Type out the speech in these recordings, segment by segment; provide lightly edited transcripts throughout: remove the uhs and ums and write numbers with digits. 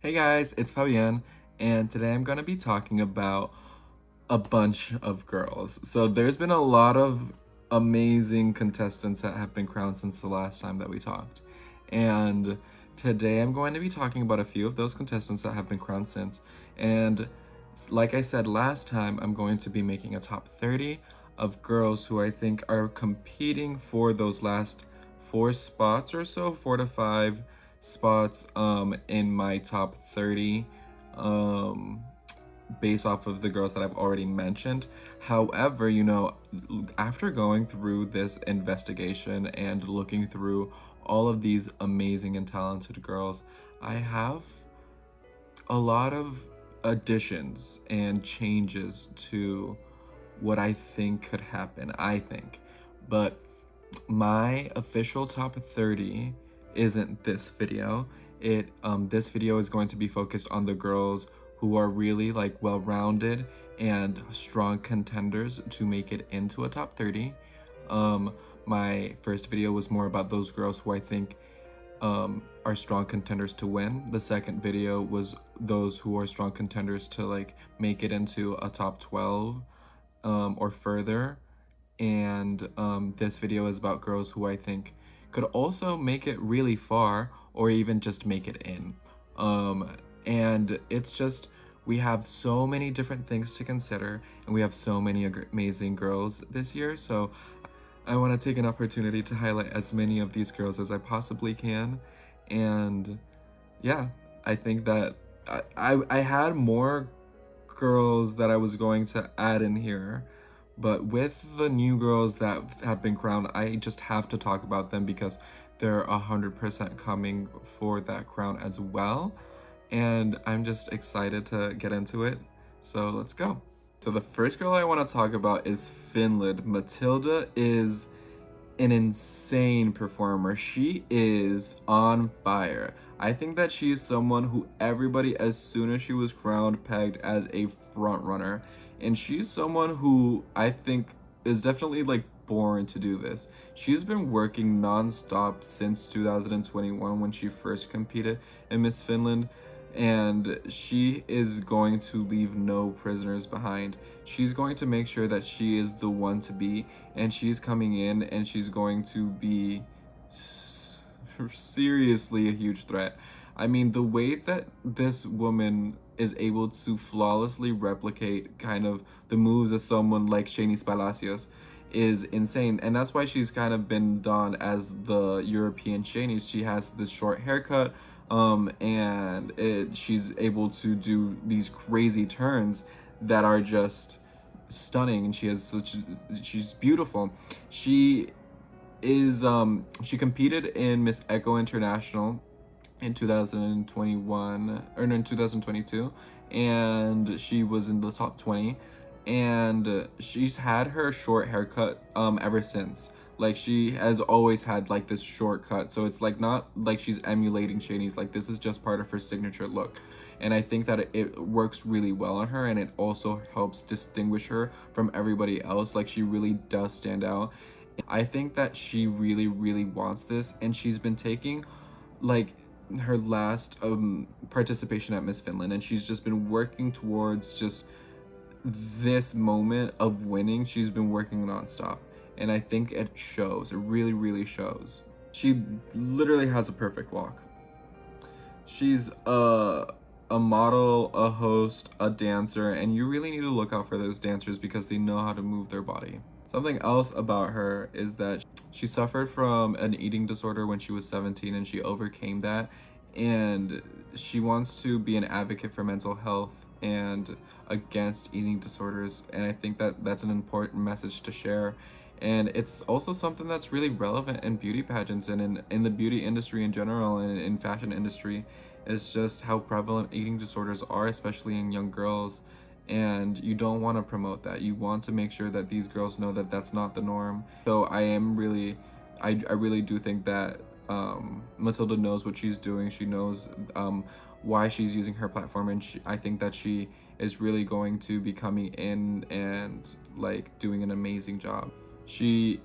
Hey guys, it's Fabienne, and today I'm going to be talking about a bunch of girls. So there's been a lot of amazing contestants that have been crowned since the last time that we talked. And today I'm going to be talking about a few of those contestants that have been crowned since. And like I said last time, I'm going to be making a top 30 of girls who I think are competing for those last 4 spots or so, 4 to 5 spots in my top 30 um based off of the girls that I've already mentioned. However, after going through this investigation and looking through all of these amazing and talented girls, I have a lot of additions and changes to what I think could happen, I think. But my official top 30 isn't this video. This video is going to be focused on the girls who are really like well-rounded and strong contenders to make it into a top 30. My first video was more about those girls who I think are strong contenders to win. The second video was those who are strong contenders to like make it into a top 12 or further. And this video is about girls who I think could also make it really far or even just make it in. And it's just, we have so many different things to consider, and we have so many amazing girls this year. So I want to take an opportunity to highlight as many of these girls as I possibly can. And yeah, I think that I had more girls that I was going to add in here, but with the new girls that have been crowned, I just have to talk about them because they're 100% coming for that crown as well. And I'm just excited to get into it. So let's go. So the first girl I want to talk about is Finland. Matilda is an insane performer. She is on fire. I think that she is someone who everybody, as soon as she was crowned, pegged as a front runner. And she's someone who I think is definitely like born to do this. She's been working non-stop since 2021 when she first competed in Miss Finland, and she is going to leave no prisoners behind. She's going to make sure that she is the one to be, and she's coming in and she's going to be seriously a huge threat. I mean, the way that this woman is able to flawlessly replicate kind of the moves of someone like Shanice Palacios is insane, and that's why she's kind of been done as the European Shanice. She has this short haircut, and she's able to do these crazy turns that are just stunning, and she's beautiful. She competed in Miss Echo International in 2021 or no, in 2022, and she was in the top 20, and she's had her short haircut ever since. Like, she has always had like this shortcut, so it's like not like she's emulating Shanice. Like, this is just part of her signature look, and I think that it works really well on her, and it also helps distinguish her from everybody else. Like, she really does stand out. I think that she really wants this, and she's been taking like her last participation at Miss Finland, and she's just been working towards just this moment of winning. She's been working nonstop, and I think it shows. It really shows. She literally has a perfect walk. She's a model, a host, a dancer, and you really need to look out for those dancers because they know how to move their body. Something else about her is that she suffered from an eating disorder when she was 17, and she overcame that, and she wants to be an advocate for mental health and against eating disorders, and I think that that's an important message to share. And it's also something that's really relevant in beauty pageants and in the beauty industry in general, and in fashion industry, is just how prevalent eating disorders are, especially in young girls. And you don't want to promote that. You want to make sure that these girls know that that's not the norm. So I really do think that Matilda knows what she's doing. She knows why she's using her platform, and I think that she is really going to be coming in and like doing an amazing job. She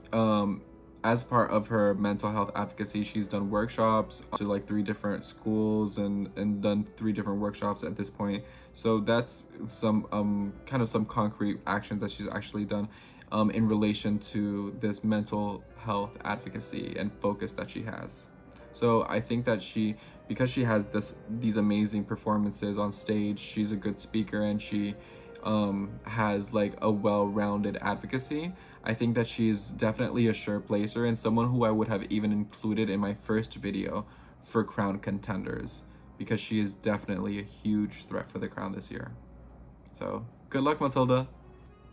as part of her mental health advocacy, she's done workshops to like 3 different schools and done 3 different workshops at this point. So that's some kind of some concrete actions that she's actually done in relation to this mental health advocacy and focus that she has. So I think that because she has these amazing performances on stage, she's a good speaker, and she has like a well-rounded advocacy. I think that she's definitely a sure placer and someone who I would have even included in my first video for crown contenders, because she is definitely a huge threat for the crown this year. So good luck, Matilda.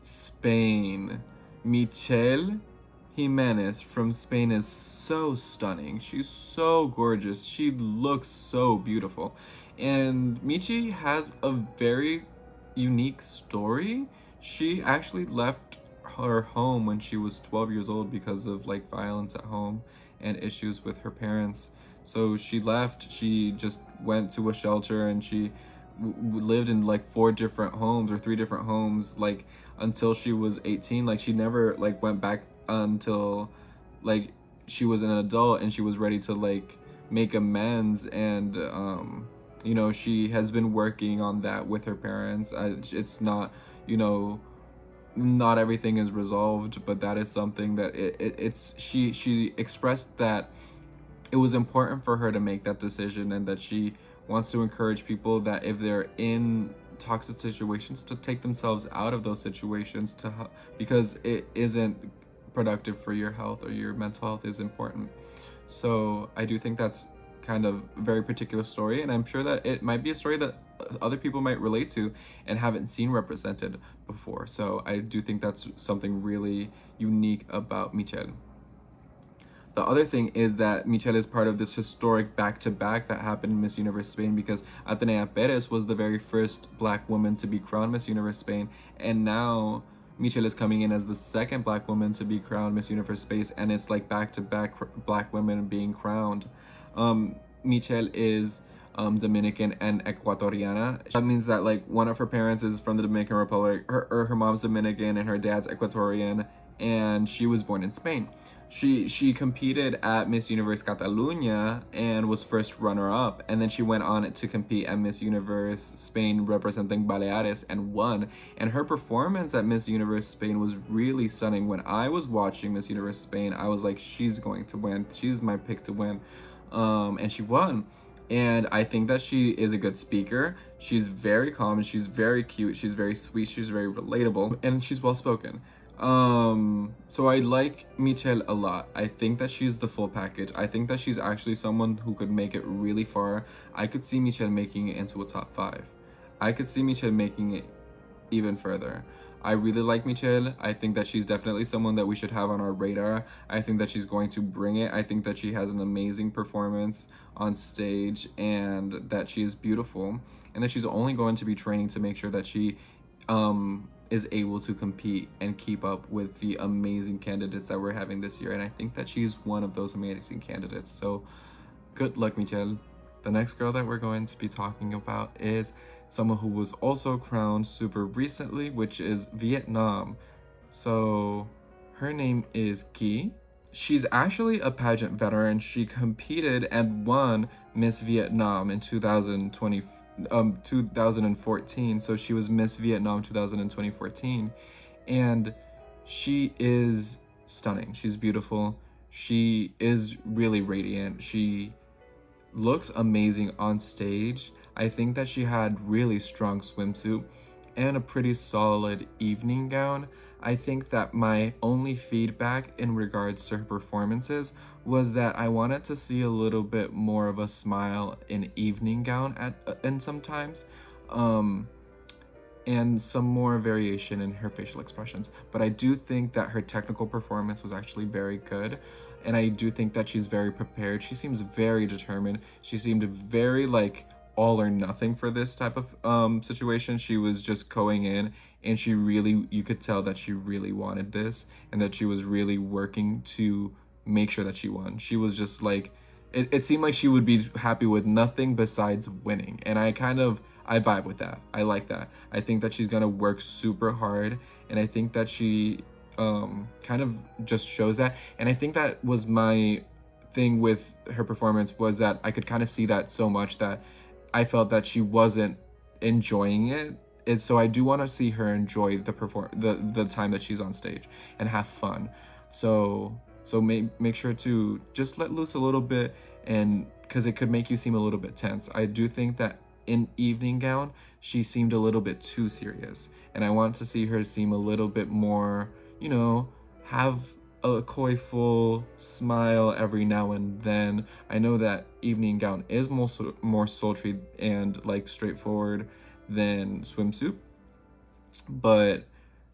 Spain. Michelle Jimenez from Spain is so stunning. She's so gorgeous. She looks so beautiful. And Michi has a very unique story. She actually left her home when she was 12 years old because of like violence at home and issues with her parents. So she left, she just went to a shelter, and she lived in like 4 different homes or 3 different homes like until she was 18. Like she never like went back until like she was an adult and she was ready to like make amends. And you know, she has been working on that with her parents. It's not, you know, not everything is resolved, but that is something that it's she expressed that it was important for her to make that decision, and that she wants to encourage people that if they're in toxic situations to take themselves out of those situations because it isn't productive for your health, or your mental health is important. So I do think that's kind of a very particular story, and I'm sure that it might be a story that other people might relate to and haven't seen represented before. So I do think that's something really unique about Michelle. The other thing is that Michelle is part of this historic back-to-back that happened in Miss Universe Spain, because Atenea Perez was the very first Black woman to be crowned Miss Universe Spain, and now Michelle is coming in as the second Black woman to be crowned Miss Universe Spain, and it's like back-to-back Black women being crowned. Michelle is Dominican and Ecuatoriana. That means that like one of her parents is from the Dominican Republic, her mom's Dominican and her dad's Ecuadorian, and she was born in Spain. She competed at Miss Universe Catalunya and was first runner-up, and then she went on to compete at Miss Universe Spain representing Baleares and won. And her performance at Miss Universe Spain was really stunning. When I was watching Miss Universe Spain, I was like, she's going to win. She's my pick to win. And she won. And I think that she is a good speaker. She's very calm, and she's very cute. She's very sweet. She's very relatable, and she's well-spoken. So I like Michelle a lot. I think that she's the full package. I think that she's actually someone who could make it really far. I could see Michelle making it into a top 5. I could see Michelle making it even further. I really like Michelle. I think that she's definitely someone that we should have on our radar. I think that she's going to bring it. I think that she has an amazing performance on stage, and that she is beautiful, and that she's only going to be training to make sure that she is able to compete and keep up with the amazing candidates that we're having this year. And I think that she's one of those amazing candidates. So good luck, Michelle. The next girl that we're going to be talking about is someone who was also crowned super recently, which is Vietnam. So her name is Ki. She's actually a pageant veteran. She competed and won Miss Vietnam in 2014. So she was Miss Vietnam 2014, and she is stunning. She's beautiful. She is really radiant. She looks amazing on stage. I think that she had really strong swimsuit and a pretty solid evening gown. I think that my only feedback in regards to her performances was that I wanted to see a little bit more of a smile in evening gown and sometimes, and some more variation in her facial expressions. But I do think that her technical performance was actually very good, and I do think that she's very prepared. She seems very determined. She seemed very like all or nothing for this type of situation. She was just going in, and she really, you could tell that she really wanted this, and that she was really working to make sure that she won. She was just like, it seemed like she would be happy with nothing besides winning, and I vibe with that. I like that. I think that she's gonna work super hard, and I think that she kind of just shows that. And I think that was my thing with her performance, was that I could kind of see that so much that I felt that she wasn't enjoying it. And so I do want to see her enjoy the time that she's on stage and have fun. So make sure to just let loose a little bit, and because it could make you seem a little bit tense. I do think that in Evening Gown she seemed a little bit too serious, and I want to see her seem a little bit more, have a coyful smile every now and then. I know that Evening Gown is more sultry and like straightforward than Swimsuit, but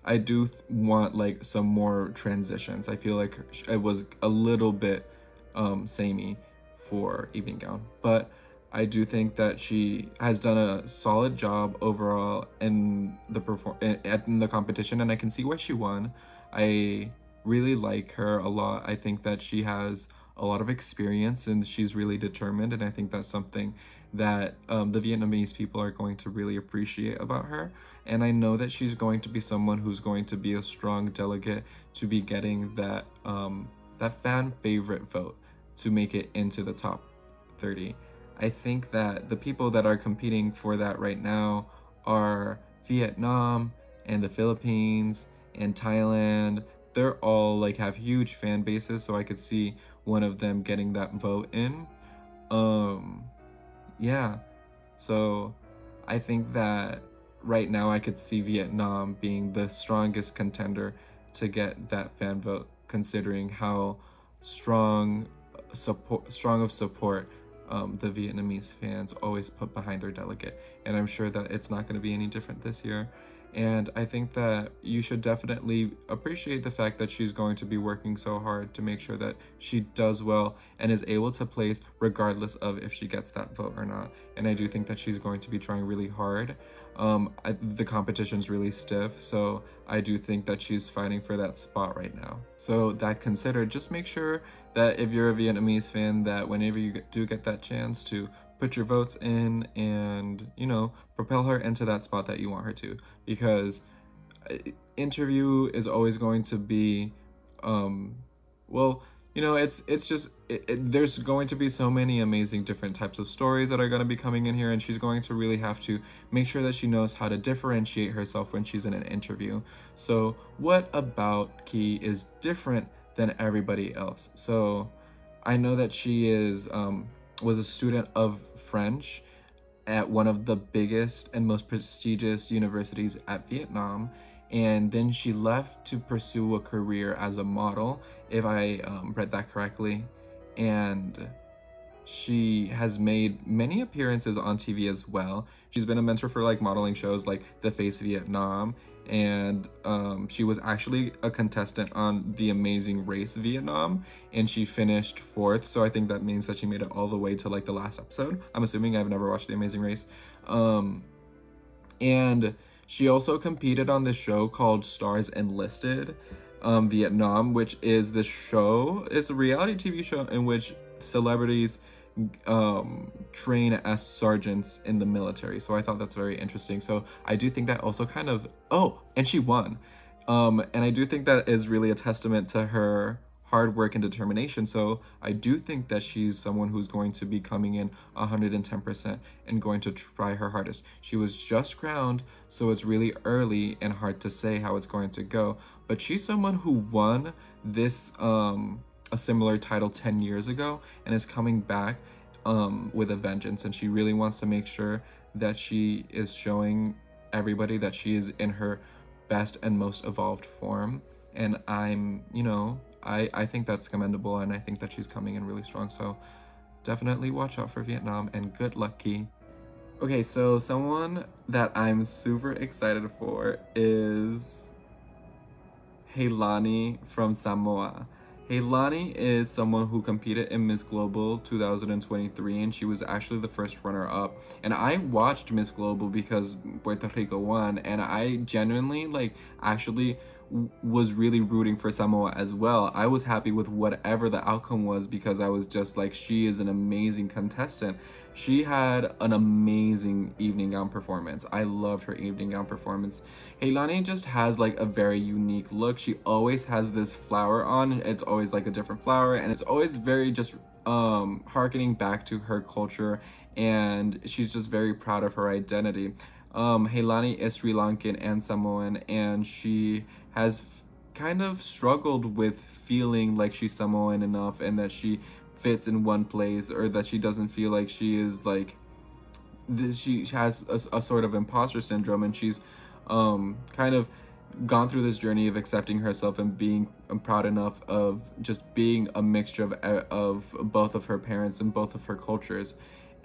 I do want like some more transitions. I feel like it was a little bit samey for Evening Gown, but I do think that she has done a solid job overall in the competition, and I can see why she won. I really like her a lot. I think that she has a lot of experience and she's really determined, and I think that's something that the Vietnamese people are going to really appreciate about her. And I know that she's going to be someone who's going to be a strong delegate to be getting that fan favorite vote to make it into the top 30. I think that the people that are competing for that right now are Vietnam and the Philippines and Thailand. They're all like have huge fan bases, so I could see one of them getting that vote in. Yeah. So I think that right now I could see Vietnam being the strongest contender to get that fan vote, considering how strong support the Vietnamese fans always put behind their delegate. And I'm sure that it's not going to be any different this year. And I think that you should definitely appreciate the fact that she's going to be working so hard to make sure that she does well and is able to place regardless of if she gets that vote or not. And I do think that she's going to be trying really hard. The competition's really stiff, so I do think that she's fighting for that spot right now. So that considered, just make sure that if you're a Vietnamese fan, that whenever you do get that chance to put your votes in and, propel her into that spot that you want her to. Because interview is always going to be, it's just, there's going to be so many amazing different types of stories that are going to be coming in here, and she's going to really have to make sure that she knows how to differentiate herself when she's in an interview. So what about Key is different than everybody else? So I know that she was a student of French at one of the biggest and most prestigious universities at Vietnam, and then she left to pursue a career as a model, if I read that correctly. And she has made many appearances on TV as well. She's been a mentor for like modeling shows like The Face Vietnam, and she was actually a contestant on The Amazing Race Vietnam, and she finished 4th. So I think that means that she made it all the way to like the last episode. I'm assuming. I've never watched The Amazing Race. And she also competed on this show called Stars Enlisted Vietnam, which is the show. It's a reality TV show in which celebrities train as sergeants in the military. So I thought that's very interesting. So I do think that also kind of, and she won. And I do think that is really a testament to her hard work and determination. So I do think that she's someone who's going to be coming in 110% and going to try her hardest. She was just crowned, so it's really early and hard to say how it's going to go. But she's someone who won this a similar title 10 years ago and is coming back with a vengeance, and she really wants to make sure that she is showing everybody that she is in her best and most evolved form. And I think that's commendable, and I think that she's coming in really strong. So definitely watch out for Vietnam, and good luck, Key. Okay, so someone that I'm super excited for is Heilani from Samoa. Heilani is someone who competed in Miss Global 2023, and she was actually the first runner-up. And I watched Miss Global because Puerto Rico won, and I genuinely, actually was really rooting for Samoa as well. I was happy with whatever the outcome was because I was just like, she is an amazing contestant. She had an amazing evening gown performance. I loved her evening gown performance. Heilani just has like a very unique look. She always has this flower on. It's always like a different flower, and it's always very just harkening back to her culture, and she's just very proud of her identity. Heilani is Sri Lankan and Samoan, and she has kind of struggled with feeling like she's Samoan enough and that she fits in one place, or that she doesn't feel like she is like this. She has a sort of imposter syndrome, and she's kind of gone through this journey of accepting herself and being proud enough of just being a mixture of both of her parents and both of her cultures.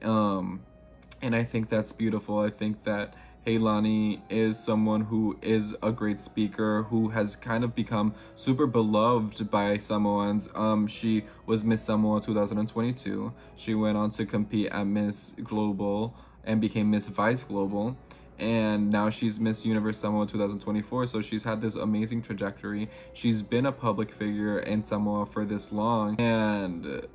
And I think that's beautiful. I think that Heilani is someone who is a great speaker, who has kind of become super beloved by Samoans. She was Miss Samoa 2022. She went on to compete at Miss Global and became Miss Vice Global. And now she's Miss Universe Samoa 2024. So she's had this amazing trajectory. She's been a public figure in Samoa for this long, and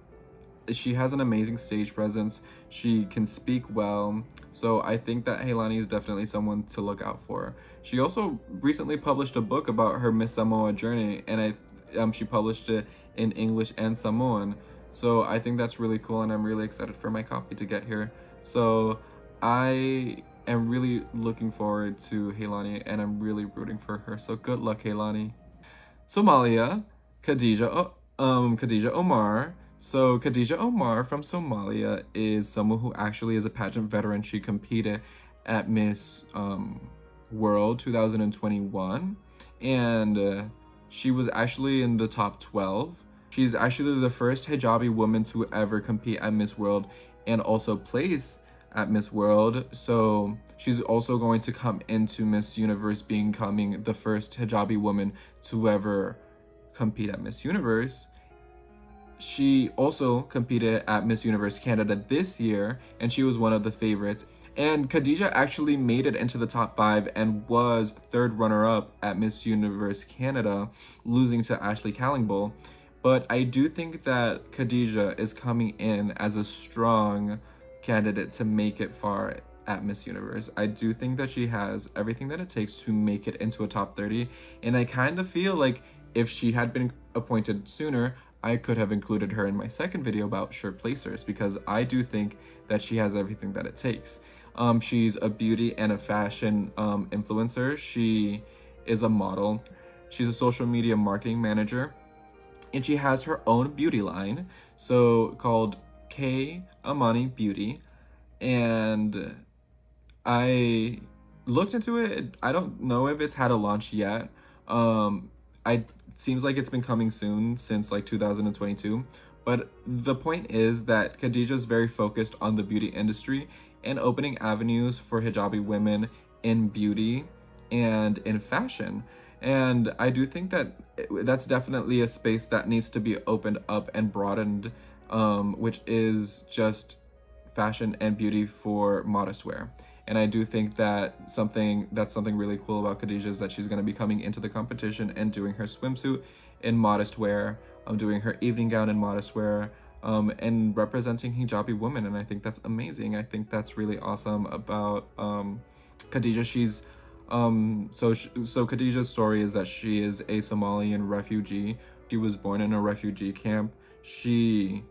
she has an amazing stage presence. She can speak well. So I think that Heilani is definitely someone to look out for. She also recently published a book about her Miss Samoa journey, and she published it in English and Samoan. So I think that's really cool, and I'm really excited for my copy to get here. So I am really looking forward to Heilani, and I'm really rooting for her. So good luck, Heilani. Somalia, Khadija Omar. So Khadija Omar from Somalia is someone who actually is a pageant veteran. She competed at Miss World 2021, and she was actually in the top 12. She's actually the first hijabi woman to ever compete at Miss World and also place at Miss World. So she's also going to come into Miss Universe becoming the first hijabi woman to ever compete at Miss Universe. She also competed at Miss Universe Canada this year, and she was one of the favorites. And Khadija actually made it into the top 5 and was third runner-up at Miss Universe Canada, losing to Ashley Callingbull. But I do think that Khadija is coming in as a strong candidate to make it far at Miss Universe. I do think that she has everything that it takes to make it into a top 30, and I kind of feel like if she had been appointed sooner, I could have included her in my second video about shirt placers, because I do think that she has everything that it takes. She's a beauty and a fashion influencer. She is a model. She's a social media marketing manager, and she has her own beauty line, so called K Amani Beauty. And I looked into it. I don't know if it's had a launch yet. It seems like it's been coming soon since like 2022. But the point is that Khadija is very focused on the beauty industry and opening avenues for hijabi women in beauty and in fashion. And I do think that that's definitely a space that needs to be opened up and broadened, which is just fashion and beauty for modest wear. And I do think that something really cool about Khadija is that she's going to be coming into the competition and doing her swimsuit in modest wear, doing her evening gown in modest wear, and representing hijabi women. And I think that's amazing. I think that's really awesome about Khadija. She's so Khadija's story is that she is a Somalian refugee. She was born in a refugee camp. She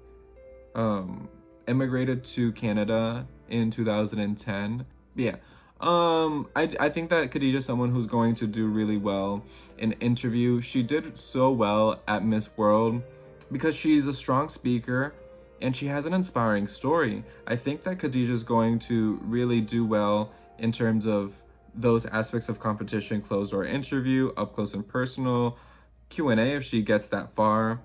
immigrated to Canada in 2010. Yeah. I think that Khadija is someone who's going to do really well in interview. She did so well at Miss World because she's a strong speaker and she has an inspiring story. I think that Khadija is going to really do well in terms of those aspects of competition: closed door interview, up close and personal, Q&A if she gets that far.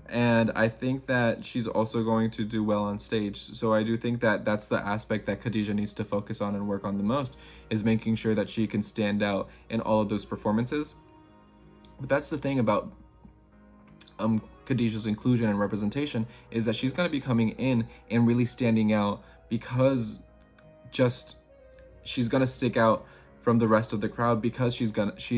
And I think that she's also going to do well on stage. So I do think that that's the aspect that Khadija needs to focus on and work on the most, is making sure that she can stand out in all of those performances. But that's the thing about Khadijah's inclusion and representation, is that she's going to be coming in and really standing out because just she's going to stick out from the rest of the crowd because she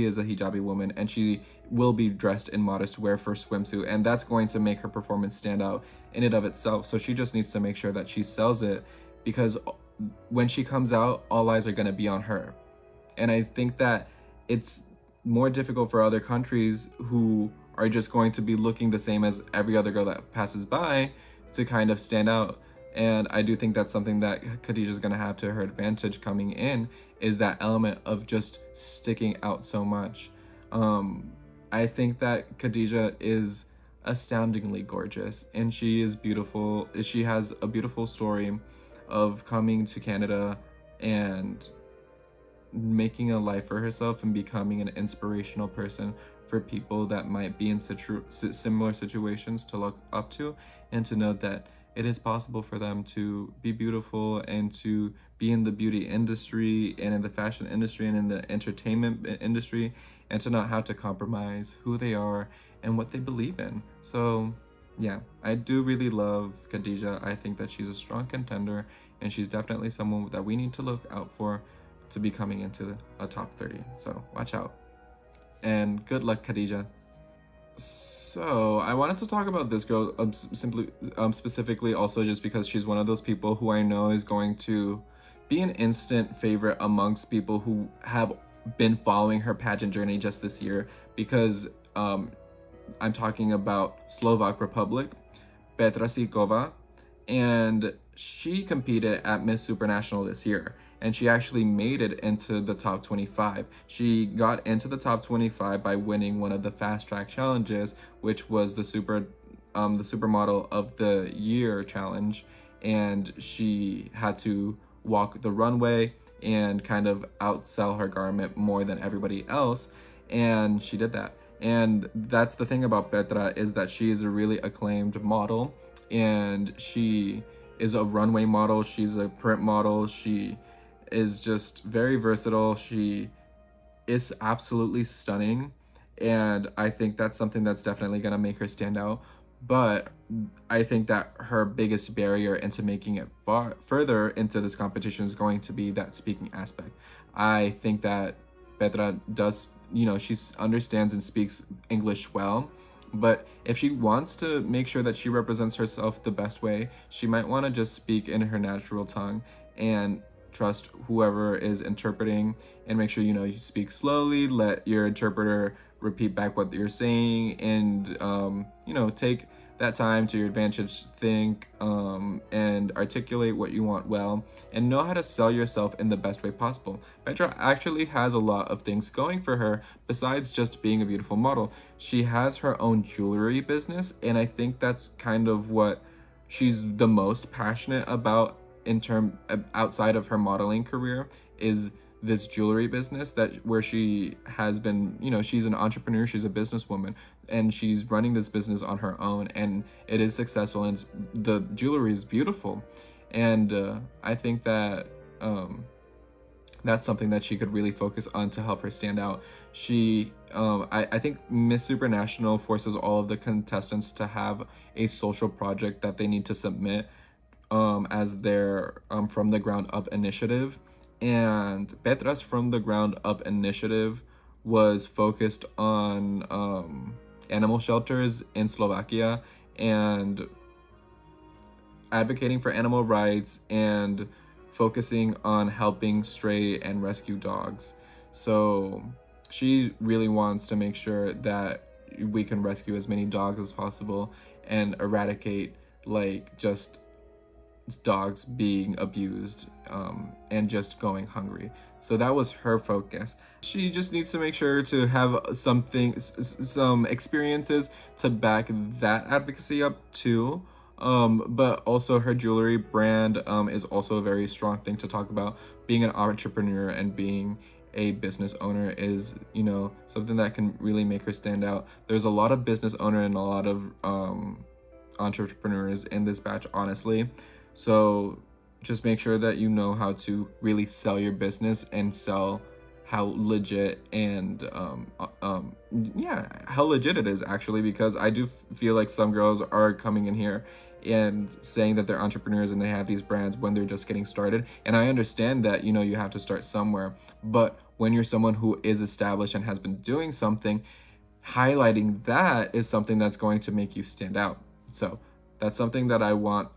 is a hijabi woman, and she will be dressed in modest wear for swimsuit, and that's going to make her performance stand out in and of itself. So she just needs to make sure that she sells it, because when she comes out, all eyes are going to be on her. And I think that it's more difficult for other countries who are just going to be looking the same as every other girl that passes by to kind of stand out. And I do think that's something that Khadija is going to have to her advantage coming in, is that element of just sticking out so much. I think that Khadija is astoundingly gorgeous, and she is beautiful. She has a beautiful story of coming to Canada and making a life for herself and becoming an inspirational person for people that might be in similar situations to look up to, and to know that it is possible for them to be beautiful and to be in the beauty industry and in the fashion industry and in the entertainment industry, and to not have to compromise who they are and what they believe in. So yeah, I do really love Khadija. I think that she's a strong contender, and she's definitely someone that we need to look out for to be coming into a top 30. So watch out. And good luck, Khadija. So I wanted to talk about this girl specifically also just because she's one of those people who I know is going to be an instant favorite amongst people who have been following her pageant journey just this year, because I'm talking about Slovak Republic, Petra Sikova, and she competed at Miss Supranational this year, and she actually made it into the top 25. She got into the top 25 by winning one of the fast track challenges, which was the supermodel of the year challenge, and she had to walk the runway and kind of outsell her garment more than everybody else, and she did that. And that's the thing about Petra, is that she is a really acclaimed model, and she is a runway model, she's a print model, she is just very versatile, she is absolutely stunning, and I think that's something that's definitely going to make her stand out. But I think that her biggest barrier into making it far further into this competition is going to be that speaking aspect. I think that Petra does, she understands and speaks English well, but if she wants to make sure that she represents herself the best way, she might want to just speak in her natural tongue and trust whoever is interpreting, and make sure you speak slowly, let your interpreter repeat back what you're saying, and take that time to your advantage, think and articulate what you want well, and know how to sell yourself in the best way possible. Petra actually has a lot of things going for her besides just being a beautiful model. She has her own jewelry business, and I think that's kind of what she's the most passionate about outside of her modeling career, is this jewelry business, that where she has been, she's an entrepreneur, she's a businesswoman, and she's running this business on her own, and it is successful, and the jewelry is beautiful. And I think that that's something that she could really focus on to help her stand out. I think Miss Supranational forces all of the contestants to have a social project that they need to submit as their from the ground up initiative. And Petra's from the ground up initiative was focused on animal shelters in Slovakia and advocating for animal rights and focusing on helping stray and rescue dogs. So she really wants to make sure that we can rescue as many dogs as possible and eradicate just dogs being abused and just going hungry. So that was her focus. She just needs to make sure to have some experiences to back that advocacy up too. But also her jewelry brand is also a very strong thing to talk about. Being an entrepreneur and being a business owner is, something that can really make her stand out. There's a lot of business owner and a lot of entrepreneurs in this batch, honestly. So just make sure that you know how to really sell your business and sell how legit and how legit it is, actually, because I do feel like some girls are coming in here and saying that they're entrepreneurs and they have these brands when they're just getting started. And I understand that, you have to start somewhere, but when you're someone who is established and has been doing something, highlighting that is something that's going to make you stand out. So that's something that I want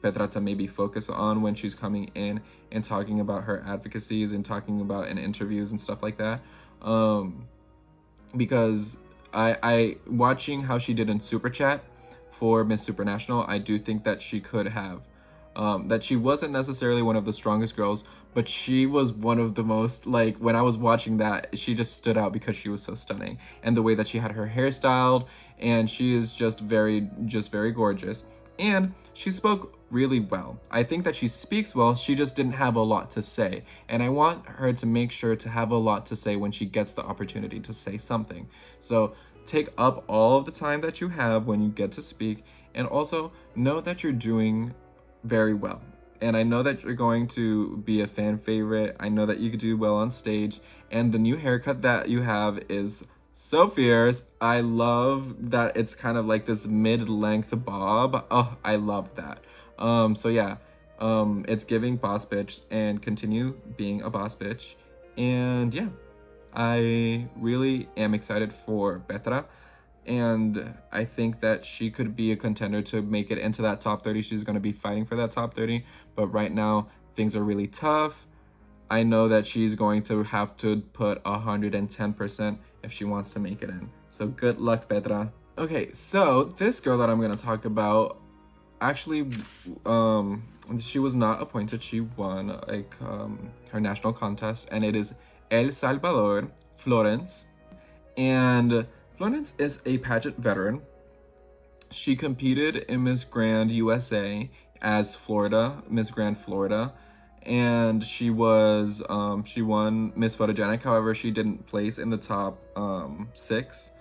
Petra to maybe focus on when she's coming in and talking about her advocacies and talking about in interviews and stuff like that. Because I watching how she did in Super Chat for Miss Supernational, I do think that she could have that she wasn't necessarily one of the strongest girls, but she was one of the most, like, when I was watching that, she just stood out because she was so stunning, and the way that she had her hair styled, and she is just very gorgeous, and she spoke really well. I think that she speaks well, she just didn't have a lot to say, and I want her to make sure to have a lot to say when she gets the opportunity to say something. So take up all of the time that you have when you get to speak, and also know that you're doing very well. And I know that you're going to be a fan favorite. I know that you could do well on stage. And the new haircut that you have is so fierce. I love that it's kind of like this mid-length bob. Oh, I love that. So yeah, it's giving boss bitch, and continue being a boss bitch. And yeah, I really am excited for Petra, and I think that she could be a contender to make it into that top 30. She's going to be fighting for that top 30, but right now things are really tough. I know that she's going to have to put 110% if she wants to make it in. So good luck, Petra. Okay, so this girl that I'm going to talk about, actually, she was not appointed. She won her national contest, and it is El Salvador, Florence. And Florence is a pageant veteran. She competed in Miss Grand USA as Florida, Miss Grand Florida, and she won Miss Photogenic. However, she didn't place in the top 6.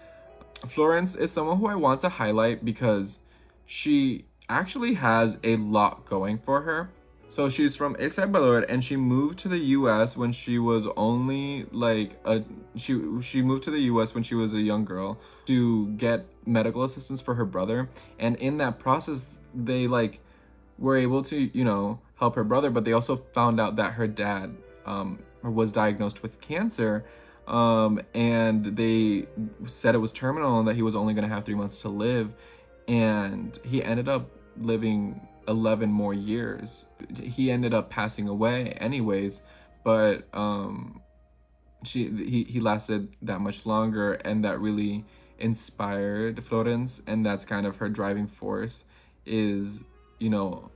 Florence is someone who I want to highlight because she actually has a lot going for her. So she's from El Salvador, and she moved to the U.S. when she was only she moved to the U.S. when she was a young girl to get medical assistance for her brother, and in that process they were able to help her brother, but they also found out that her dad was diagnosed with cancer, and they said it was terminal and that he was only going to have 3 months to live, and he ended up living 11 more years. He ended up passing away anyways, but he lasted that much longer, and that really inspired Florence, and that's kind of her driving force, is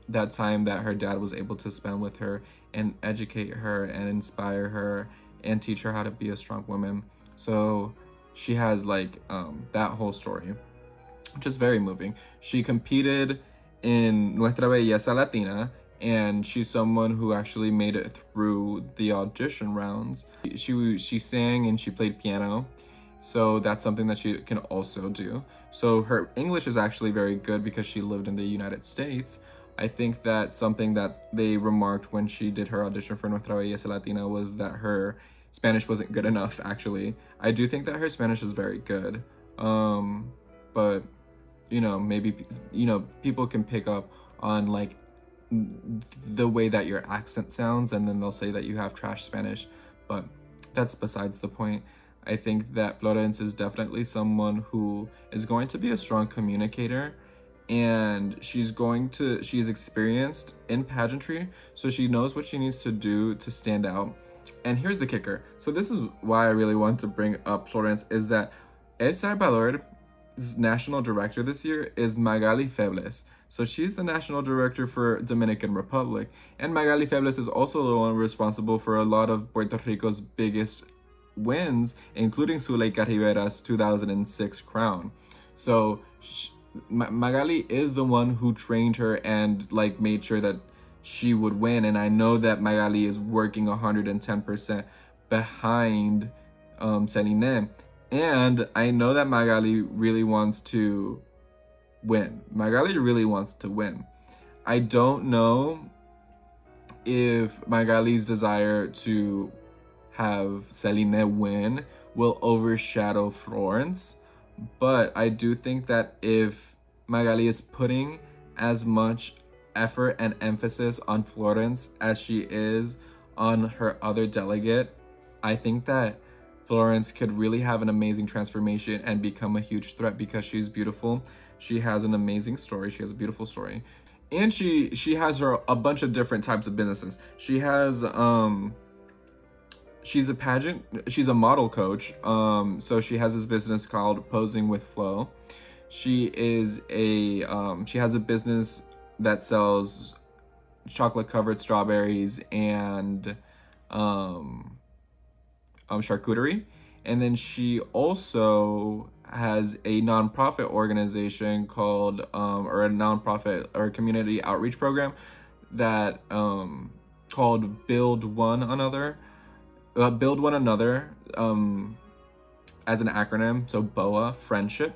that time that her dad was able to spend with her and educate her and inspire her and teach her how to be a strong woman. So she has that whole story, which is very moving. She competed in Nuestra Belleza Latina, and she's someone who actually made it through the audition rounds. She sang and she played piano, so that's something that she can also do. So her English is actually very good because she lived in the United States. I think that something that they remarked when she did her audition for Nuestra Belleza Latina was that her Spanish wasn't good enough, actually. I do think that her Spanish is very good, but maybe people can pick up on the way that your accent sounds, and then they'll say that you have trash Spanish, but that's besides the point. I think that Florence is definitely someone who is going to be a strong communicator, and she's experienced in pageantry, so she knows what she needs to do to stand out. And here's the kicker. So this is why I really want to bring up Florence, is that El Salvador's national director this year is Magali Febles. So she's the national director for Dominican Republic, and Magali Febles is also the one responsible for a lot of Puerto Rico's biggest wins, including Zuleika Rivera's 2006 crown. So Magali is the one who trained her and made sure that she would win, and I know that Magali is working 110% behind Celine, and I know that Magali really wants to win. Magali really wants to win. I don't know if Magali's desire to have Celine win will overshadow Florence, but I do think that if Magali is putting as much effort and emphasis on Florence as she is on her other delegate. I think that Florence could really have an amazing transformation and become a huge threat because she's beautiful. She has an amazing story. She has a beautiful story. And she has her a bunch of different types of businesses. She's a pageant, she's a model coach. So she has this business called Posing with Flo. She has a business that sells chocolate covered strawberries and charcuterie. And then she also has a nonprofit organization called, or a nonprofit or community outreach program that called Build One Another, as an acronym, so BOA, friendship.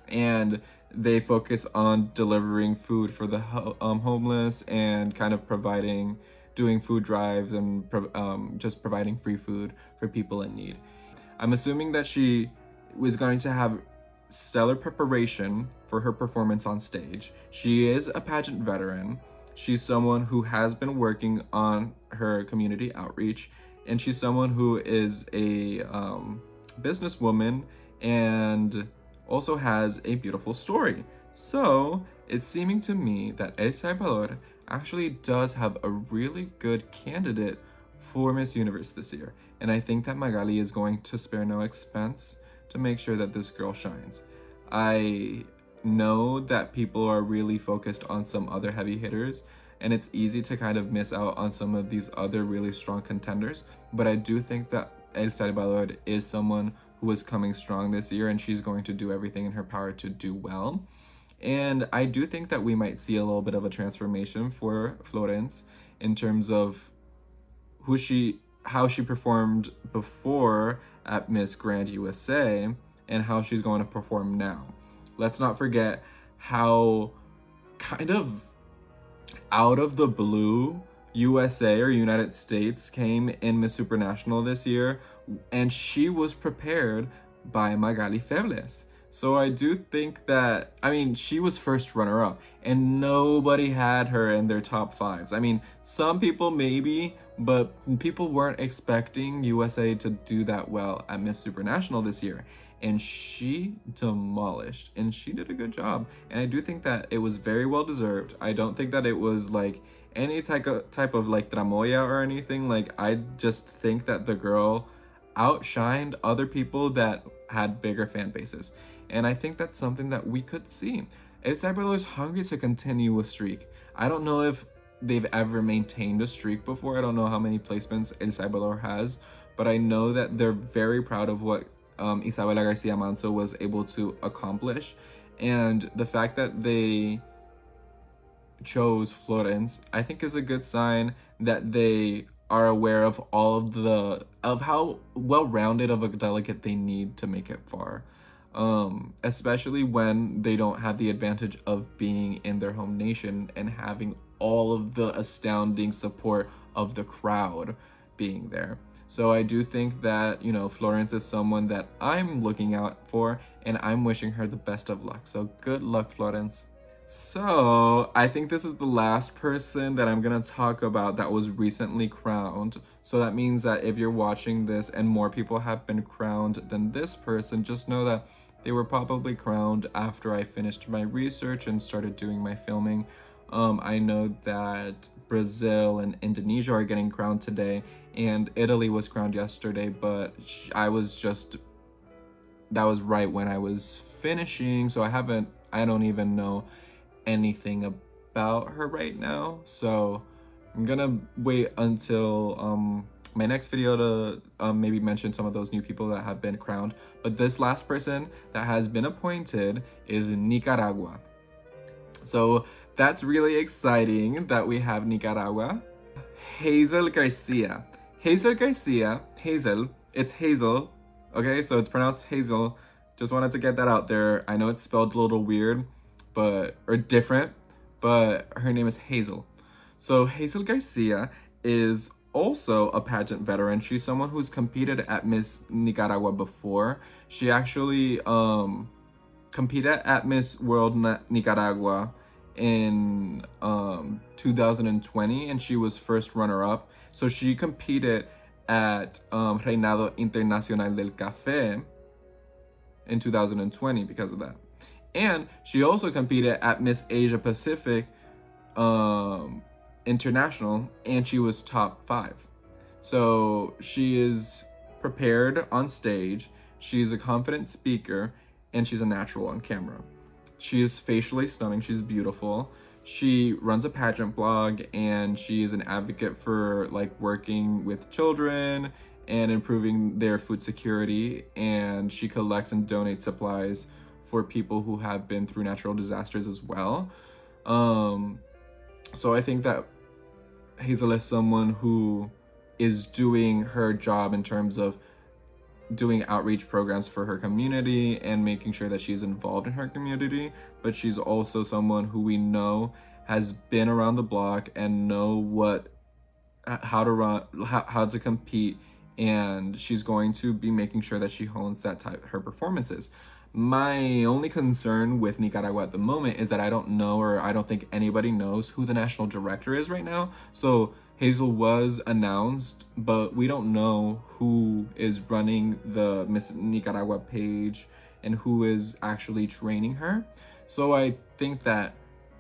And they focus on delivering food for the homeless and kind of doing food drives and just providing free food for people in need. I'm assuming that she was going to have stellar preparation for her performance on stage. She is a pageant veteran. She's someone who has been working on her community outreach, and she's someone who is a businesswoman and also has a beautiful story. So it's seeming to me that El Salvador actually does have a really good candidate for Miss Universe this year. And I think that Magali is going to spare no expense to make sure that this girl shines. I know that people are really focused on some other heavy hitters, and it's easy to kind of miss out on some of these other really strong contenders, but I do think that El Salvador is someone who is coming strong this year, and she's going to do everything in her power to do well. And I do think that we might see a little bit of a transformation for Florence in terms of how she performed before at Miss Grand USA and how she's going to perform now. Let's not forget how kind of out of the blue USA or United States came in Miss Supranational this year, and she was prepared by Magali Febles. So I do think that, she was first runner-up, and nobody had her in their top fives. Some people maybe, but people weren't expecting USA to do that well at Miss Supranational this year. And she demolished, and she did a good job. And I do think that it was very well deserved. I don't think that it was like any type of like tramoya or anything. Like, I just think that the girl outshined other people that had bigger fan bases. And I think that's something that we could see. El Salvador is hungry to continue a streak. I don't know if they've ever maintained a streak before. I don't know how many placements El Salvador has, but I know that they're very proud of what Isabela Garcia Manso was able to accomplish. And the fact that they chose Florence, I think, is a good sign that they are aware of of how well-rounded of a delegate they need to make it far. Especially when they don't have the advantage of being in their home nation and having all of the astounding support of the crowd being there. So I do think that, Florence is someone that I'm looking out for, and I'm wishing her the best of luck. So good luck, Florence. So I think this is the last person that I'm gonna talk about that was recently crowned. So that means that if you're watching this and more people have been crowned than this person, just know that they were probably crowned after I finished my research and started doing my filming. I know that Brazil and Indonesia are getting crowned today, and Italy was crowned yesterday, but that was right when I was finishing, so I don't even know anything about her right now. So I'm gonna wait until my next video to maybe mention some of those new people that have been crowned. But this last person that has been appointed is Nicaragua. So that's really exciting that we have Nicaragua. Hazel Garcia. Hazel, it's Hazel, okay? So it's pronounced Hazel. Just wanted to get that out there. I know it's spelled a little weird, or different, but her name is Hazel. So Hazel Garcia is also a pageant veteran. She's someone who's competed at Miss Nicaragua before. She actually competed at Miss World Nicaragua in 2020, and she was first runner-up. So she competed at Reinado Internacional del Café in 2020 because of that. And she also competed at Miss Asia Pacific International, and she was top 5. So she is prepared on stage, she's a confident speaker, and she's a natural on camera. She is facially stunning, she's beautiful. She runs a pageant blog, and she is an advocate for like working with children and improving their food security, and she collects and donates supplies for people who have been through natural disasters as well. So I think that Hazel is someone who is doing her job in terms of doing outreach programs for her community and making sure that she's involved in her community, but she's also someone who we know has been around the block and know how to run, how to compete, and she's going to be making sure that she hones her performances. My only concern with Nicaragua at the moment is that I don't know, or I don't think anybody knows who the national director is right now. So Hazel was announced, but we don't know who is running the Miss Nicaragua page and who is actually training her. So I think that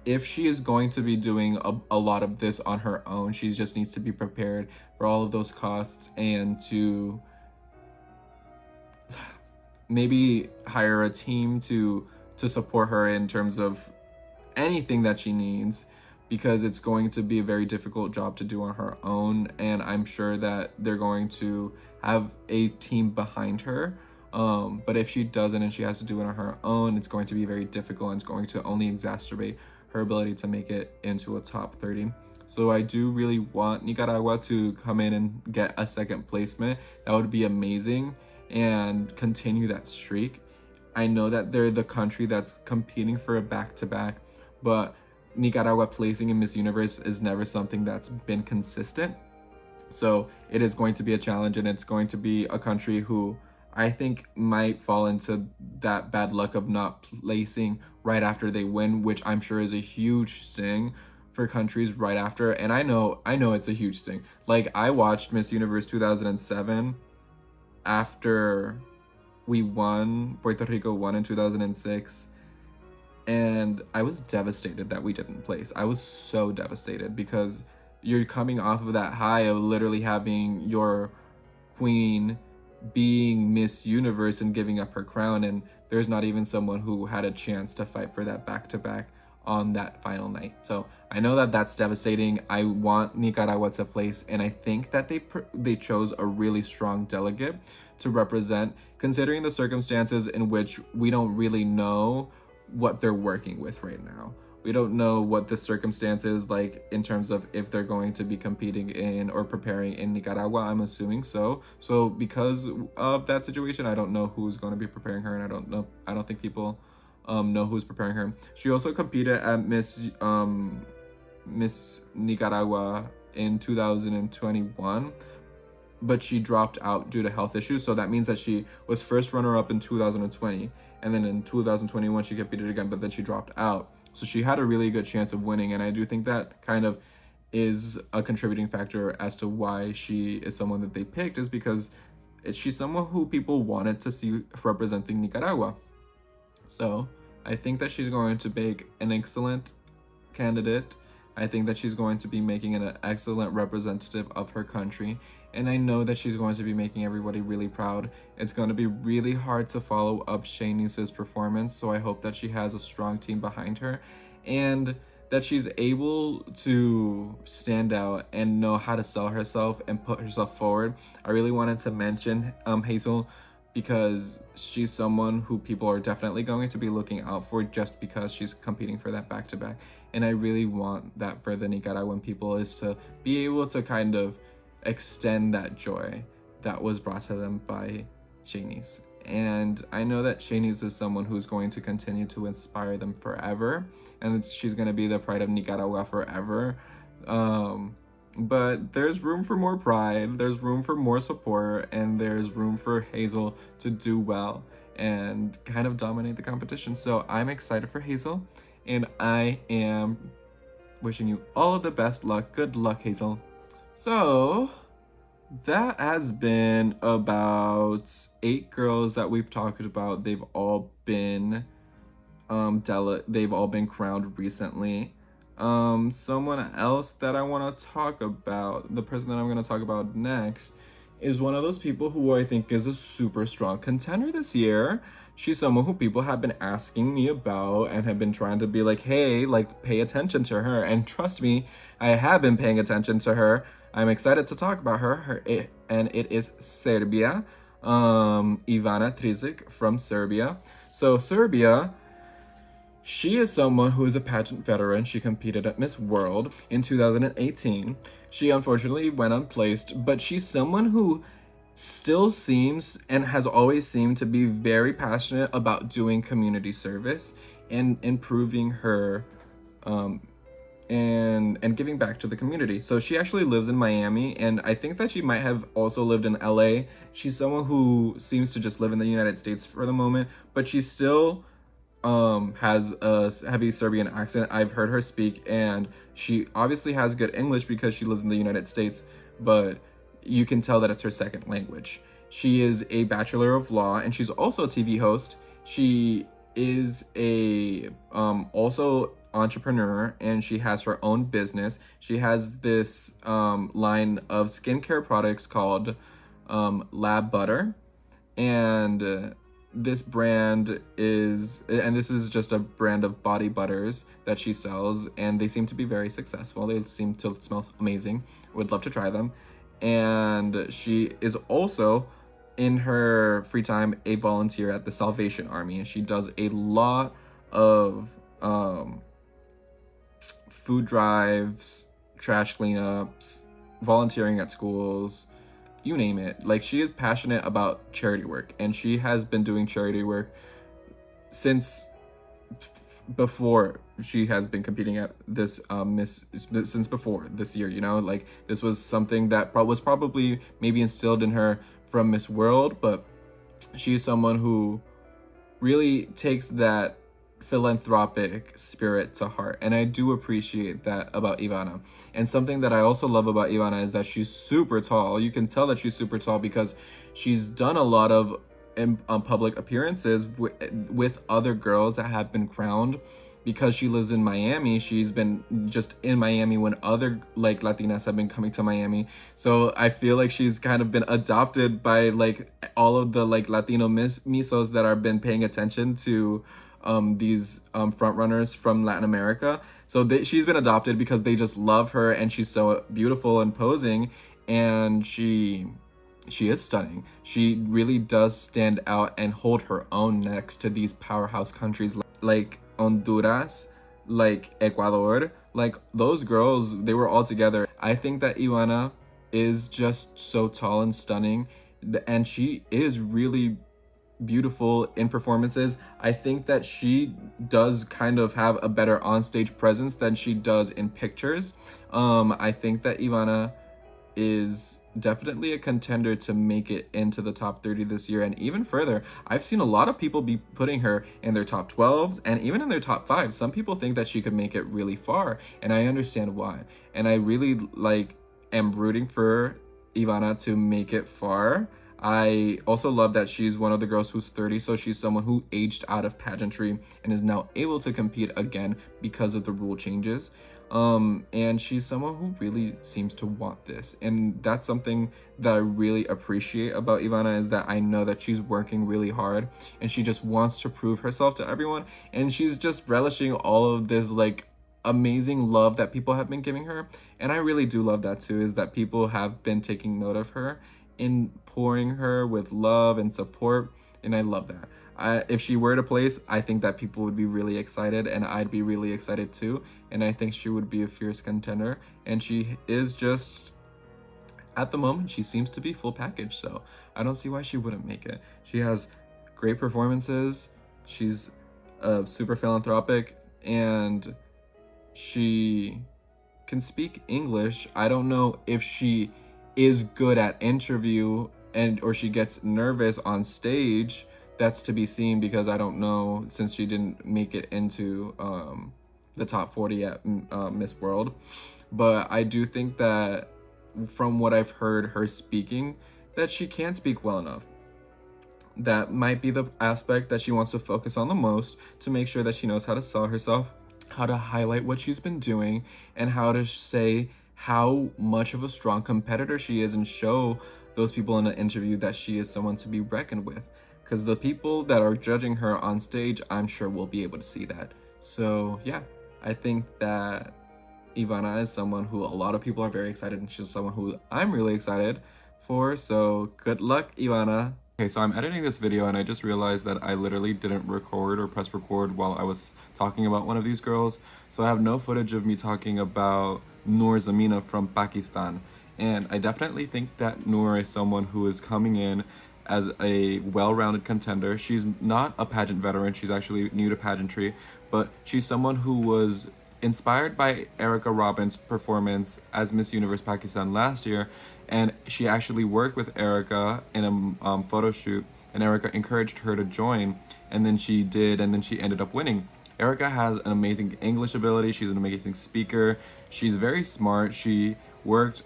if she is going to be doing a lot of this on her own, she just needs to be prepared for all of those costs and to maybe hire a team to support her in terms of anything that she needs, because it's going to be a very difficult job to do on her own, and I'm sure that they're going to have a team behind her. But if she doesn't and she has to do it on her own, it's going to be very difficult, and it's going to only exacerbate her ability to make it into a top 30. So I do really want Nicaragua to come in and get a second placement. That would be amazing, and continue that streak. I know that they're the country that's competing for a back-to-back, but Nicaragua placing in Miss Universe is never something that's been consistent. So it is going to be a challenge, and it's going to be a country who I think might fall into that bad luck of not placing right after they win, which I'm sure is a huge sting for countries right after. And I know it's a huge sting. Like, I watched Miss Universe 2007 after Puerto Rico won in 2006, and I was devastated that we didn't place. I was so devastated, because you're coming off of that high of literally having your queen being Miss Universe and giving up her crown, and there's not even someone who had a chance to fight for that back-to-back on that final night. So I know that that's devastating. I want Nicaragua to place, and I think that they chose a really strong delegate to represent, considering the circumstances in which we don't really know what they're working with right now. We don't know what the circumstance is like in terms of if they're going to be competing in or preparing in Nicaragua. I'm assuming so. So because of that situation, I don't know who's going to be preparing her, and I don't think people know who's preparing her. She also competed at Miss Nicaragua in 2021, but she dropped out due to health issues. So that means that she was first runner-up in 2020, and then in 2021 she competed again, but then she dropped out. So she had a really good chance of winning, and I do think that kind of is a contributing factor as to why she is someone that they picked, is because she's someone who people wanted to see representing Nicaragua. So I think that she's going to make an excellent candidate. I think that she's going to be making an excellent representative of her country, and I know that she's going to be making everybody really proud. It's going to be really hard to follow up Shanice's performance, so I hope that she has a strong team behind her, and that she's able to stand out and know how to sell herself and put herself forward. I really wanted to mention Hazel, because she's someone who people are definitely going to be looking out for, just because she's competing for that back-to-back. And I really want that for the Nicaraguan people, is to be able to kind of extend that joy that was brought to them by Shanice. And I know that Shanice is someone who's going to continue to inspire them forever, and she's going to be the pride of Nicaragua forever. But there's room for more pride, there's room for more support, and there's room for Hazel to do well and kind of dominate the competition. So I'm excited for Hazel, and I am wishing you all of the best luck. Good luck, Hazel. So, that has been about 8 girls that we've talked about. They've all been they've all been crowned recently. Someone else that I want to talk about, the person that I'm going to talk about next, is one of those people who I think is a super strong contender this year. She's someone who people have been asking me about and have been trying to be like, hey, like, pay attention to her. And trust me, I have been paying attention to her. I'm excited to talk about and it is Serbia, Ivana Trizic from Serbia. So Serbia, she is someone who is a pageant veteran. She competed at Miss World in 2018. She unfortunately went unplaced, but she's someone who still seems and has always seemed to be very passionate about doing community service and improving her and giving back to the community. So she actually lives in Miami, and I think that she might have also lived in LA. She's someone who seems to just live in the United States for the moment, but she still has a heavy Serbian accent. I've heard her speak, and she obviously has good English because she lives in the United States, but you can tell that it's her second language. She is a Bachelor of Law, and she's also a TV host. She is a also entrepreneur, and she has her own business. She has this line of skincare products called Lab Butter, and this brand this is just a brand of body butters that she sells, and they seem to be very successful. They seem to smell amazing. Would love to try them. And she is also, in her free time, a volunteer at the Salvation Army, and she does a lot of food drives, trash cleanups, volunteering at schools, you name it. Like, she is passionate about charity work, and she has been doing charity work since before she has been competing at this since before this year, you know. Like, this was something that was probably maybe instilled in her from Miss World, but she's someone who really takes that philanthropic spirit to heart, and I do appreciate that about Ivana. And something that I also love about Ivana is that she's super tall. You can tell that she's super tall because she's done a lot of public appearances with other girls that have been crowned. Because she lives in Miami, she's been just in Miami when other like Latinas have been coming to Miami. So I feel like she's kind of been adopted by like all of the like Latino misos that have been paying attention to these front runners from Latin America. So she's been adopted because they just love her, and she's so beautiful and posing, and she is stunning. She really does stand out and hold her own next to these powerhouse countries like Honduras, like Ecuador. Like, those girls, they were all together. I think that Ivana is just so tall and stunning, and she is really beautiful in performances. I think that she does kind of have a better onstage presence than she does in pictures. I think that Ivana is definitely a contender to make it into the top 30 this year, and even further. I've seen a lot of people be putting her in their top 12s and even in their top 5. Some people think that she could make it really far, and I understand why. And I really am rooting for Ivana to make it far. I also love that she's one of the girls who's 30, so she's someone who aged out of pageantry and is now able to compete again because of the rule changes. And she's someone who really seems to want this, and that's something that I really appreciate about Ivana, is that I know that she's working really hard and she just wants to prove herself to everyone, and she's just relishing all of this like amazing love that people have been giving her. And I really do love that too, is that people have been taking note of her in pouring her with love and support, and I love that. If she were to place, I think that people would be really excited, and I'd be really excited too. And I think she would be a fierce contender. And she is just, at the moment, she seems to be full package. So I don't see why she wouldn't make it. She has great performances. She's super philanthropic, and she can speak English. I don't know if she is good at interview or she gets nervous on stage that's to be seen, because I don't know, since she didn't make it into the top 40 at Miss World. But I do think that from what I've heard her speaking, that she can speak well enough. That might be the aspect that she wants to focus on the most, to make sure that she knows how to sell herself, how to highlight what she's been doing, and how to say how much of a strong competitor she is, and show those people in an interview that she is someone to be reckoned with. Because the people that are judging her on stage, I'm sure will be able to see that. So yeah, I think that Ivana is someone who a lot of people are very excited, and she's someone who I'm really excited for. So good luck, Ivana. Okay, so I'm editing this video and I just realized that I literally didn't record or press record while I was talking about one of these girls. So I have no footage of me talking about Noor Zamina from Pakistan. And I definitely think that Noor is someone who is coming in as a well-rounded contender. She's not a pageant veteran, she's actually new to pageantry, but she's someone who was inspired by Erica Robbins' performance as Miss Universe Pakistan last year, and she actually worked with Erica in a photo shoot, and Erica encouraged her to join, and then she did, and then she ended up winning. Erica has an amazing English ability, she's an amazing speaker, she's very smart, she worked,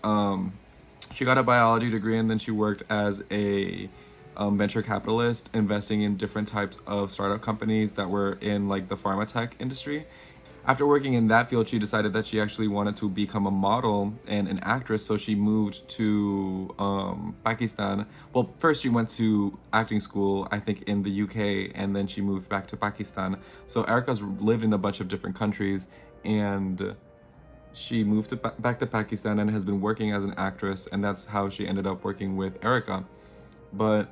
she got a biology degree, and then she worked as a venture capitalist, investing in different types of startup companies that were in like the pharma tech industry. After working in that field, she decided that she actually wanted to become a model and an actress, so she moved to Pakistan. Well, first she went to acting school, I think in the UK, and then she moved back to Pakistan. So Erica's lived in a bunch of different countries, and she moved back to Pakistan and has been working as an actress, and that's how she ended up working with Erica. But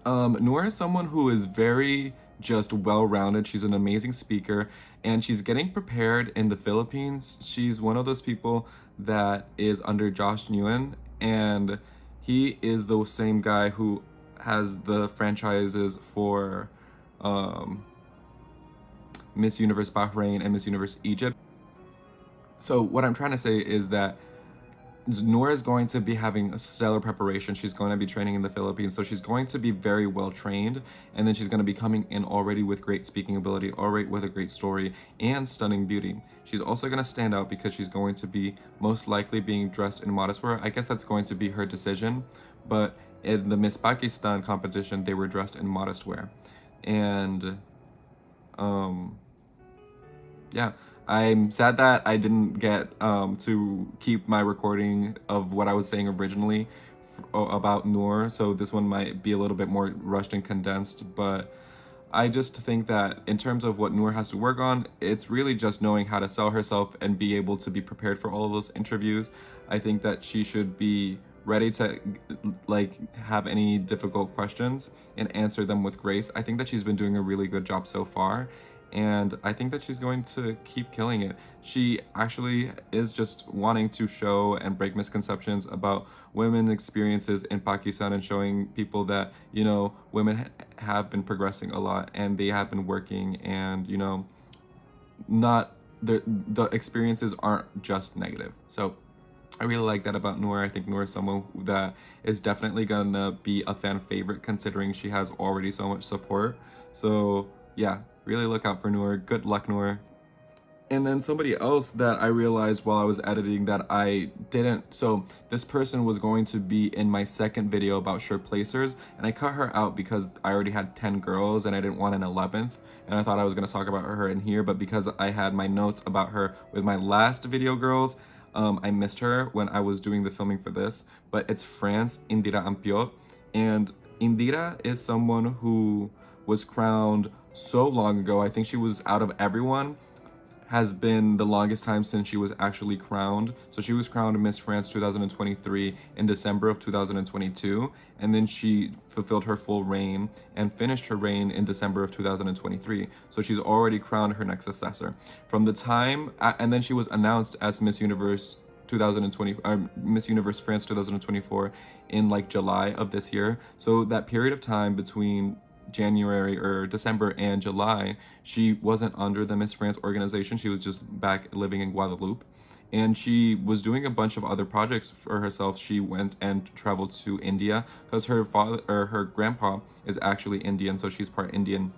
Noor is someone who is very just well-rounded. She's an amazing speaker, and she's getting prepared in the Philippines. She's one of those people that is under Josh Nguyen, and he is the same guy who has the franchises for Miss Universe Bahrain and Miss Universe Egypt. So what I'm trying to say is that Noor is going to be having a stellar preparation. She's going to be training in the Philippines, so she's going to be very well trained, and then she's going to be coming in already with great speaking ability, already with a great story and stunning beauty. She's also going to stand out because she's going to be most likely being dressed in modest wear. I guess that's going to be her decision, but in the Miss Pakistan competition, they were dressed in modest wear. And yeah, I'm sad that I didn't get to keep my recording of what I was saying originally about Noor, so this one might be a little bit more rushed and condensed, but I just think that in terms of what Noor has to work on, it's really just knowing how to sell herself and be able to be prepared for all of those interviews. I think that she should be ready to like have any difficult questions and answer them with grace. I think that she's been doing a really good job so far, and I think that she's going to keep killing it. She actually is just wanting to show and break misconceptions about women's experiences in Pakistan, and showing people that, you know, women have been progressing a lot and they have been working, and, you know, not the experiences aren't just negative. So I really like that about Noor. I think Noor is someone that is definitely gonna be a fan favorite, considering she has already so much support. So yeah, really look out for Noor. Good luck, Noor. And then somebody else that I realized while I was editing that I didn't, so this person was going to be in my second video about shirt placers, and I cut her out because I already had 10 girls and I didn't want an 11th, and I thought I was going to talk about her in here, but because I had my notes about her with my last video girls, I missed her when I was doing the filming for this. But it's France Indira Ampiot, and Indira is someone who was crowned so long ago. I think she was, out of everyone, has been the longest time since she was actually crowned. So she was crowned Miss France 2023 in December of 2022, and then she fulfilled her full reign and finished her reign in December of 2023. So she's already crowned her next successor. From the time, and then she was announced as Miss Universe 2020, Miss Universe France 2024 in like July of this year. So that period of time between January or December and July, she wasn't under the Miss France organization. She was just back living in Guadeloupe. and she was doing a bunch of other projects for herself. She went and traveled to India because her father or her grandpa is actually Indian, so she's part Indian.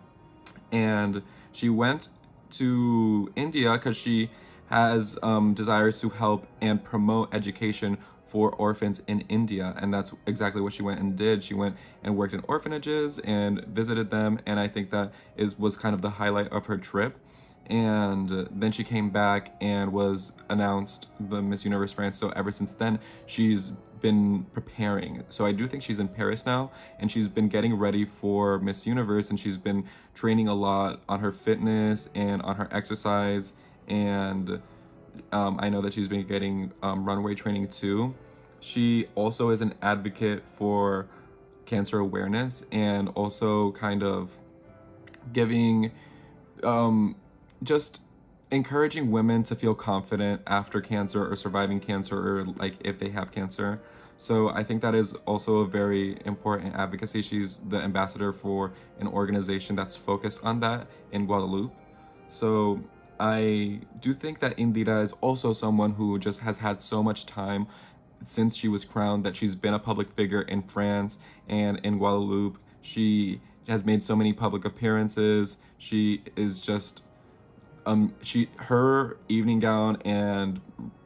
And she went to India because she has desires to help and promote education for orphans in India, and that's exactly what she went and did. She went and worked in orphanages and visited them, and I think that was kind of the highlight of her trip. And then she came back and was announced the Miss Universe France. So ever since then, she's been preparing. So I do think she's in Paris now, and she's been getting ready for Miss Universe, and she's been training a lot on her fitness and on her exercise. And I know that she's been getting runway training too. She also is an advocate for cancer awareness and also kind of giving just encouraging women to feel confident after cancer or surviving cancer, or like if they have cancer. So I think that is also a very important advocacy. She's the ambassador for an organization that's focused on that in Guadeloupe. So I do think that Indira is also someone who just has had so much time since she was crowned, that she's been a public figure in France and in Guadeloupe. She has made so many public appearances. She is just her evening gown and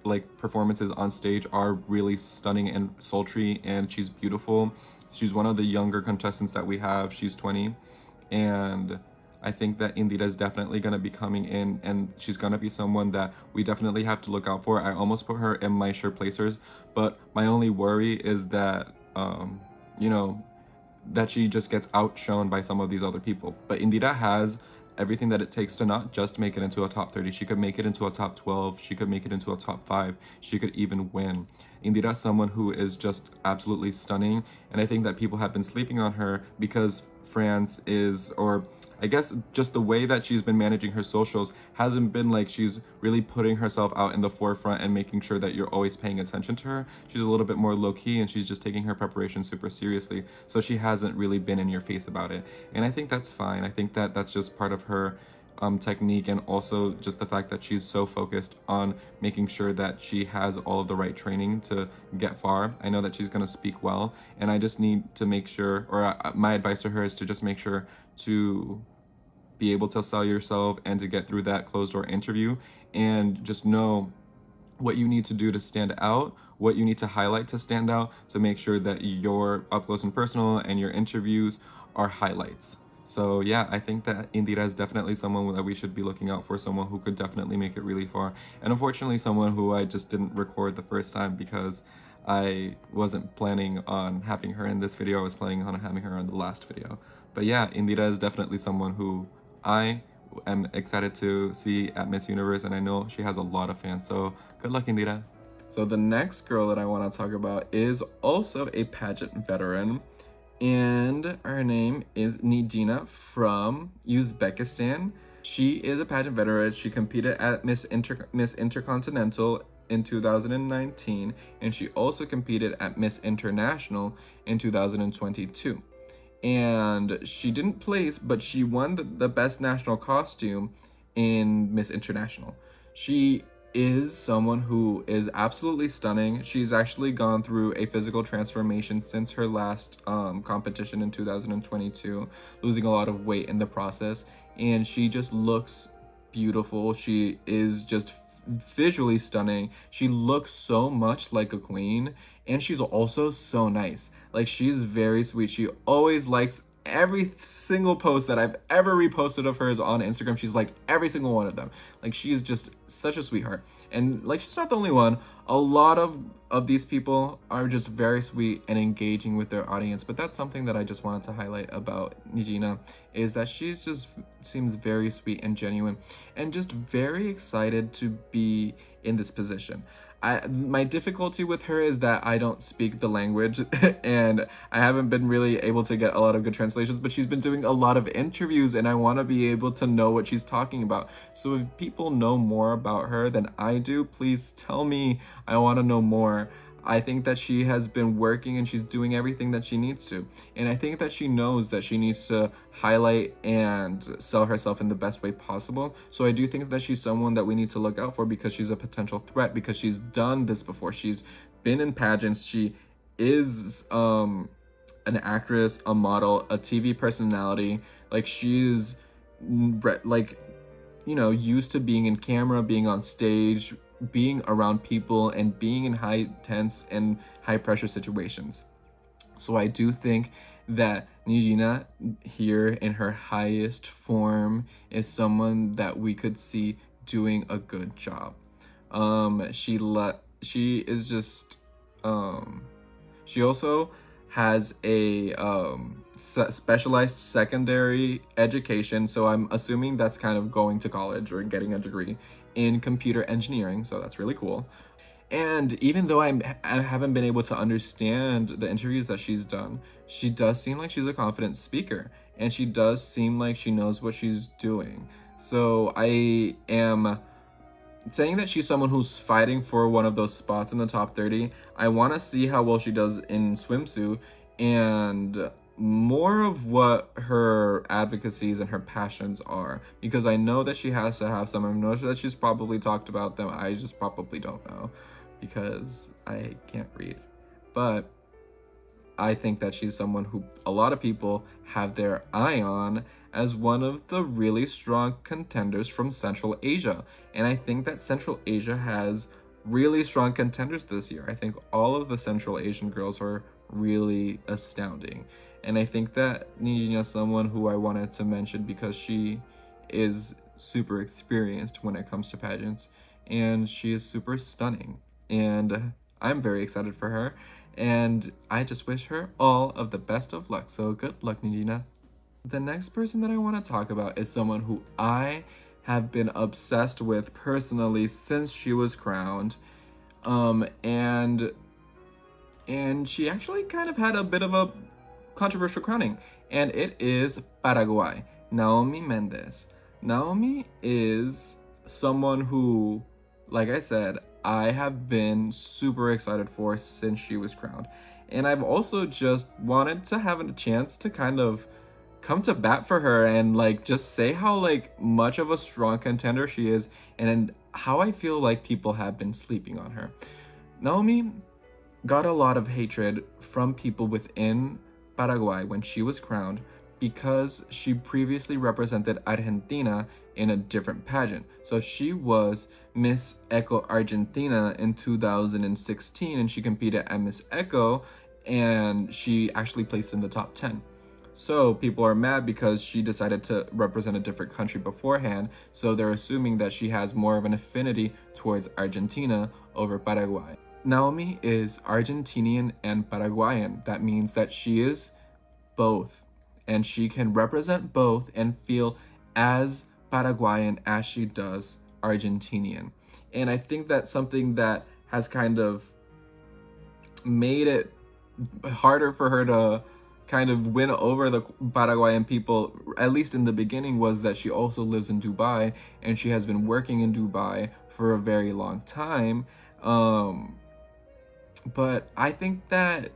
like performances on stage are really stunning and sultry, and she's beautiful. She's one of the younger contestants that we have. She's 20, and I think that Indira is definitely going to be coming in, and she's going to be someone that we definitely have to look out for. I almost put her in my sure placers, but my only worry is that you know, that she just gets outshone by some of these other people. But Indira has everything that it takes to not just make it into a top 30. She could make it into a top 12. She could make it into a top 5. She could even win. Indira is someone who is just absolutely stunning. And I think that people have been sleeping on her because France is, or I guess just the way that she's been managing her socials hasn't been like she's really putting herself out in the forefront and making sure that you're always paying attention to her. She's a little bit more low-key, and she's just taking her preparation super seriously. So she hasn't really been in your face about it. And I think that's fine. I think that that's just part of her technique, and also just the fact that she's so focused on making sure that she has all of the right training to get far. I know that she's going to speak well, and I just need to make sure, or my advice to her is to just make sure to be able to sell yourself and to get through that closed door interview, and just know what you need to do to stand out, what you need to highlight to stand out, to make sure that your up close and personal and your interviews are highlights. So yeah, I think that Indira is definitely someone that we should be looking out for, someone who could definitely make it really far. And unfortunately, someone who I just didn't record the first time because I wasn't planning on having her in this video. I was planning on having her in the last video. But yeah, Indira is definitely someone who I am excited to see at Miss Universe, and I know she has a lot of fans. So good luck, Indira. So the next girl that I want to talk about is also a pageant veteran, and her name is Nidina from Uzbekistan. She is a pageant veteran. She competed at Miss Intercontinental in 2019, and she also competed at Miss International in 2022. And she didn't place, but she won the best national costume in Miss International. She is someone who is absolutely stunning. She's actually gone through a physical transformation since her last competition in 2022, losing a lot of weight in the process, and she just looks beautiful. She is just visually stunning. She looks so much like a queen, and she's also so nice. Like, she's very sweet. She always likes every single post that I've ever reposted of hers on Instagram. She's liked every single one of them. Like, she's just such a sweetheart. And like, she's not the only one. A lot of these people are just very sweet and engaging with their audience. But that's something that I just wanted to highlight about Nijina, is that she's just seems very sweet and genuine, and just very excited to be in this position. My difficulty with her is that I don't speak the language and I haven't been really able to get a lot of good translations, but she's been doing a lot of interviews and I want to be able to know what she's talking about. So if people know more about her than I do, please tell me. I want to know more. I think that she has been working and she's doing everything that she needs to. And I think that she knows that she needs to highlight and sell herself in the best way possible. So I do think that she's someone that we need to look out for, because she's a potential threat, because she's done this before. She's been in pageants. She is an actress, a model, a TV personality. Like, she's like, used to being in camera, being on stage, being around people, and being in high tense and high pressure situations. So I do think that Nijina here in her highest form is someone that we could see doing a good job. She is just she also has a specialized secondary education, so I'm assuming that's kind of going to college or getting a degree in computer engineering, so that's really cool. And even though I haven't been able to understand the interviews that she's done, she does seem like she's a confident speaker, and she does seem like she knows what she's doing. So I am saying that she's someone who's fighting for one of those spots in the top 30. I want to see how well she does in swimsuit, and more of what her advocacies and her passions are, because I know that she has to have some. I know that she's probably talked about them. I just probably don't know because I can't read. But I think that she's someone who a lot of people have their eye on as one of the really strong contenders from Central Asia. And I think that Central Asia has really strong contenders this year. I think all of the Central Asian girls are really astounding. And I think that Nijina is someone who I wanted to mention because she is super experienced when it comes to pageants, and she is super stunning. And I'm very excited for her, and I just wish her all of the best of luck. So good luck, Nijina. The next person that I want to talk about is someone who I have been obsessed with personally since she was crowned. And she actually kind of had a bit of a controversial crowning, and it is Paraguay, Naomi Mendez. Naomi is someone who, like I said, I have been super excited for since she was crowned. And I've also just wanted to have a chance to kind of come to bat for her and like just say how like much of a strong contender she is, and how I feel like people have been sleeping on her. Naomi got a lot of hatred from people within Paraguay when she was crowned because she previously represented Argentina in a different pageant. So she was Miss Eco Argentina in 2016, and she competed at Miss Eco, and she actually placed in the top 10. So people are mad because she decided to represent a different country beforehand, so they're assuming that she has more of an affinity towards Argentina over Paraguay. Naomi is Argentinian and Paraguayan. That means that she is both, and she can represent both and feel as Paraguayan as she does Argentinian. And I think that's something that has kind of made it harder for her to kind of win over the Paraguayan people, at least in the beginning, was that she also lives in Dubai and she has been working in Dubai for a very long time. But I think that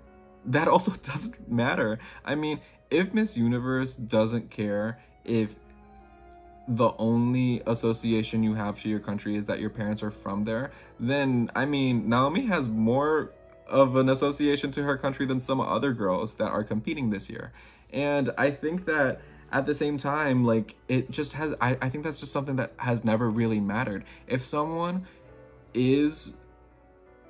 that also doesn't matter. I mean, if Miss Universe doesn't care if the only association you have to your country is that your parents are from there, then I mean, Naomi has more of an association to her country than some other girls that are competing this year. And I think that at the same time, like, it just has, I think that's just something that has never really mattered. If someone is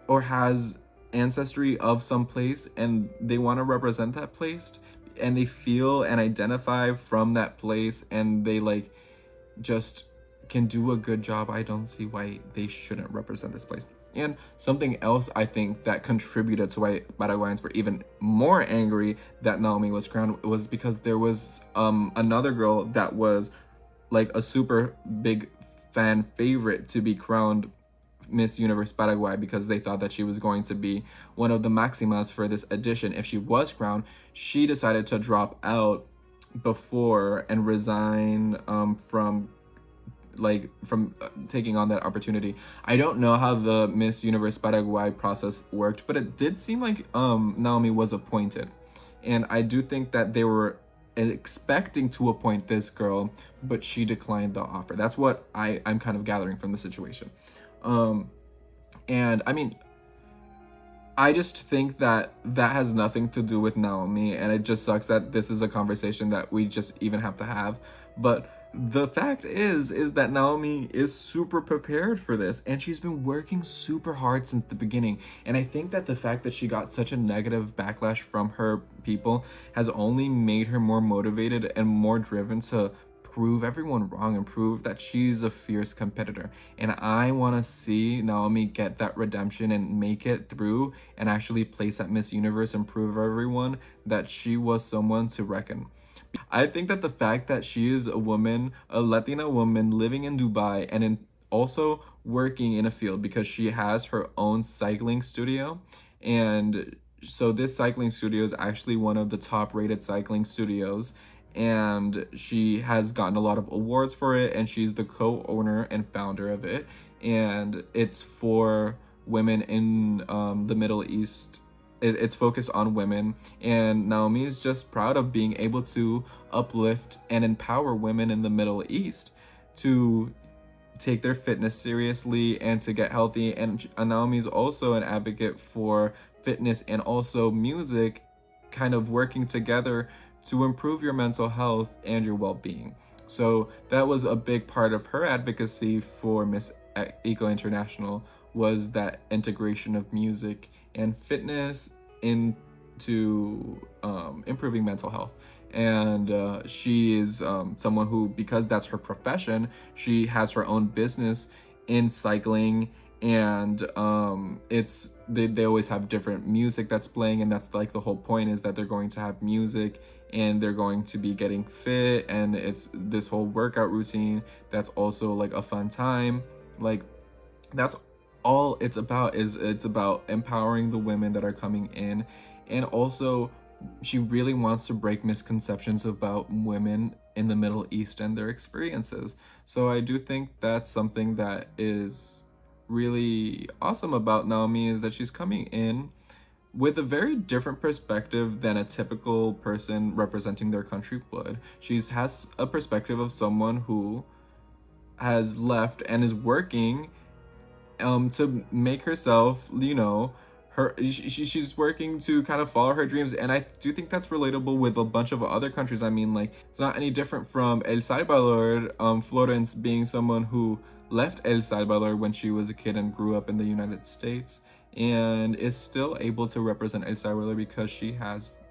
or has ancestry of some place and they want to represent that place, and they feel and identify from that place, and they like just can do a good job, I don't see why they shouldn't represent this place. And something else I think that contributed to why Paraguayans were even more angry that Naomi was crowned was because there was another girl that was like a super big fan favorite to be crowned Miss Universe Paraguay, because they thought that she was going to be one of the maximas for this edition if she was crowned. She decided to drop out before and resign from like from taking on that opportunity. I don't know how the Miss Universe Paraguay process worked, but it did seem like Naomi was appointed, and I do think that they were expecting to appoint this girl, but she declined the offer. That's what I'm kind of gathering from the situation. Um, and I mean, I just think that that has nothing to do with Naomi, and it just sucks that this is a conversation that we just even have to have. But the fact is that Naomi is super prepared for this, and she's been working super hard since the beginning. And I think that the fact that she got such a negative backlash from her people has only made her more motivated and more driven to prove everyone wrong and prove that she's a fierce competitor. And I want to see Naomi get that redemption and make it through and actually place at Miss Universe and prove everyone that she was someone to reckon. I think that the fact that she is a woman, a Latina woman living in Dubai and also working in a field, because she has her own cycling studio, and so this cycling studio is actually one of the top rated cycling studios, and she has gotten a lot of awards for it, and she's the co-owner and founder of it, and it's for women in the Middle East. It's focused on women, and Naomi is just proud of being able to uplift and empower women in the Middle East to take their fitness seriously and to get healthy. And Naomi's also an advocate for fitness and also music, kind of working together to improve your mental health and your well-being. So that was a big part of her advocacy for Miss Eco International, was that integration of music and fitness into improving mental health. And she is someone who, because that's her profession, she has her own business in cycling, and they always have different music that's playing, and that's like the whole point, is that they're going to have music and they're going to be getting fit, and it's this whole workout routine that's also like a fun time. Like, that's all it's about. Is it's about empowering the women that are coming in, and also she really wants to break misconceptions about women in the Middle East and their experiences. So I do think that's something that is really awesome about Naomi, is that she's coming in with a very different perspective than a typical person representing their country would. She has a perspective of someone who has left and is working to make herself, she's working to kind of follow her dreams. And I do think that's relatable with a bunch of other countries. I mean, like, it's not any different from El Salvador, Florence being someone who left El Salvador when she was a kid and grew up in the United States, and is still able to represent El Salvador because she has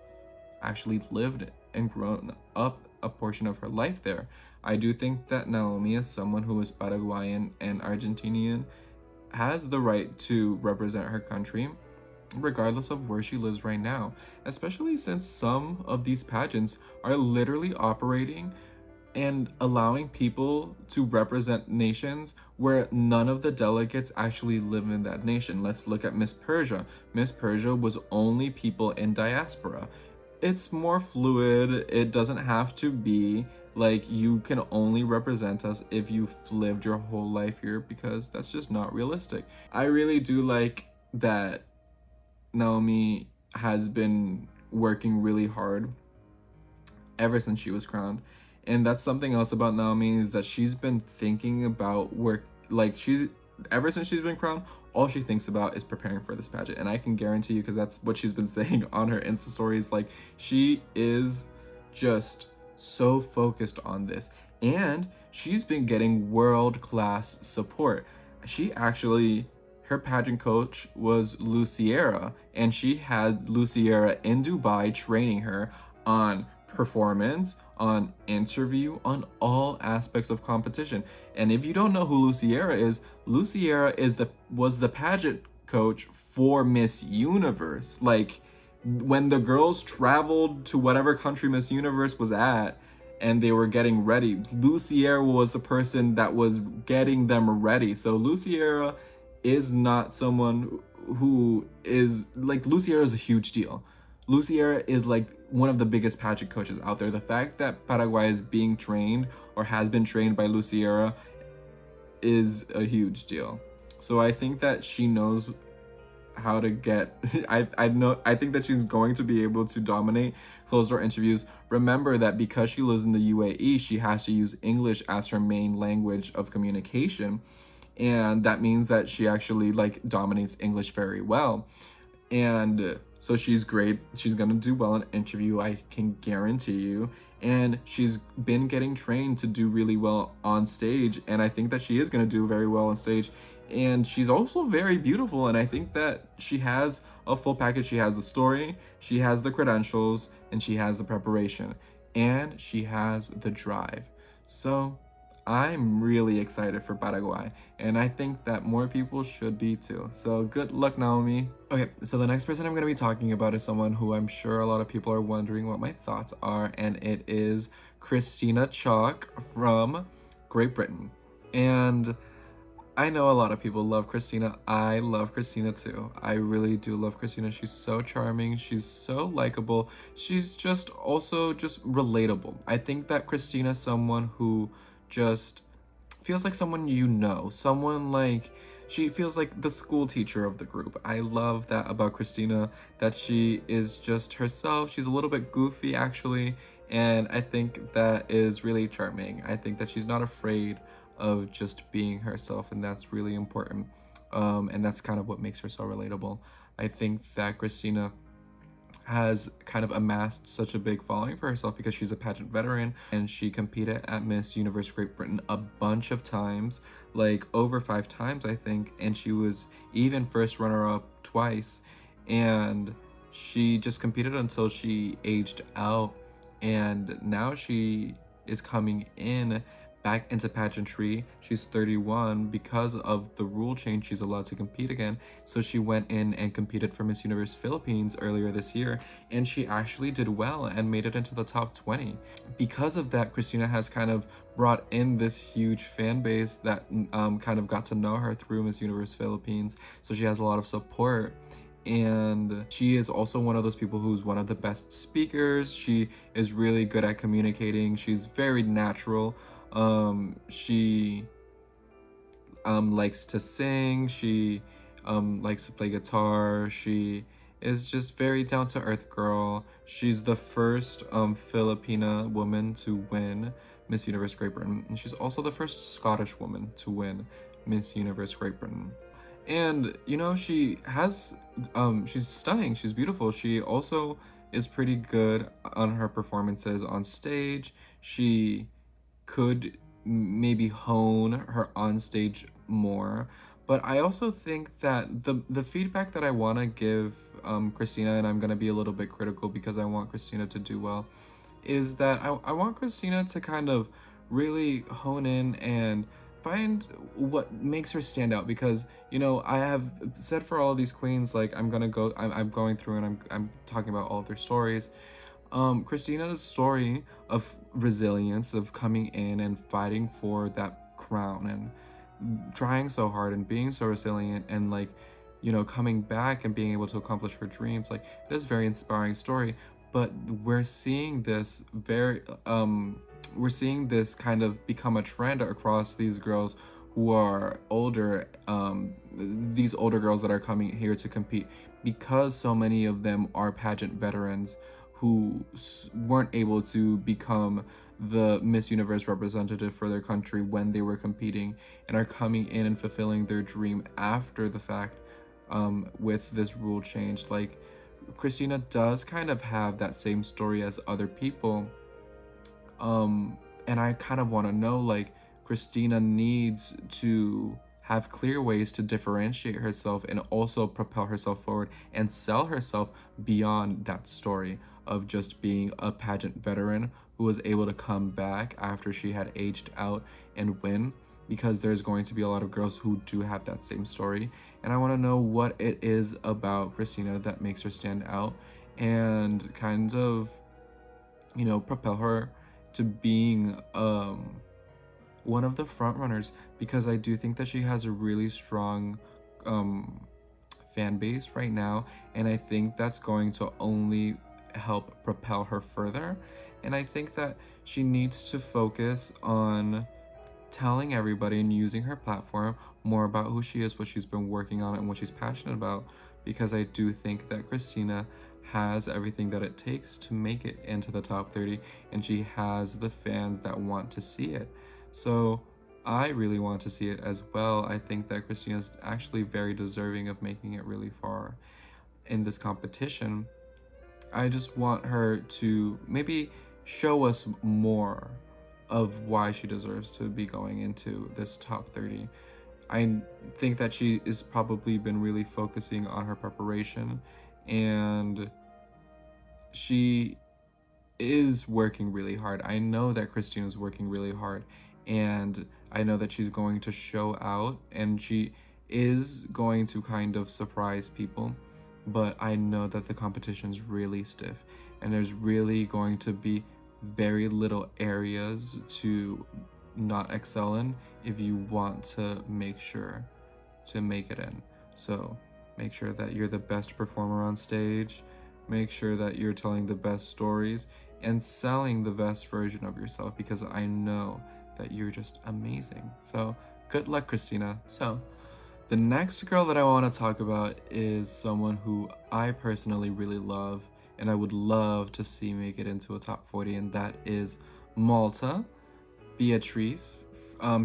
actually lived and grown up a portion of her life there. I do think that Naomi, as someone who is Paraguayan and Argentinian, has the right to represent her country regardless of where she lives right now, especially since some of these pageants are literally operating and allowing people to represent nations where none of the delegates actually live in that nation. Let's look at Miss Persia. Miss Persia was only people in diaspora. It's more fluid. It doesn't have to be like you can only represent us if you've lived your whole life here, because that's just not realistic. I really do like that Naomi has been working really hard ever since she was crowned. And that's something else about Naomi, is that she's been thinking about work. Like, ever since she's been crowned, all she thinks about is preparing for this pageant. And I can guarantee you, because that's what she's been saying on her Insta stories, like, she is just so focused on this. And she's been getting world-class support. Her pageant coach was Luciera, and she had Luciera in Dubai training her on performance, on interview, on all aspects of competition. And if you don't know who Luciera is, was the pageant coach for Miss Universe. Like, when the girls traveled to whatever country Miss Universe was at and they were getting ready, Luciera was the person that was getting them ready. So Luciera is not someone who is like, Luciera is a huge deal. Luciera is like one of the biggest pageant coaches out there. The fact that Paraguay is being trained or has been trained by Luciera is a huge deal. So I think that she knows how to get I think that she's going to be able to dominate closed door interviews. Remember that because she lives in the UAE, she has to use English as her main language of communication, and that means that she actually like dominates English very well. And so she's great. She's gonna do well in an interview, I can guarantee you. And she's been getting trained to do really well on stage, and I think that she is gonna do very well on stage. And she's also very beautiful, and I think that she has a full package. She has the story, she has the credentials, and she has the preparation, and she has the drive. So I'm really excited for Paraguay, and I think that more people should be too. So good luck, Naomi. Okay, so the next person I'm going to be talking about is someone who I'm sure a lot of people are wondering what my thoughts are, and it is Christina Chalk from Great Britain. And I know a lot of people love Christina. I love Christina too. I really do love Christina. She's so charming. She's so likable. She's just also just relatable. I think that Christina's someone who just feels like someone you know. Someone like, she feels like the school teacher of the group. I love that about Christina, that she is just herself. She's a little bit goofy actually, and I think that is really charming. I think that she's not afraid of just being herself, and that's really important. And that's kind of what makes her so relatable. I think that Christina has kind of amassed such a big following for herself because she's a pageant veteran, and she competed at Miss Universe Great Britain a bunch of times, like over 5 times I think, and she was even first runner-up twice. And she just competed until she aged out, and now she is coming in back into pageantry. She's 31. Because of the rule change, she's allowed to compete again. So she went in and competed for Miss Universe Philippines earlier this year, and she actually did well and made it into the top 20. Because of that, Christina has kind of brought in this huge fan base that kind of got to know her through Miss Universe Philippines. So she has a lot of support. And she is also one of those people who's one of the best speakers. She is really good at communicating. She's very natural. She likes to sing. She likes to play guitar. She is just very down-to-earth girl. She's the first Filipina woman to win Miss Universe Great Britain, and she's also the first Scottish woman to win Miss Universe Great Britain. And you know, she has she's stunning, she's beautiful. She also is pretty good on her performances on stage. She could maybe hone her on stage more, but I also think that the feedback that I want to give Christina, and I'm going to be a little bit critical because I want Christina to do well, is that I want Christina to kind of really hone in and find what makes her stand out. Because you know, I have said for all of these queens, like I'm going through and I'm talking about all of their stories. Christina's story of resilience, of coming in and fighting for that crown and trying so hard and being so resilient, and like, you know, coming back and being able to accomplish her dreams, like it is a very inspiring story. But we're seeing this we're seeing this kind of become a trend across these girls who are older, these older girls that are coming here to compete, because so many of them are pageant veterans who weren't able to become the Miss Universe representative for their country when they were competing, and are coming in and fulfilling their dream after the fact, with this rule change. Like, Christina does kind of have that same story as other people, and I kind of want to know, like, Christina needs to have clear ways to differentiate herself and also propel herself forward and sell herself beyond that story of just being a pageant veteran who was able to come back after she had aged out and win, because there's going to be a lot of girls who do have that same story. And I want to know what it is about Christina that makes her stand out and kind of, you know, propel her to being one of the front runners, because I do think that she has a really strong fan base right now, and I think that's going to only help propel her further. And I think that she needs to focus on telling everybody and using her platform more about who she is, what she's been working on, and what she's passionate about, because I do think that Christina has everything that it takes to make it into the top 30, and she has the fans that want to see it. So I really want to see it as well. I think that Christina's actually very deserving of making it really far in this competition. I just want her to maybe show us more of why she deserves to be going into this top 30. I think that she has probably been really focusing on her preparation, and she is working really hard. I know that Christine is working really hard, and I know that she's going to show out, and she is going to kind of surprise people. But I know that the competition's really stiff, and there's really going to be very little areas to not excel in if you want to make sure to make it in. So make sure that you're the best performer on stage, make sure that you're telling the best stories and selling the best version of yourself, because I know that you're just amazing. So good luck, Christina. So the next girl that I want to talk about is someone who I personally really love and I would love to see make it into a top 40, and that is Malta Beatrice.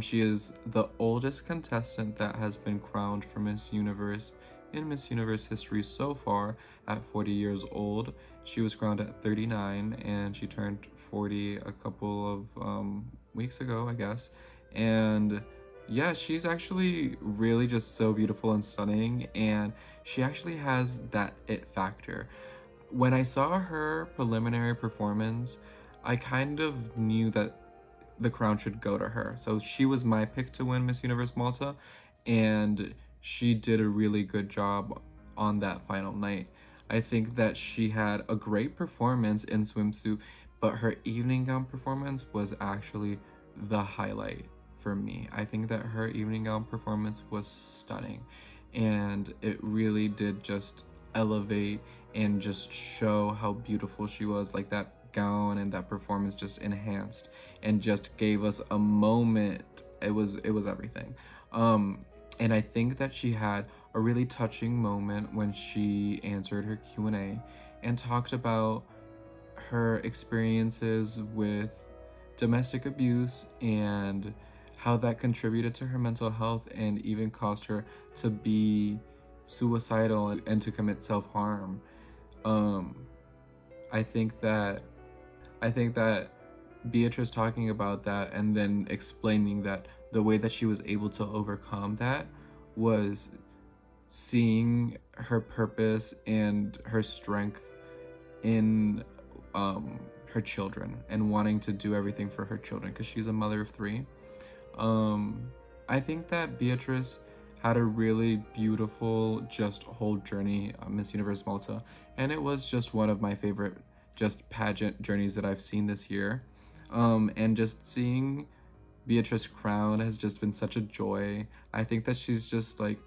She is the oldest contestant that has been crowned for Miss Universe in Miss Universe history so far at 40 years old. She was crowned at 39 and she turned 40 a couple of weeks ago, I guess. And yeah, she's actually really just so beautiful and stunning, and she actually has that it factor. When I saw her preliminary performance, I kind of knew that the crown should go to her. So she was my pick to win Miss Universe Malta, and she did a really good job on that final night. I think that she had a great performance in swimsuit, but her evening gown performance was actually the highlight for me. I think that her evening gown performance was stunning, and it really did just elevate and just show how beautiful she was. Like, that gown and that performance just enhanced and just gave us a moment. It was everything. And I think that she had a really touching moment when she answered her Q&A and talked about her experiences with domestic abuse and how that contributed to her mental health and even caused her to be suicidal and to commit self-harm. Um, I think that Beatrice talking about that and then explaining that the way that she was able to overcome that was seeing her purpose and her strength in her children and wanting to do everything for her children, because she's a mother of 3. I think that Beatrice had a really beautiful just whole journey on Miss Universe Malta, and it was just one of my favorite just pageant journeys that I've seen this year. And just seeing Beatrice crowned has just been such a joy. I think that she's just like,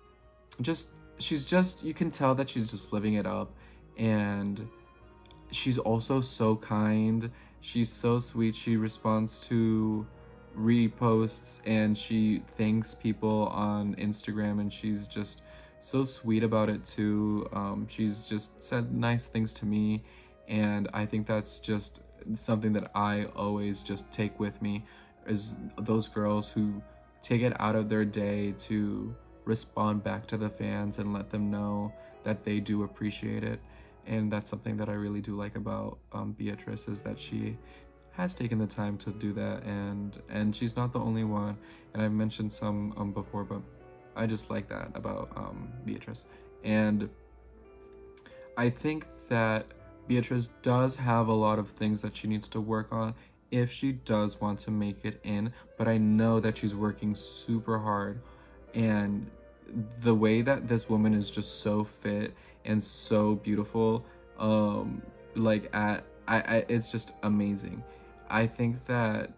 she's just, you can tell that she's just living it up, and she's also so kind. She's so sweet. She responds to reposts and she thanks people on Instagram, and she's just so sweet about it too. She's just said nice things to me, and I think that's just something that I always just take with me, is those girls who take it out of their day to respond back to the fans and let them know that they do appreciate it. And that's something that I really do like about Beatrice, is that she has taken the time to do that, and she's not the only one. And I've mentioned some before, but I just like that about Beatrice. And I think that Beatrice does have a lot of things that she needs to work on if she does want to make it in, but I know that she's working super hard. And the way that this woman is just so fit and so beautiful, it's just amazing. I think that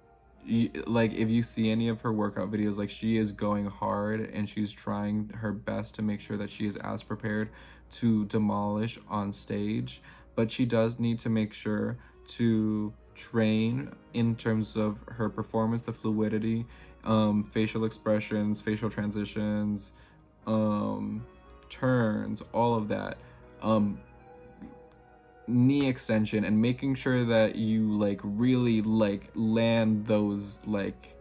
if you see any of her workout videos, like, she is going hard and she's trying her best to make sure that she is as prepared to demolish on stage, but she does need to make sure to train in terms of her performance, the fluidity, facial expressions, facial transitions, turns, all of that, knee extension, and making sure that you like really like land those like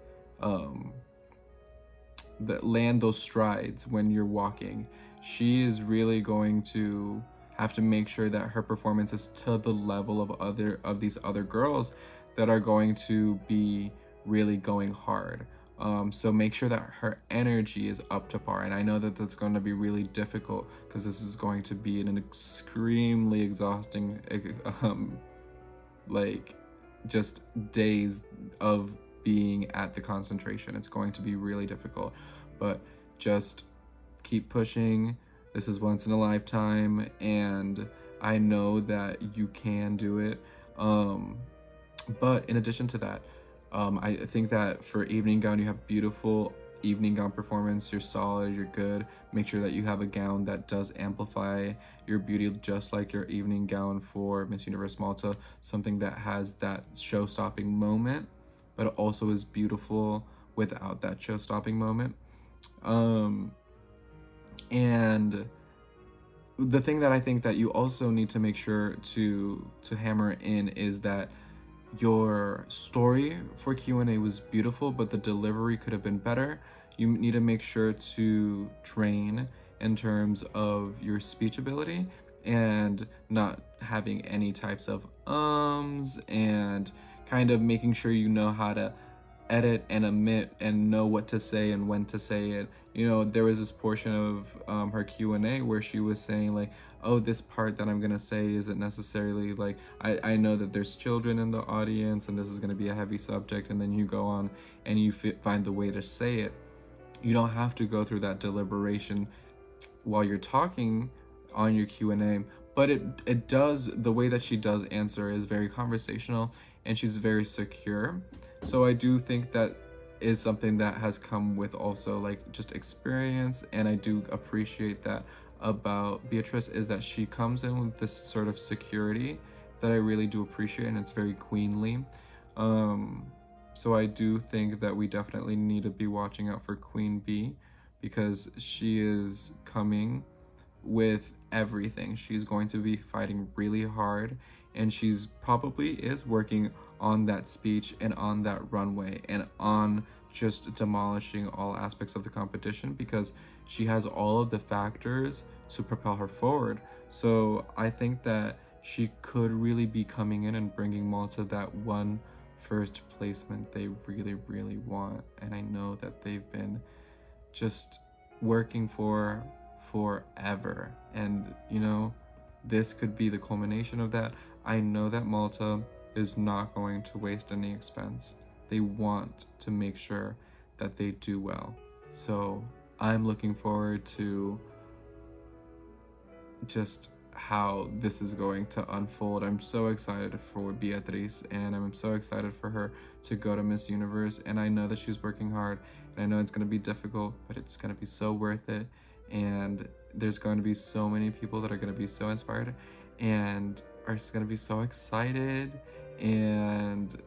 that land those strides when you're walking. She is really going to have to make sure that her performance is to the level of these other girls that are going to be really going hard. So make sure that her energy is up to par. And I know that that's going to be really difficult because this is going to be an extremely exhausting, like, just days of being at the concentration. It's going to be really difficult, but just keep pushing. This is once in a lifetime, and I know that you can do it. But in addition to that, I think that for evening gown, you have beautiful evening gown performance. You're solid, you're good. Make sure that you have a gown that does amplify your beauty, just like your evening gown for Miss Universe Malta, something that has that show-stopping moment, but also is beautiful without that show-stopping moment. And the thing that I think that you also need to make sure to hammer in is that your story for Q&A was beautiful, but the delivery could have been better. You need to make sure to train in terms of your speech ability and not having any types of and kind of making sure you know how to edit and omit and know what to say and when to say it. You know, there was this portion of her Q&A where she was saying like, oh, this part that I'm gonna say isn't necessarily like, I know that there's children in the audience and this is gonna be a heavy subject, and then you go on and you find the way to say it. You don't have to go through that deliberation while you're talking on your Q&A, but it does, the way that she does answer is very conversational and she's very secure. So I do think that is something that has come with also like just experience, and I do appreciate that about Beatrice, is that she comes in with this sort of security that I really do appreciate, and it's very queenly. So I do think that we definitely need to be watching out for Queen Bee, because she is coming with everything. She's going to be fighting really hard, and she's probably is working on that speech and on that runway and on just demolishing all aspects of the competition, because she has all of the factors to propel her forward. So I think that she could really be coming in and bringing Malta that one first placement they really, really want. And I know that they've been just working for forever, and you know, this could be the culmination of that. I know that Malta is not going to waste any expense. They want to make sure that they do well. So I'm looking forward to just how this is going to unfold. I'm so excited for Beatrice, and I'm so excited for her to go to Miss Universe, and I know that she's working hard, and I know it's going to be difficult, but it's going to be so worth it. And there's going to be so many people that are going to be so inspired and are just going to be so excited, and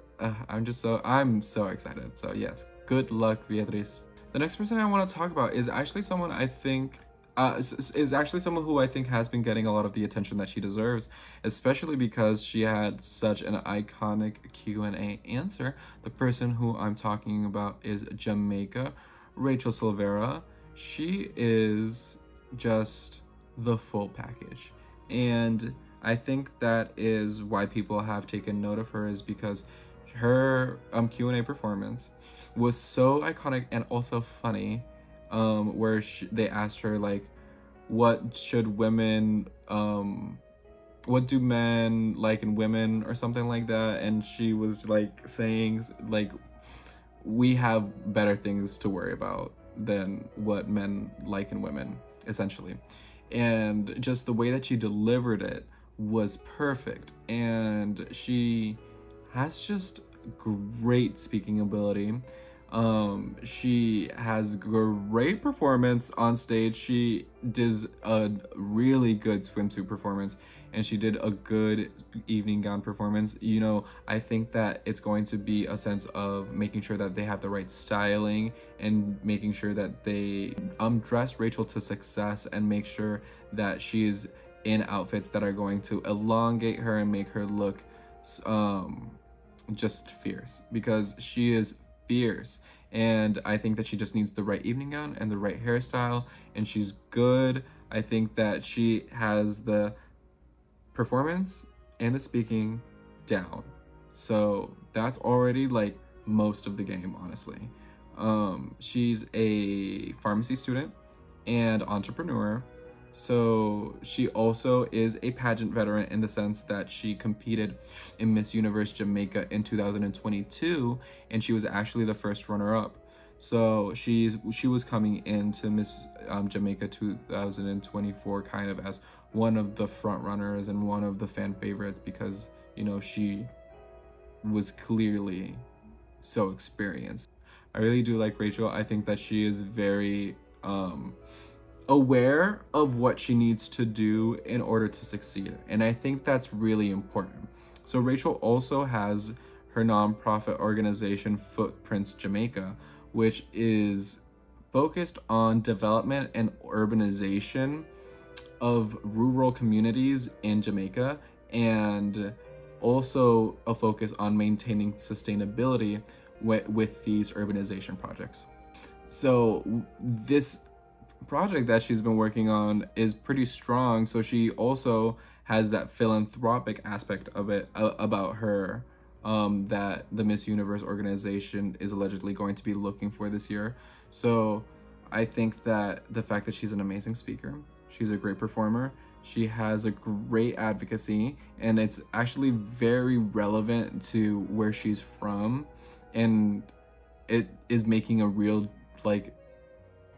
I'm so excited. So yes, good luck, Beatrice. The next person I want to talk about is actually someone I think is actually someone who I think has been getting a lot of the attention that she deserves, especially because she had such an iconic Q&A answer. The person who I'm talking about is Jamaica, Rachel Silvera. She is just the full package, and I think that is why people have taken note of her, is because her Q&A performance was so iconic and also funny, where they asked her like, what should women what do men like in women or something like that, and she was like saying like, we have better things to worry about than what men like in women, essentially. And just the way that she delivered it was perfect, and she has just great speaking ability. She has great performance on stage. She does a really good swimsuit performance, and she did a good evening gown performance. You know, I think that it's going to be a sense of making sure that they have the right styling and making sure that they dress Rachel to success and make sure that she is in outfits that are going to elongate her and make her look just fierce, because she is fierce. And I think that she just needs the right evening gown and the right hairstyle, and she's good. I think that she has the performance and the speaking down. So that's already like most of the game, honestly. She's a pharmacy student and entrepreneur. So she also is a pageant veteran in the sense that she competed in Miss Universe Jamaica in 2022, and she was actually the first runner-up. So she was coming into Miss Jamaica 2024 kind of as one of the front runners and one of the fan favorites, because, you know, she was clearly so experienced. I really do like Rachel. I think that she is very aware of what she needs to do in order to succeed, and I think that's really important. So Rachel also has her nonprofit organization Footprints Jamaica, which is focused on development and urbanization of rural communities in Jamaica, and also a focus on maintaining sustainability with these urbanization projects. So this project that she's been working on is pretty strong. So she also has that philanthropic aspect of it about her, that the Miss Universe organization is allegedly going to be looking for this year. So I think that the fact that she's an amazing speaker, she's a great performer, she has a great advocacy, and it's actually very relevant to where she's from, and it is making a real like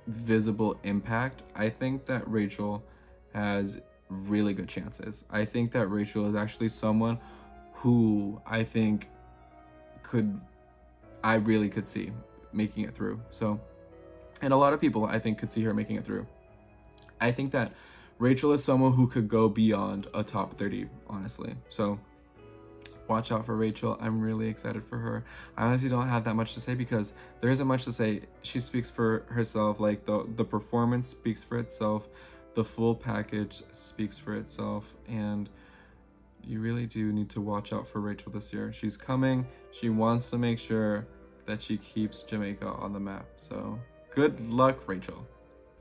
visible impact. I think that Rachel has really good chances. I think that Rachel is actually someone who I think I really could see making it through. So, and a lot of people I think could see her making it through. I think that Rachel is someone who could go beyond a top 30, honestly. So watch out for Rachel. I'm really excited for her. I honestly don't have that much to say because there isn't much to say. She speaks for herself. Like the performance speaks for itself. The full package speaks for itself. And you really do need to watch out for Rachel this year. She's coming. She wants to make sure that she keeps Jamaica on the map. So good luck, Rachel.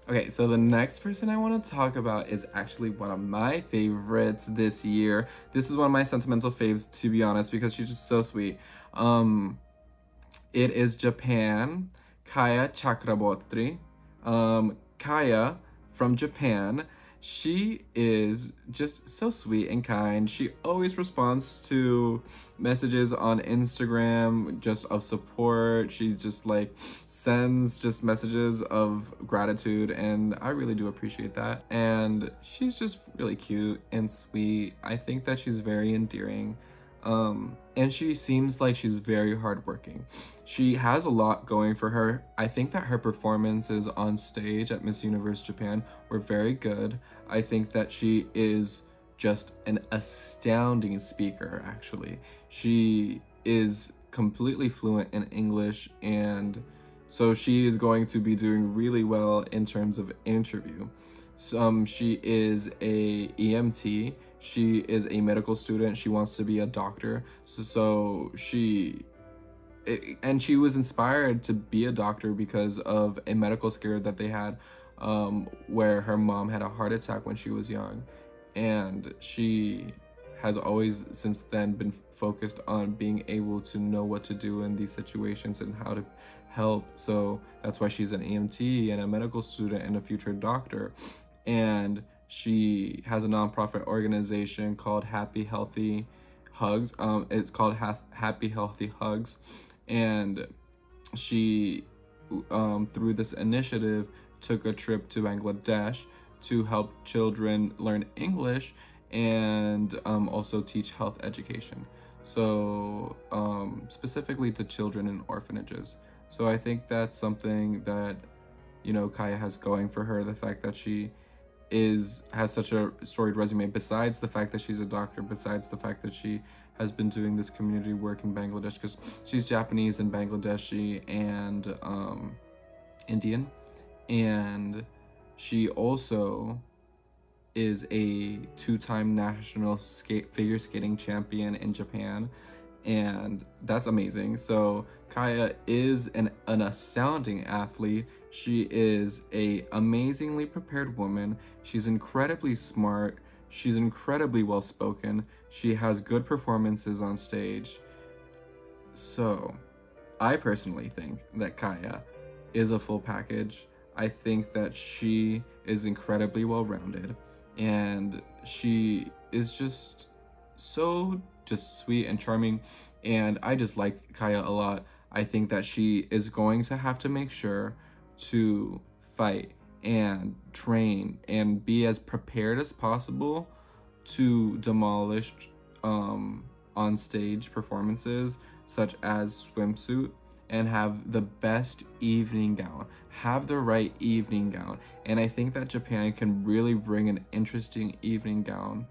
Okay, so the next person I want to talk about is actually one of my favorites this year. This is one of my sentimental faves, to be honest, because she's just so sweet. It is Japan, Kaya Chakraborty. Kaya from Japan. She is just so sweet and kind. She always responds to messages on Instagram just of support. She just like sends just messages of gratitude, and I really do appreciate that. And she's just really cute and sweet. I think that she's very endearing. And she seems like she's very hardworking. She has a lot going for her. I think that her performances on stage at Miss Universe Japan were very good. I think that she is just an astounding speaker, actually. She is completely fluent in English, and so she is going to be doing really well in terms of interview. She is a EMT. She is a medical student. She wants to be a doctor. So she was inspired to be a doctor because of a medical scare that they had, where her mom had a heart attack when she was young, and she has always since then been focused on being able to know what to do in these situations and how to help. So that's why she's an EMT and a medical student and a future doctor. And she has a nonprofit organization called Happy Healthy Hugs. It's called Happy Healthy Hugs, and she, through this initiative, took a trip to Bangladesh to help children learn English and also teach health education. So specifically to children in orphanages. So I think that's something that, you know, Kaya has going for her. The fact that she has such a storied resume, besides the fact that she's a doctor, besides the fact that she has been doing this community work in Bangladesh, because she's Japanese and Bangladeshi and Indian, and she also is a two-time national figure skating champion in Japan, and that's amazing. So Kaya is an astounding athlete. She is a amazingly prepared woman. She's incredibly smart. She's incredibly well spoken. She has good performances on stage. So I personally think that Kaya is a full package. I think that she is incredibly well rounded, and she is just so just sweet and charming, and I just like Kaya a lot. I think that she is going to have to make sure to fight and train and be as prepared as possible to demolish on stage performances such as swimsuit, and have the best evening gown, have the right evening gown. And I think that Japan can really bring an interesting evening gown,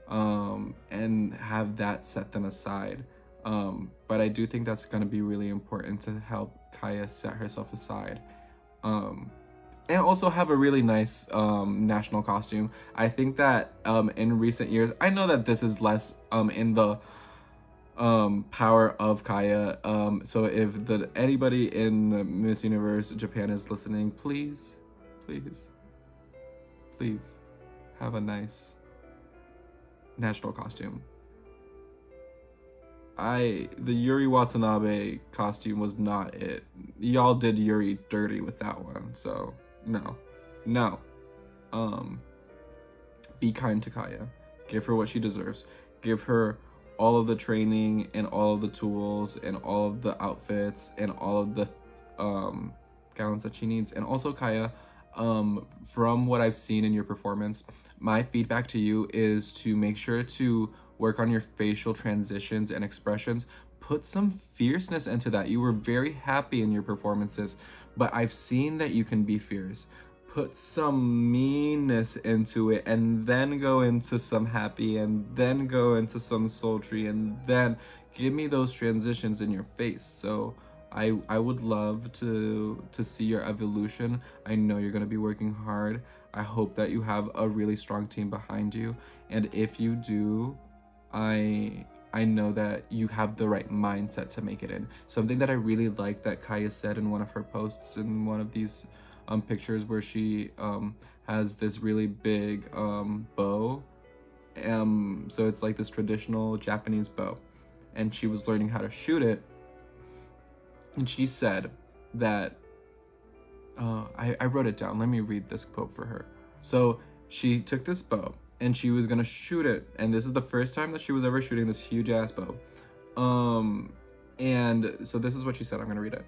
and have that set them aside. But I do think that's going to be really important to help Kaya set herself aside. And also have a really nice national costume. I think that in recent years, I know that this is less in the power of Kaya. So if anybody in Miss Universe Japan is listening, please have a nice national costume. The Yuri Watanabe costume was not it. Y'all did Yuri dirty with that one, so no. Be kind to Kaya. Give her what she deserves. Give her all of the training and all of the tools and all of the outfits and all of the gowns that she needs. And also, Kaya, from what I've seen in your performance, my feedback to you is to make sure to work on your facial transitions and expressions. Put some fierceness into that. You were very happy in your performances, but I've seen that you can be fierce. Put some meanness into it, and then go into some happy, and then go into some sultry, and then give me those transitions in your face. So I would love to see your evolution. I know you're going to be working hard. I hope that you have a really strong team behind you, and if you do, I know that you have the right mindset to make it in. Something that I really like that Kaya said in one of her posts in one of these pictures, where she has this really big bow. So it's like this traditional Japanese bow, and she was learning how to shoot it. And she said that, I wrote it down. Let me read this quote for her. So she took this bow and she was gonna shoot it, and this is the first time that she was ever shooting this huge ass bow. And so this is what she said. I'm gonna read it.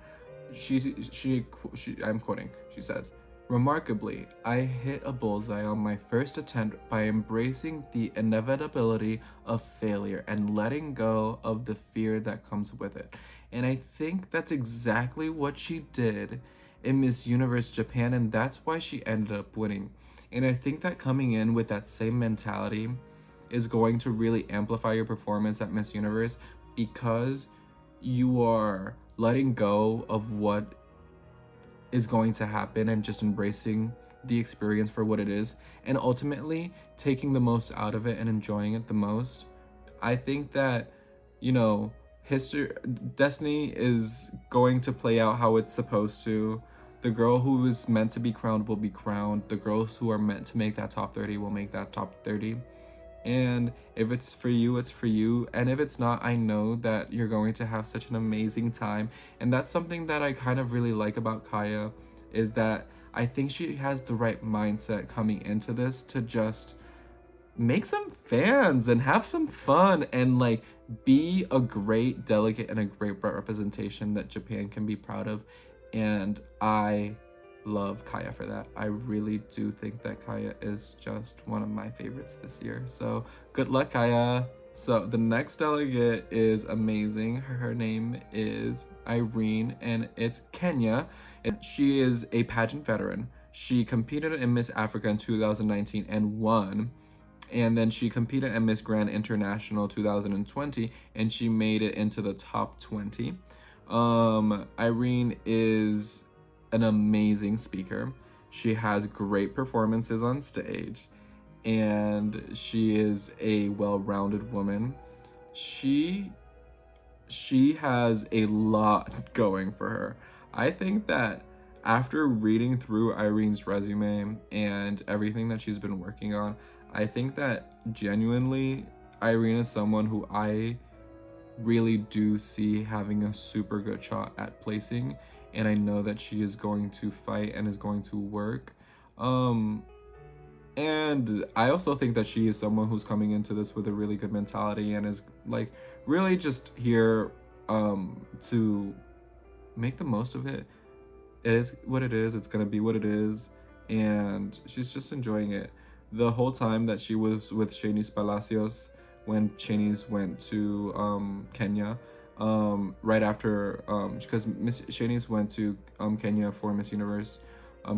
I'm quoting. She says, "Remarkably, I hit a bullseye on my first attempt by embracing the inevitability of failure and letting go of the fear that comes with it." And I think that's exactly what she did in Miss Universe Japan, and that's why she ended up winning. And I think that coming in with that same mentality is going to really amplify your performance at Miss Universe, because you are letting go of what is going to happen and just embracing the experience for what it is, and ultimately taking the most out of it and enjoying it the most. I think that, destiny is going to play out how it's supposed to. The girl who is meant to be crowned will be crowned. The girls who are meant to make that top 30 will make that top 30. And if it's for you, it's for you. And if it's not, I know that you're going to have such an amazing time. And that's something that I kind of really like about Kaya, is that I think she has the right mindset coming into this to just make some fans and have some fun and be a great delegate and a great representation that Japan can be proud of. And I love Kaya for that. I really do think that Kaya is just one of my favorites this year. So good luck, Kaya. So the next delegate is amazing. Her name is Irene, and it's Kenya. And she is a pageant veteran. She competed in Miss Africa in 2019 and won. And then she competed in Miss Grand International 2020 and she made it into the top 20. Irene is an amazing speaker. She has great performances on stage and she is a well-rounded woman. She has a lot going for her. I think that after reading through Irene's resume and everything that she's been working on, I think that genuinely Irene is someone who I really do see having a super good shot at placing, and I know that she is going to fight and is going to work. And I also think that she is someone who's coming into this with a really good mentality and is like really just here to make the most of it. It is what it is, it's gonna be what it is, and she's just enjoying it. The whole time that she was with Shanice Palacios when Shanice went to Kenya, right after because Miss Shanice went to Kenya for Miss Universe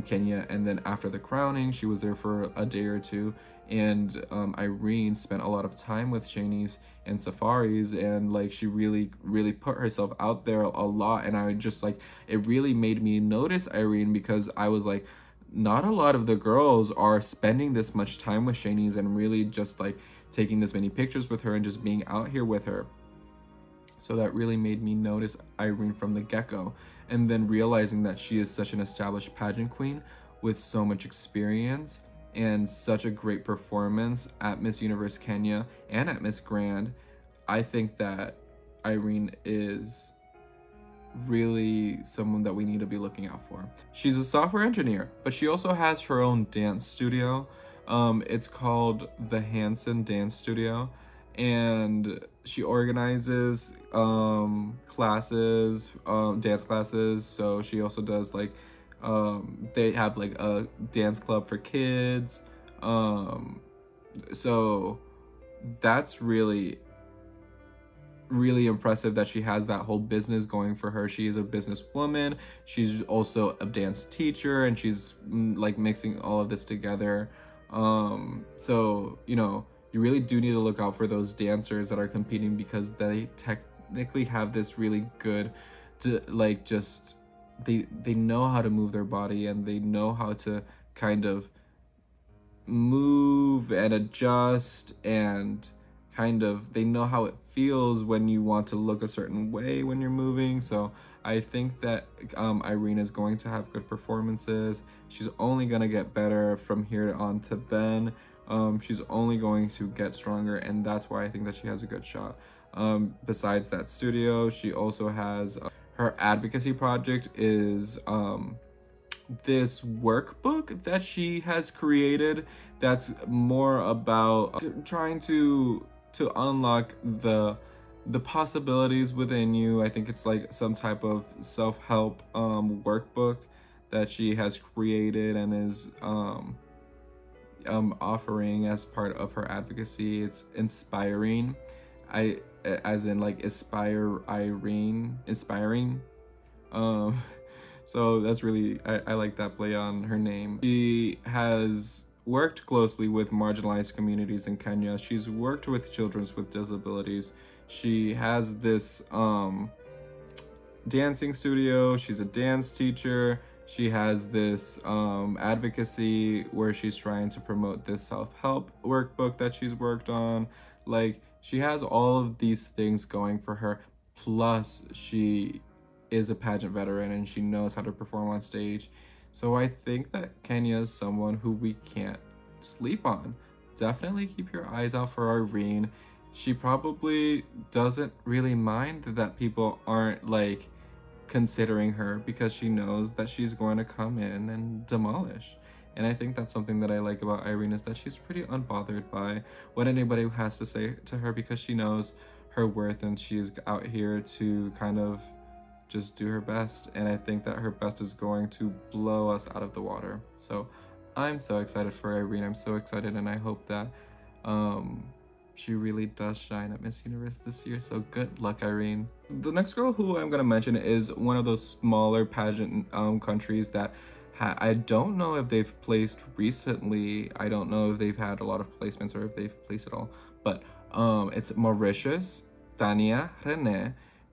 Kenya, and then after the crowning she was there for a day or two, and Irene spent a lot of time with Shanice and safaris, and like she really put herself out there a lot, and I just like it really made me notice Irene because I was like, not a lot of the girls are spending this much time with Shanice and really just like taking this many pictures with her and just being out here with her. So that really made me notice Irene from the get-go, and then realizing that she is such an established pageant queen with so much experience and such a great performance at Miss Universe Kenya and at Miss Grand. I think that Irene is really someone that we need to be looking out for. She's a software engineer, but she also has her own dance studio. It's called the Hanson Dance Studio, and she organizes classes, dance classes. So she also does like they have like a dance club for kids. So that's really impressive that she has that whole business going for her. She is a businesswoman. She's also a dance teacher, and she's like mixing all of this together. So you really do need to look out for those dancers that are competing because they technically have this really good to like just they know how to move their body, and they know how to kind of move and adjust, and kind of they know how it feels when you want to look a certain way when you're moving. So I think that Irene is going to have good performances. She's only gonna get better from here on to then. She's only going to get stronger, and that's why I think that she has a good shot. Besides that studio, she also has her advocacy project is this workbook that she has created that's more about trying to unlock the possibilities within you. I think it's like some type of self-help workbook that she has created and is offering as part of her advocacy. It's inspiring, as in like inspiring. So that's really, I like that play on her name. She has worked closely with marginalized communities in Kenya. She's worked with children with disabilities. She has this dancing studio. She's a dance teacher. She has this advocacy where she's trying to promote this self-help workbook that she's worked on. Like, she has all of these things going for her. Plus, she is a pageant veteran and she knows how to perform on stage. So I think that Kenya is someone who we can't sleep on. Definitely keep your eyes out for Irene. She probably doesn't really mind that people aren't like considering her, because she knows that she's going to come in and demolish. And I think that's something that I like about Irene, is that she's pretty unbothered by what anybody has to say to her, because she knows her worth and she's out here to kind of just do her best. And I think that her best is going to blow us out of the water. So I'm so excited for Irene. I'm so excited, and I hope that she really does shine at Miss Universe this year. So good luck, Irene. The next girl who I'm gonna mention is one of those smaller pageant countries that I don't know if they've placed recently. I don't know if they've had a lot of placements or if they've placed it all. But it's Mauritius, Tania, Rene.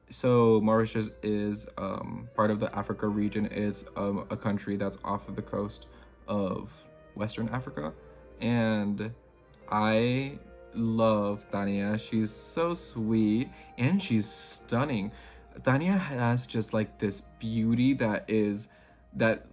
So Mauritius is part of the Africa region. It's a country that's off of the coast of Western Africa, and I love Tania. She's so sweet and she's stunning. Tania has just like this beauty that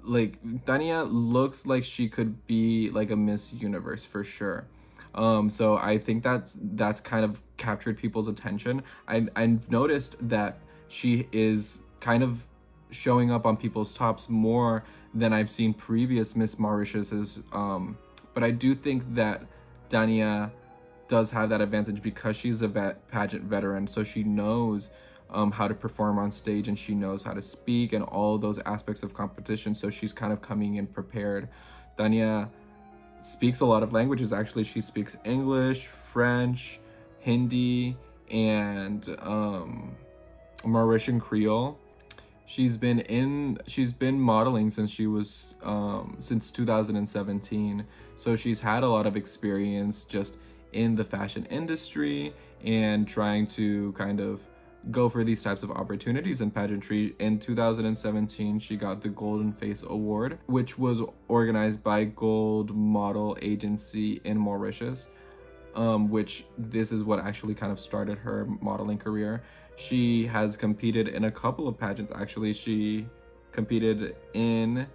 like Tania looks like she could be like a Miss Universe for sure. So I think that's kind of captured people's attention. I've noticed that she is kind of showing up on people's tops more than I've seen previous Miss Mauritius's. But I do think that Dania does have that advantage because she's a pageant veteran, so she knows how to perform on stage and she knows how to speak and all of those aspects of competition. So she's kind of coming in prepared. Dania speaks a lot of languages. Actually, she speaks English, French, Hindi, and Mauritian Creole. She's been modeling since she was since 2017. So she's had a lot of experience just in the fashion industry and trying to kind of go for these types of opportunities in pageantry. In 2017, she got the Golden Face Award, which was organized by Gold Model Agency in Mauritius, which this is what actually kind of started her modeling career. She has competed in a couple of pageants. Actually, she competed in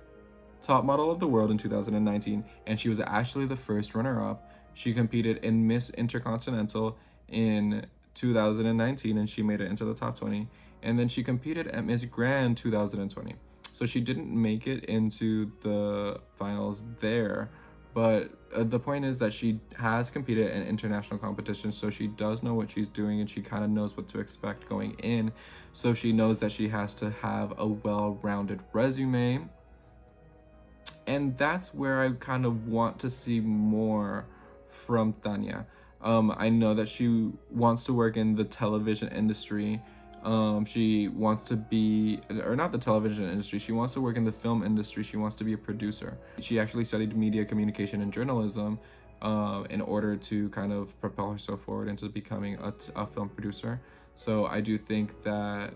Top Model of the World in 2019, and she was actually the first runner-up. She competed in Miss Intercontinental in 2019, and she made it into the top 20. And then she competed at Miss Grand 2020. So she didn't make it into the finals there, but the point is that she has competed in international competitions, so she does know what she's doing and she kind of knows what to expect going in. So she knows that she has to have a well-rounded resume. And that's where I kind of want to see more from Tanya. I know that she wants to work in the television industry. She wants to be, or not the television industry, she wants to work in the film industry. She wants to be a producer. She actually studied media communication and journalism in order to kind of propel herself forward into becoming a film producer. So I do think that,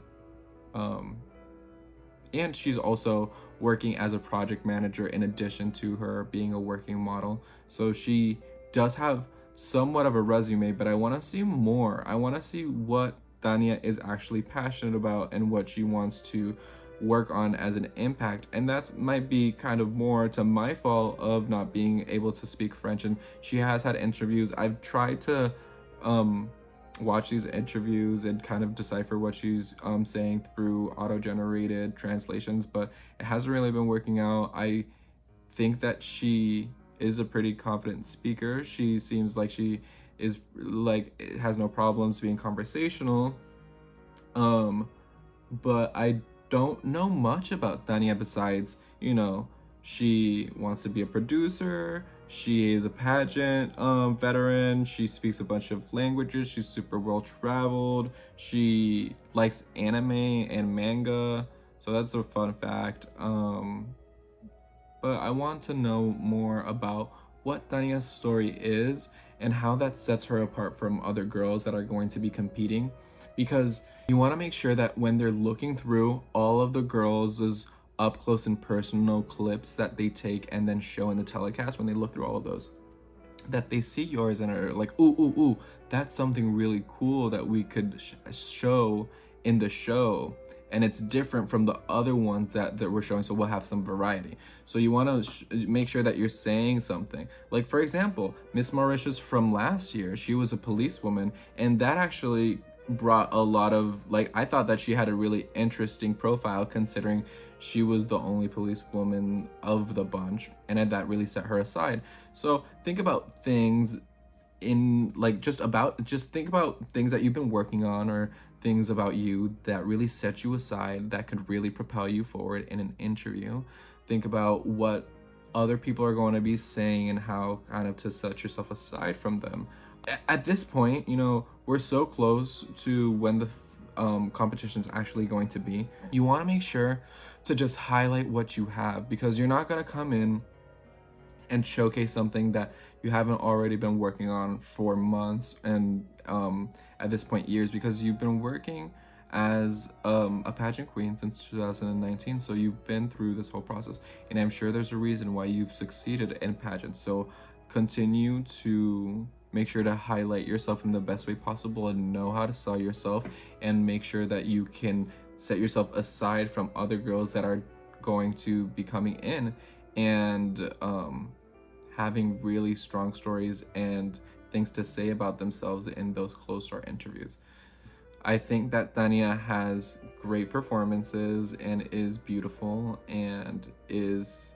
and she's also working as a project manager in addition to her being a working model. So she does have somewhat of a resume, but I want to see more. I want to see what Tanya is actually passionate about and what she wants to work on as an impact. And that might be kind of more to my fault of not being able to speak French. And she has had interviews. I've tried to watch these interviews and kind of decipher what she's saying through auto-generated translations, but it hasn't really been working out. I think that she is a pretty confident speaker. She seems like she is like has no problems being conversational, but I don't know much about Tanya besides, you know, she wants to be a producer, she is a pageant veteran, she speaks a bunch of languages, she's super well traveled, she likes anime and manga, so that's a fun fact. But I want to know more about what Tanya's story is and how that sets her apart from other girls that are going to be competing, because you want to make sure that when they're looking through all of the girls' up close and personal clips that they take and then show in the telecast, when they look through all of those, that they see yours and are like, ooh, that's something really cool that we could show in the show, and it's different from the other ones that we're showing, so we'll have some variety. So you want to make sure that you're saying something. Like, for example, Miss Mauritius from last year, she was a policewoman, and that actually brought a lot of, like, I thought that she had a really interesting profile considering she was the only policewoman of the bunch, and that really set her aside. So think about things in like just think about things that you've been working on or things about you that really set you aside, that could really propel you forward in an interview. Think about what other people are going to be saying and how kind of to set yourself aside from them. At this point, you know, we're so close to when the competition is actually going to be. You want to make sure to just highlight what you have, because you're not going to come in and showcase something that you haven't already been working on for months and at this point years, because you've been working as a pageant queen since 2019, so you've been through this whole process, and I'm sure there's a reason why you've succeeded in pageants. So continue to make sure to highlight yourself in the best way possible and know how to sell yourself, and make sure that you can set yourself aside from other girls that are going to be coming in and having really strong stories and things to say about themselves in those closed-door interviews. I think that Tania has great performances and is beautiful and is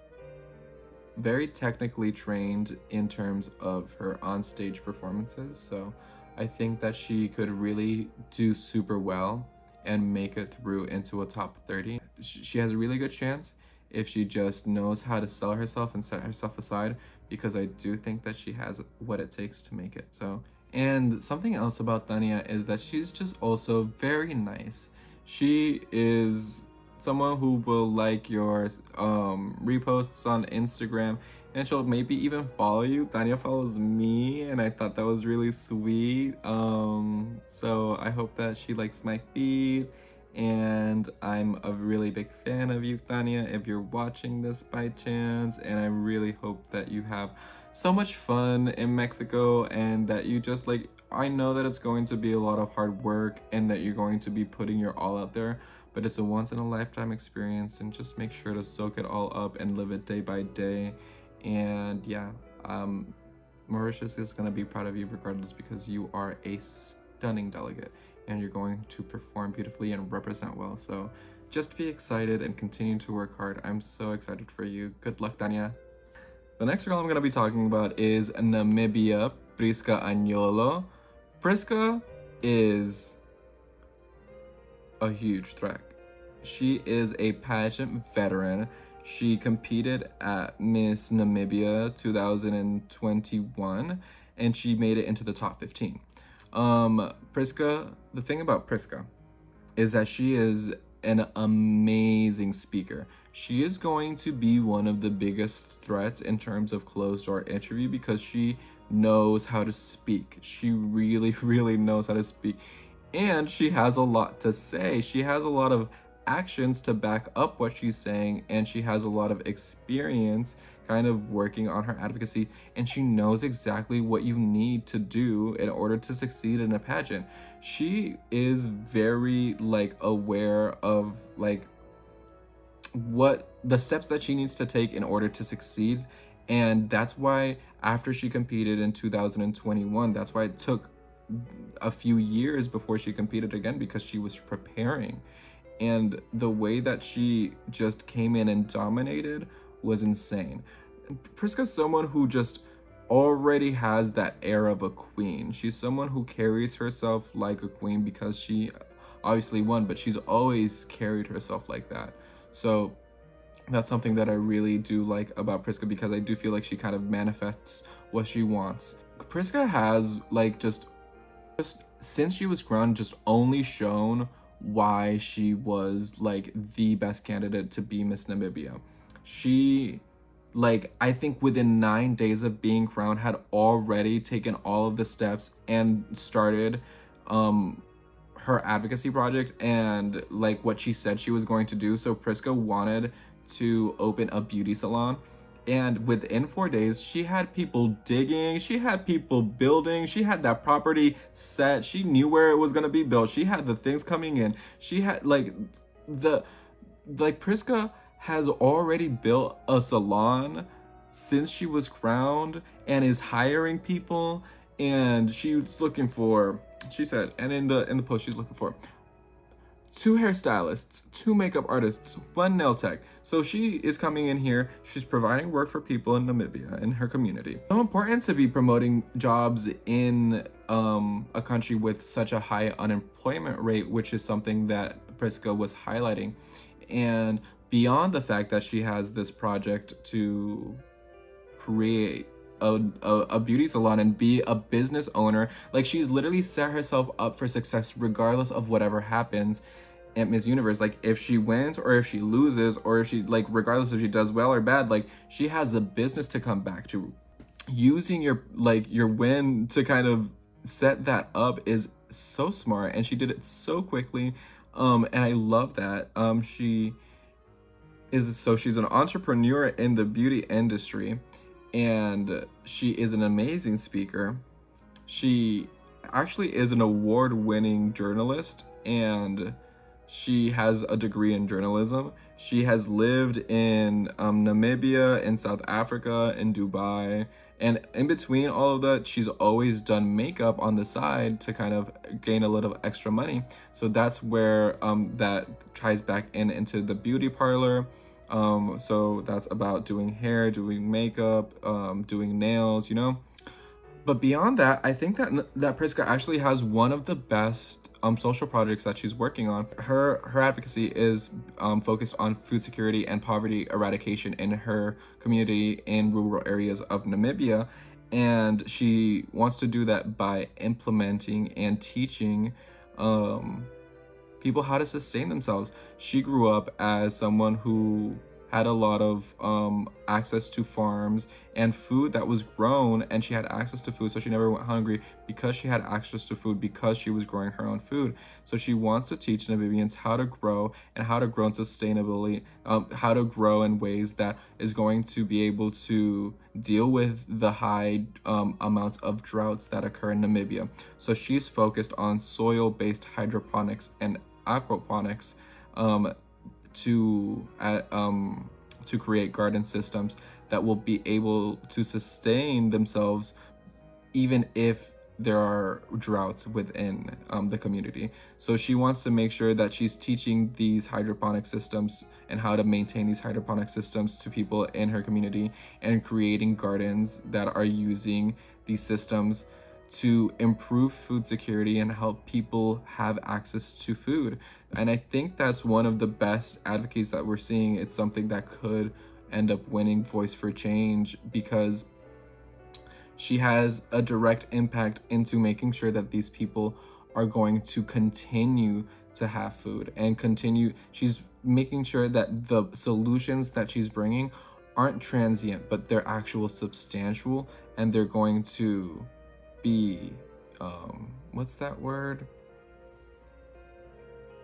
very technically trained in terms of her on-stage performances. So I think that she could really do super well and make it through into a top 30. She has a really good chance if she just knows how to sell herself and set herself aside, because I do think that she has what it takes to make it. So, and something else about Tania is that she's just also very nice. She is someone who will like your reposts on Instagram, and she'll maybe even follow you. Tania follows me, and I thought that was really sweet. So I hope that she likes my feed, and I'm a really big fan of you, Tania, if you're watching this by chance, and I really hope that you have so much fun in Mexico, and that you just like, I know that it's going to be a lot of hard work and that you're going to be putting your all out there, but it's a once in a lifetime experience, and just make sure to soak it all up and live it day by day. And yeah, Mauritius is going to be proud of you regardless, because you are a stunning delegate and you're going to perform beautifully and represent well. So just be excited and continue to work hard. I'm so excited for you. Good luck, Tania. The next girl I'm going to be talking about is Namibia, Priska Agnolo. Priska is a huge threat. She is a pageant veteran. She competed at Miss Namibia 2021 and she made it into the top 15. Priska, the thing about Priska is that she is an amazing speaker. She is going to be one of the biggest threats in terms of closed-door interview, because she knows how to speak. She really, really knows how to speak. And she has a lot to say. She has a lot of actions to back up what she's saying, and she has a lot of experience kind of working on her advocacy, and she knows exactly what you need to do in order to succeed in a pageant. She is very like aware of like what the steps that she needs to take in order to succeed, and that's why after she competed in 2021, that's why it took a few years before she competed again, because she was preparing. And the way that she just came in and dominated was insane. Priska's someone who just already has that air of a queen. She's someone who carries herself like a queen, because she obviously won, but she's always carried herself like that. So that's something that I really do like about Priska, because I do feel like she kind of manifests what she wants. Priska has like just since she was crowned, just only shown why she was like the best candidate to be Miss Namibia. She, like, I think within 9 days of being crowned, had already taken all of the steps and started her advocacy project and like what she said she was going to do. So Priska wanted to open a beauty salon, and within 4 days she had people digging, she had people building, she had that property set, she knew where it was going to be built, she had the things coming in, she had like Priska has already built a salon since she was crowned and is hiring people, and she's looking for, she said, and in the post she's looking for 2 hairstylists, 2 makeup artists, 1 nail tech. So she is coming in here, she's providing work for people in Namibia, in her community. It's so important to be promoting jobs in a country with such a high unemployment rate, which is something that Priska was highlighting. And beyond the fact that she has this project to create a beauty salon and be a business owner. Like, she's literally set herself up for success regardless of whatever happens at Miss Universe. Like, if she wins or if she loses, or if she, like, regardless if she does well or bad, like, she has a business to come back to. Using your, like, your win to kind of set that up is so smart, and she did it so quickly. And I love that. She's an entrepreneur in the beauty industry, and she is an amazing speaker. She actually is an award-winning journalist, and she has a degree in journalism. She has lived in Namibia, in South Africa, in Dubai, and in between all of that, she's always done makeup on the side to kind of gain a little extra money. So that's where that ties back into the beauty parlor. So that's about doing hair, doing makeup, doing nails, you know. But beyond that, I think that Priska actually has one of the best social projects that she's working on. Her advocacy is focused on food security and poverty eradication in her community in rural areas of Namibia, and she wants to do that by implementing and teaching people how to sustain themselves. She grew up as someone who had a lot of access to farms and food that was grown, and she had access to food, so she never went hungry because she had access to food, because she was growing her own food. So she wants to teach Namibians how to grow, and how to grow sustainably, how to grow in ways that is going to be able to deal with the high amounts of droughts that occur in Namibia. So she's focused on soil-based hydroponics and aquaponics to create garden systems that will be able to sustain themselves even if there are droughts within the community. So she wants to make sure that she's teaching these hydroponic systems and how to maintain these hydroponic systems to people in her community, and creating gardens that are using these systems to improve food security and help people have access to food. And I think that's one of the best advocates that we're seeing. It's something that could end up winning Voice for Change, because she has a direct impact into making sure that these people are going to continue to have food and continue. She's making sure that the solutions that she's bringing aren't transient, but they're actual substantial, and they're going to be what's that word,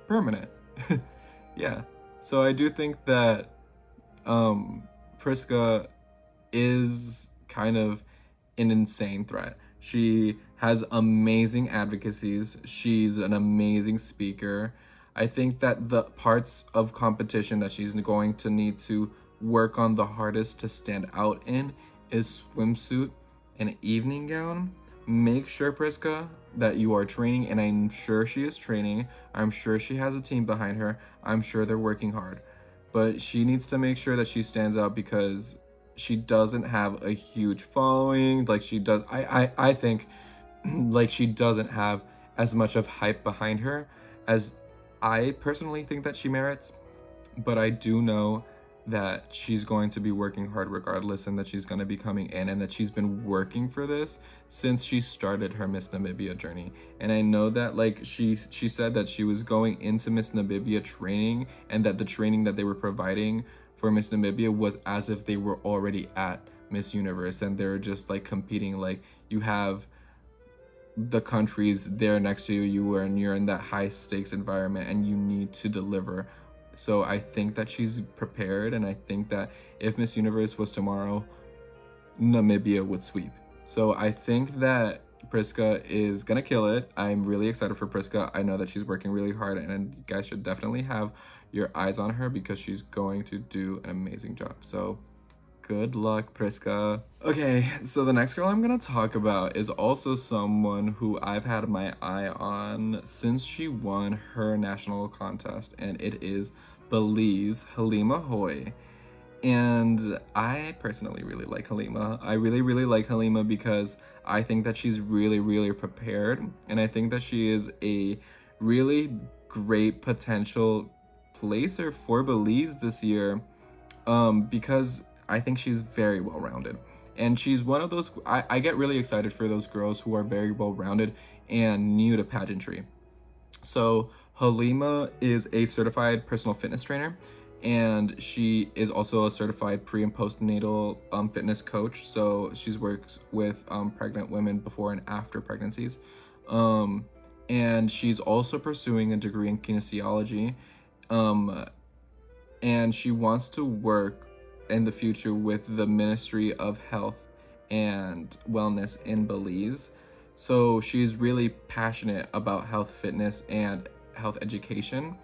permanent. Yeah, so I do think that Priska is kind of an insane threat. She has amazing advocacies. She's an amazing speaker. I think that the parts of competition that she's going to need to work on the hardest to stand out in is swimsuit and evening gown. Make sure, Priska, that you are training, and I'm sure she is training. I'm sure she has a team behind her. I'm sure they're working hard. But she needs to make sure that she stands out, because she doesn't have a huge following. Like, she does, I think, like, she doesn't have as much of hype behind her as I personally think that she merits. But I do know that she's going to be working hard regardless, and that she's going to be coming in, and that she's been working for this since she started her Miss Namibia journey. And I know that, like, she said that she was going into Miss Namibia training, and that the training that they were providing for Miss Namibia was as if they were already at Miss Universe, and they're just like competing. Like, you have the countries there next to you, and you're in that high stakes environment, and you need to deliver. So I think that she's prepared, and I think that if Miss Universe was tomorrow, Namibia would sweep. So I think that Priska is gonna kill it. I'm really excited for Priska. I know that she's working really hard, and you guys should definitely have your eyes on her, because she's going to do an amazing job. So good luck, Priska. Okay, so the next girl I'm gonna talk about is also someone who I've had my eye on since she won her national contest, and it is Belize Halima Hoy. And I personally really like Halima. I really like Halima because I think that she's really prepared, and I think that she is a really great potential placer for Belize this year, because I think she's very well-rounded. And she's one of those, I get really excited for those girls who are very well-rounded and new to pageantry. So Halima is a certified personal fitness trainer, and she is also a certified pre and postnatal fitness coach. So she's works with pregnant women before and after pregnancies. Um, and she's also pursuing a degree in kinesiology. Um, and she wants to work in the future with the Ministry of Health and Wellness in Belize. So she's really passionate about health, fitness, and health education.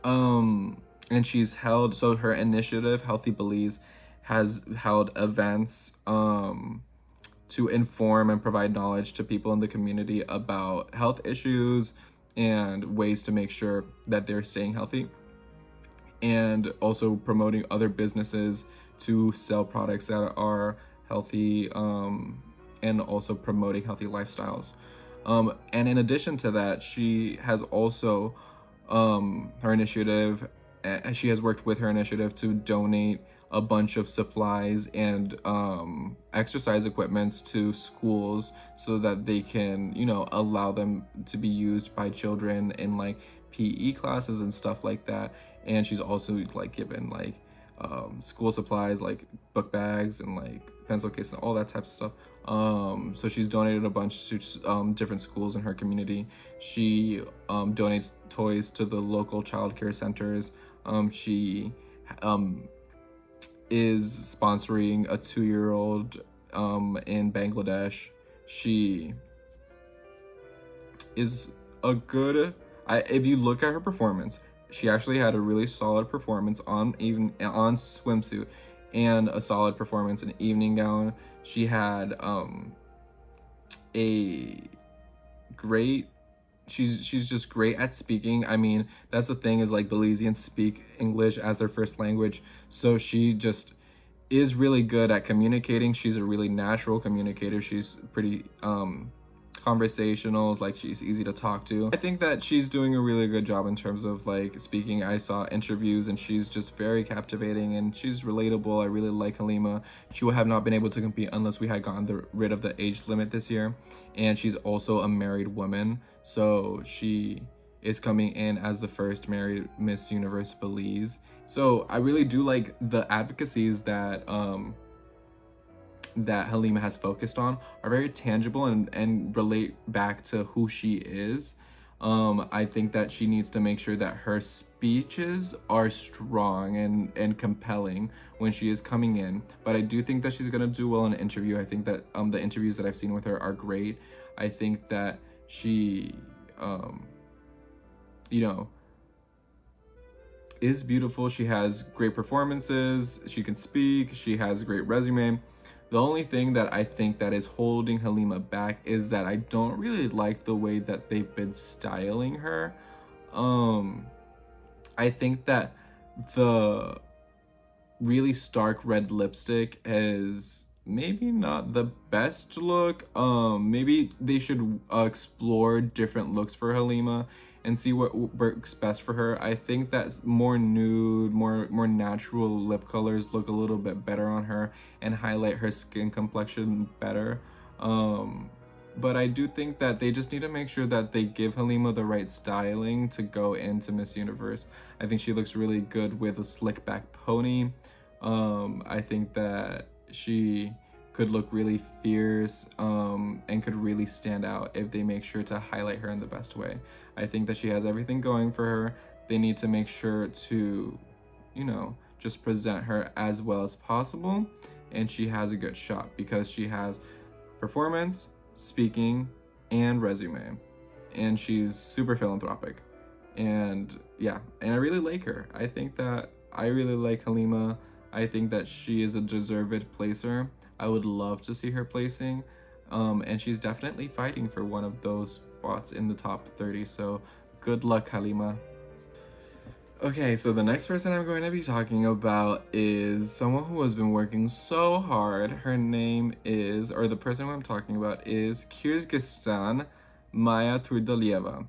And she's held, so her initiative, Healthy Belize, has held events to inform and provide knowledge to people in the community about health issues and ways to make sure that they're staying healthy, and also promoting other businesses to sell products that are healthy, and also promoting healthy lifestyles. And in addition to that, she has also her initiative, she has worked with her initiative to donate a bunch of supplies and exercise equipments to schools so that they can, allow them to be used by children in like PE classes and stuff like that. And she's also like given like school supplies like book bags and like pencil cases and all that types of stuff. So she's donated a bunch to different schools in her community. She donates toys to the local childcare centers. She is sponsoring a 2-year-old in Bangladesh. She is a good. If you look at her performance, she actually had a really solid performance on swimsuit, and a solid performance in evening gown. She had a great. She's just great at speaking. I mean, that's the thing, is like Belizeans speak English as their first language, so she just is really good at communicating. She's a really natural communicator. She's pretty conversational, like she's easy to talk to. I think that she's doing a really good job in terms of like speaking. I saw interviews and she's just very captivating and she's relatable. I really like Halima. She would have not been able to compete unless we had gotten rid of the age limit this year. And she's also a married woman, so she is coming in as the first married Miss Universe Belize. So I really do like the advocacies that Halima has focused on are very tangible and relate back to who she is. I think that she needs to make sure that her speeches are strong and compelling when she is coming in. But I do think that she's gonna do well in an interview. I think that the interviews that I've seen with her are great. I think that she, you know, is beautiful. She has great performances. She can speak. She has a great resume. The only thing that I think that is holding Halima back is that I don't really like the way that they've been styling her. I think that the really stark red lipstick is maybe not the best look. Maybe they should explore different looks for Halima and see what works best for her. I think that more nude, more natural lip colors look a little bit better on her and highlight her skin complexion better. But I do think that they just need to make sure that they give Halima the right styling to go into Miss Universe. I think she looks really good with a slick back pony. I think that she could look really fierce, and could really stand out if they make sure to highlight her in the best way. I think that she has everything going for her. They need to make sure to, just present her as well as possible, and she has a good shot because she has performance, speaking, and resume, and she's super philanthropic. And yeah, and I really like her. I think that I really like Halima. I think that she is a deserved placer. I would love to see her placing. And she's definitely fighting for one of those spots in the top 30. So good luck, Halima. Okay, so the next person I'm going to be talking about is someone who has been working so hard. Her name is, or the person who I'm talking about is Kyrgyzstan Maya Turdalieva.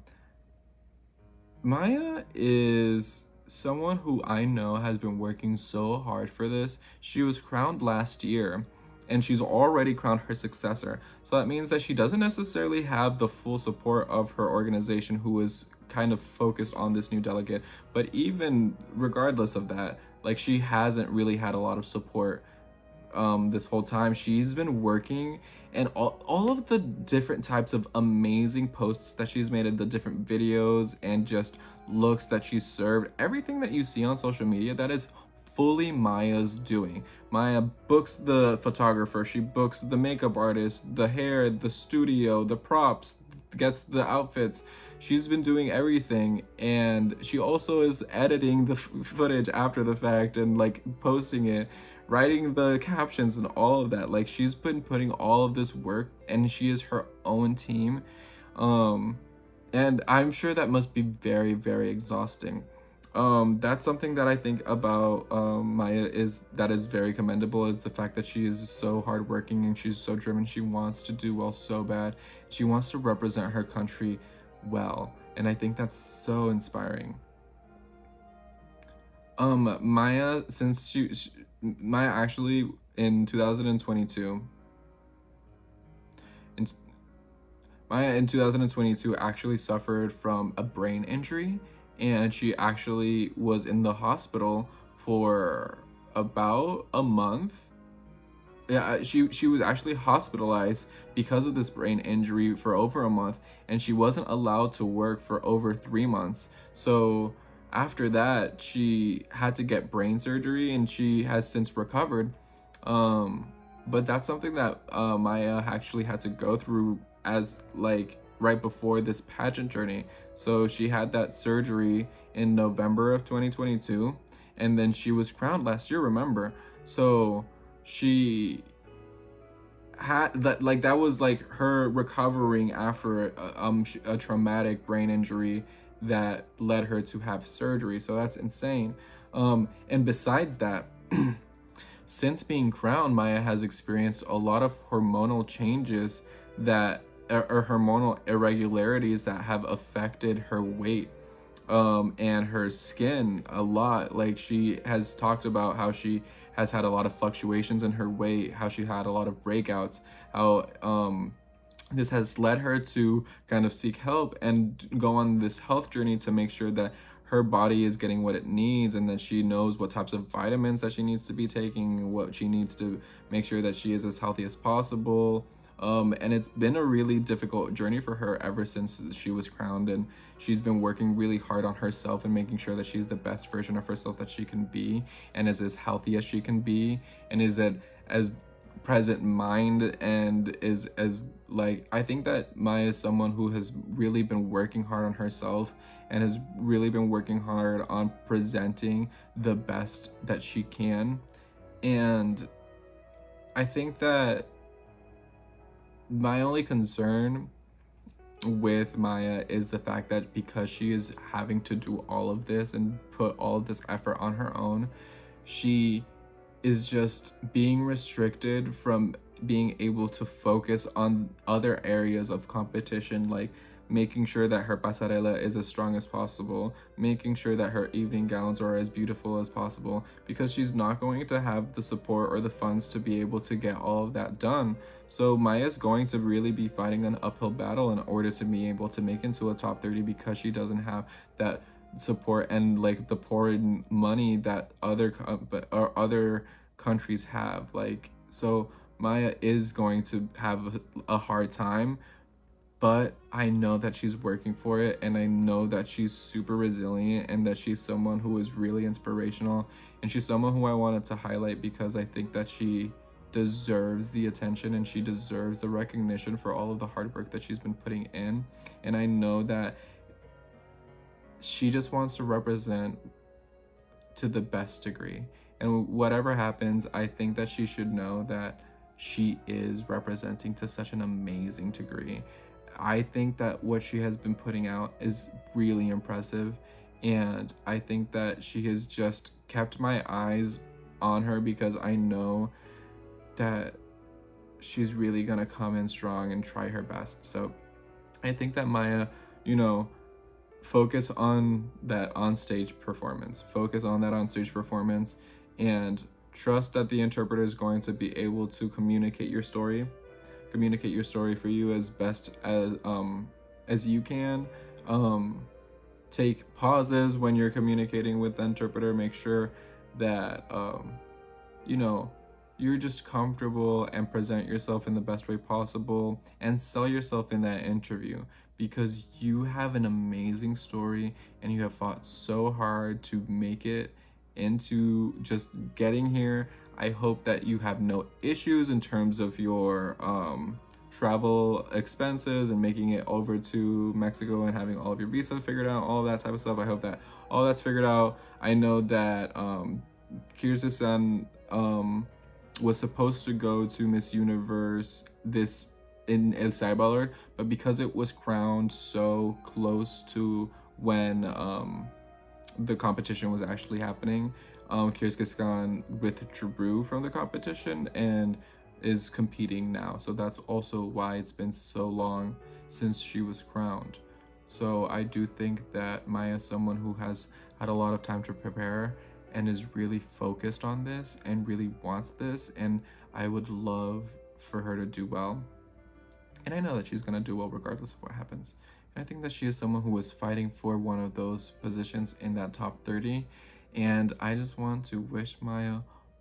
Maya is someone who I know has been working so hard for this. She was crowned last year, and she's already crowned her successor. So that means that she doesn't necessarily have the full support of her organization, who is kind of focused on this new delegate. But even regardless of that, like, she hasn't really had a lot of support this whole time. She's been working, and all of the different types of amazing posts that she's made, and the different videos and just looks that she's served, everything that you see on social media, that is fully Maya's doing. Maya books the photographer, she books the makeup artist, the hair, the studio, the props, gets the outfits. She's been doing everything, and she also is editing the footage after the fact and like posting it, writing the captions and all of that. Like, she's been putting all of this work, and she is her own team. um and I'm sure that must be very, very exhausting. That's something that I think about Maya, is that is very commendable, is the fact that she is so hardworking and she's so driven. She wants to do well so bad. She wants to represent her country well, and I think that's so inspiring. Maya, since Maya actually in 2022, in Maya in 2022 actually suffered from a brain injury, and she actually was in the hospital for about a month. Yeah, she was actually hospitalized because of this brain injury for over a month, and she wasn't allowed to work for over 3 months. So after that, she had to get brain surgery, and she has since recovered. But that's something that Maya actually had to go through, as like right before this pageant journey. So she had that surgery in November of 2022, and then she was crowned last year, remember? So she had that, like, that was like her recovering after a traumatic brain injury that led her to have surgery. So that's insane. And besides that, since being crowned, Maya has experienced a lot of hormonal changes that or hormonal irregularities that have affected her weight and her skin a lot. Like, she has talked about how she has had a lot of fluctuations in her weight, how she had a lot of breakouts, how this has led her to kind of seek help and go on this health journey to make sure that her body is getting what it needs, and that she knows what types of vitamins that she needs to be taking, what she needs to make sure that she is as healthy as possible. And it's been a really difficult journey for her ever since she was crowned, and she's been working really hard on herself and making sure that she's the best version of herself that she can be, and is as healthy as she can be, and is at as present mind, and is as, like, I think that Maya is someone who has really been working hard on herself, and has really been working hard on presenting the best that she can. And I think that my only concern with Maya is the fact that because she is having to do all of this and put all of this effort on her own, she is just being restricted from being able to focus on other areas of competition, like making sure that her pasarela is as strong as possible, making sure that her evening gowns are as beautiful as possible, because she's not going to have the support or the funds to be able to get all of that done. So Maya's going to really be fighting an uphill battle in order to be able to make into a top 30, because she doesn't have that support and like the poured money that other countries have. Like, so Maya is going to have a hard time, but I know that she's working for it, and I know that she's super resilient, and that she's someone who is really inspirational, and she's someone who I wanted to highlight because I think that she deserves the attention, and she deserves the recognition for all of the hard work that she's been putting in. And I know that she just wants to represent to the best degree, and whatever happens, I think that she should know that she is representing to such an amazing degree. I think that what she has been putting out is really impressive, and I think that she has just kept my eyes on her, because I know that she's really gonna come in strong and try her best. So I think that Maya, focus on that onstage performance, and Trust that the interpreter is going to be able to communicate your story for you as best as you can. Take pauses when you're communicating with the interpreter. Make sure that you know, you're just comfortable and present yourself in the best way possible and sell yourself in that interview, because you have an amazing story and you have fought so hard to make it into just getting here. I hope that you have no issues in terms of your travel expenses and making it over to Mexico and having all of your visas figured out, all of that type of stuff. I hope that all that's figured out. I know that Kyrgyzstan was supposed to go to Miss Universe this in El Salvador, but because it was crowned so close to when the competition was actually happening, Kyrgyzstan withdrew from the competition and is competing now. So that's also why it's been so long since she was crowned. So I do think that Maya is someone who has had a lot of time to prepare and is really focused on this and really wants this, and I would love for her to do well. And I know that she's gonna do well regardless of what happens. And I think that she is someone who is fighting for one of those positions in that top 30. And I just want to wish Maya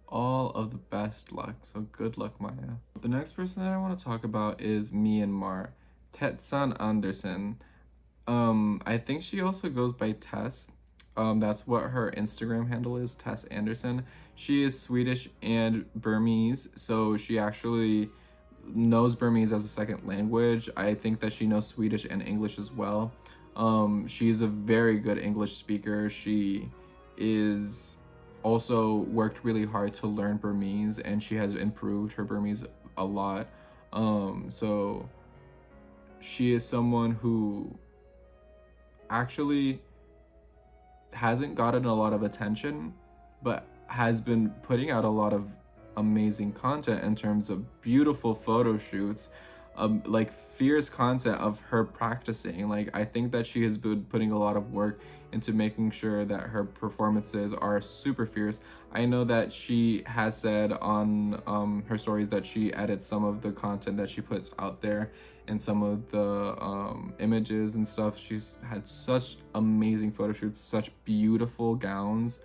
all of the best luck. So good luck, Maya. The next person that I want to talk about is Myanmar, Tetsan Anderson. I think she also goes by Tess. That's what her Instagram handle is, Tess Anderson. She is Swedish and Burmese, so she actually knows Burmese as a second language. I think that she knows Swedish and English as well. She's a very good English speaker. She is also worked really hard to learn Burmese, and she has improved her Burmese a lot. So she is someone who actually hasn't gotten a lot of attention, but has been putting out a lot of amazing content in terms of beautiful photo shoots, like fierce content of her practicing. Like, I think that she has been putting a lot of work into making sure that her performances are super fierce. I know that she has said on her stories that she edits some of the content that she puts out there and some of the images and stuff. She's had such amazing photo shoots, such beautiful gowns.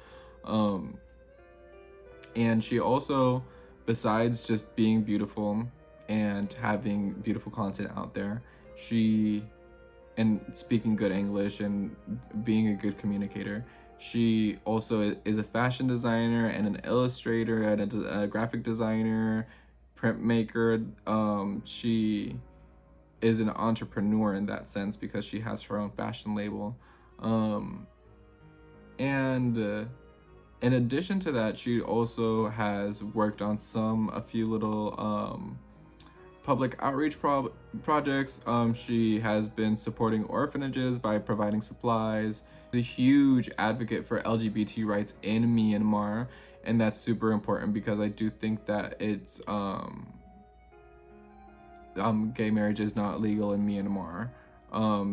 And she also, besides just being beautiful and having beautiful content out there, and speaking good English and being a good communicator, she also is a fashion designer and an illustrator and a graphic designer, printmaker. She is an entrepreneur in that sense because she has her own fashion label. And in addition to that, she also has worked on a few little public outreach projects. She has been supporting orphanages by providing supplies. She's a huge advocate for LGBT rights in Myanmar, and that's super important because I do think that it's gay marriage is not legal in Myanmar.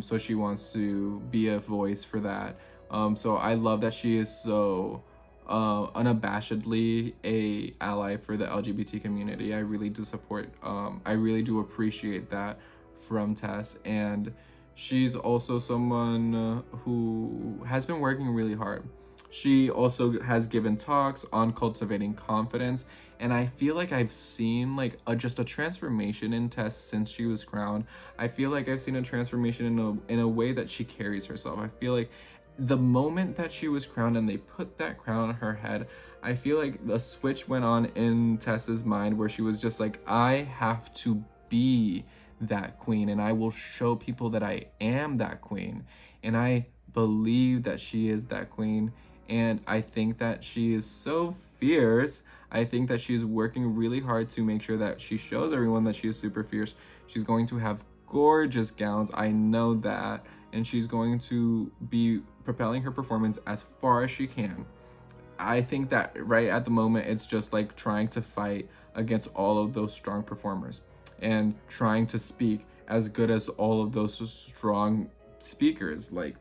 So she wants to be a voice for that. So I love that she is so unabashedly a ally for the LGBT community. I really do support, I really do appreciate that from Tess. And she's also someone who has been working really hard. She also has given talks on cultivating confidence, and I feel like I've seen like just a transformation in Tess since she was crowned. I feel like I've seen a transformation in a way that she carries herself. I feel like the moment that she was crowned and they put that crown on her head, I feel like a switch went on in Tess's mind where she was just like, I have to be that queen and I will show people that I am that queen. And I believe that she is that queen. And I think that she is so fierce. I think that she's working really hard to make sure that she shows everyone that she is super fierce. She's going to have gorgeous gowns. I know that. And she's going to be propelling her performance as far as she can. I think that right at the moment, it's just like trying to fight against all of those strong performers and trying to speak as good as all of those strong speakers. Like,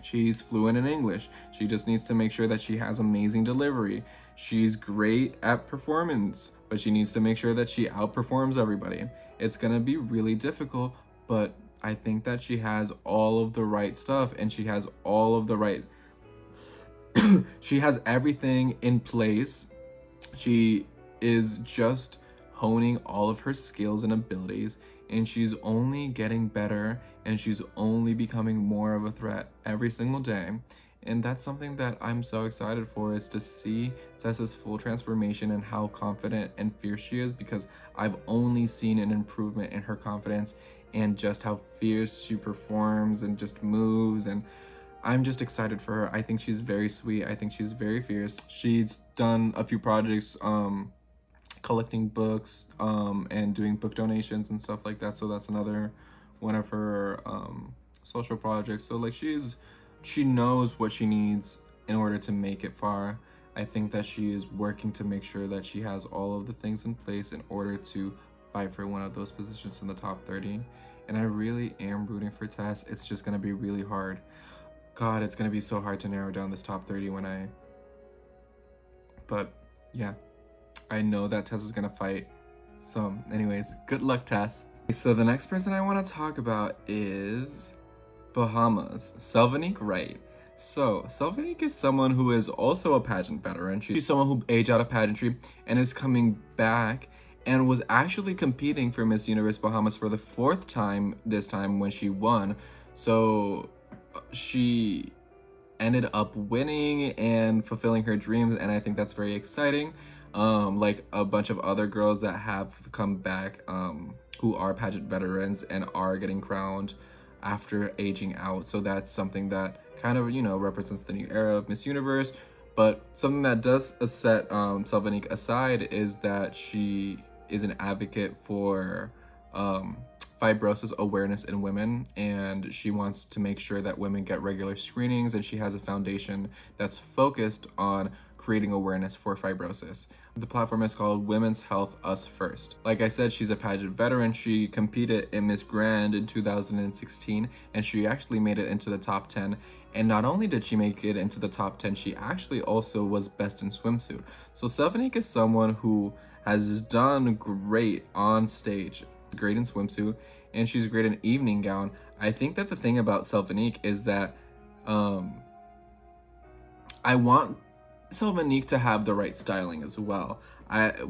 She's fluent in English. She just needs to make sure that she has amazing delivery. She's great at performance, but she needs to make sure that she outperforms everybody. It's gonna be really difficult, but I think that she has all of the right stuff, and she has all of the right she has everything in place. She is just honing all of her skills and abilities, and she's only getting better, and she's only becoming more of a threat every single day. And that's something that I'm so excited for, is to see Tessa's full transformation and how confident and fierce she is, because I've only seen an improvement in her confidence and just how fierce she performs and just moves, and I'm just excited for her. I think she's very sweet. I think she's very fierce. She's done a few projects, collecting books, and doing book donations and stuff like that. So that's another one of her social projects. So like she knows what she needs in order to make it far. I think that she is working to make sure that she has all of the things in place in order to fight for one of those positions in the top 30. And I really am rooting for Tess. It's just gonna be really hard. God, it's gonna be so hard to narrow down this top 30 but yeah, I know that Tess is gonna fight. So anyways, good luck, Tess. So the next person I wanna talk about is Bahamas, Selvanique Wright. So Selvanique is someone who is also a pageant veteran. She's someone who aged out of pageantry and is coming back, and was actually competing for Miss Universe Bahamas for the 4th time this time when she won. So she ended up winning and fulfilling her dreams, and I think that's very exciting. Like a bunch of other girls that have come back, who are pageant veterans and are getting crowned after aging out. So that's something that kind of, represents the new era of Miss Universe. But something that does set Selvanique aside is that she is an advocate for fibrosis awareness in women, and she wants to make sure that women get regular screenings, and she has a foundation that's focused on creating awareness for fibrosis. The platform is called Women's Health Us First. Like I said, she's a pageant veteran. She competed in Miss Grand in 2016, and she actually made it into the top 10. And not only did she make it into the top 10, she actually also was best in swimsuit. So Selvanique is someone who has done great on stage, great in swimsuit, and she's great in evening gown. I think that the thing about Selvanique is that I want Selvanique to have the right styling as well.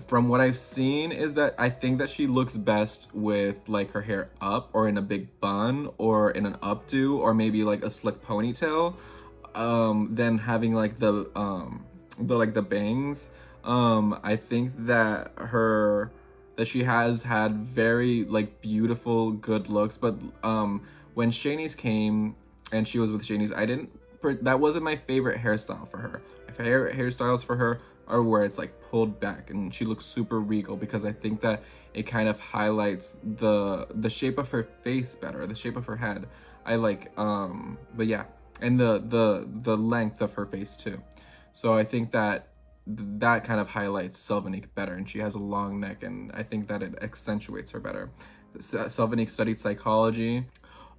From what I've seen, is that I think that she looks best with like her hair up, or in a big bun, or in an updo, or maybe like a slick ponytail, than having like the bangs. I think that she has had very like beautiful, good looks, but when Shanice came and she was with Shanice, that wasn't my favorite hairstyle for her. My favorite hairstyles for her are where it's like pulled back and she looks super regal, because I think that it kind of highlights the shape of her face better, the shape of her head. I like but yeah, and the length of her face too. So I think that kind of highlights Selvanique better, and she has a long neck, and I think that it accentuates her better. Selvanique studied psychology.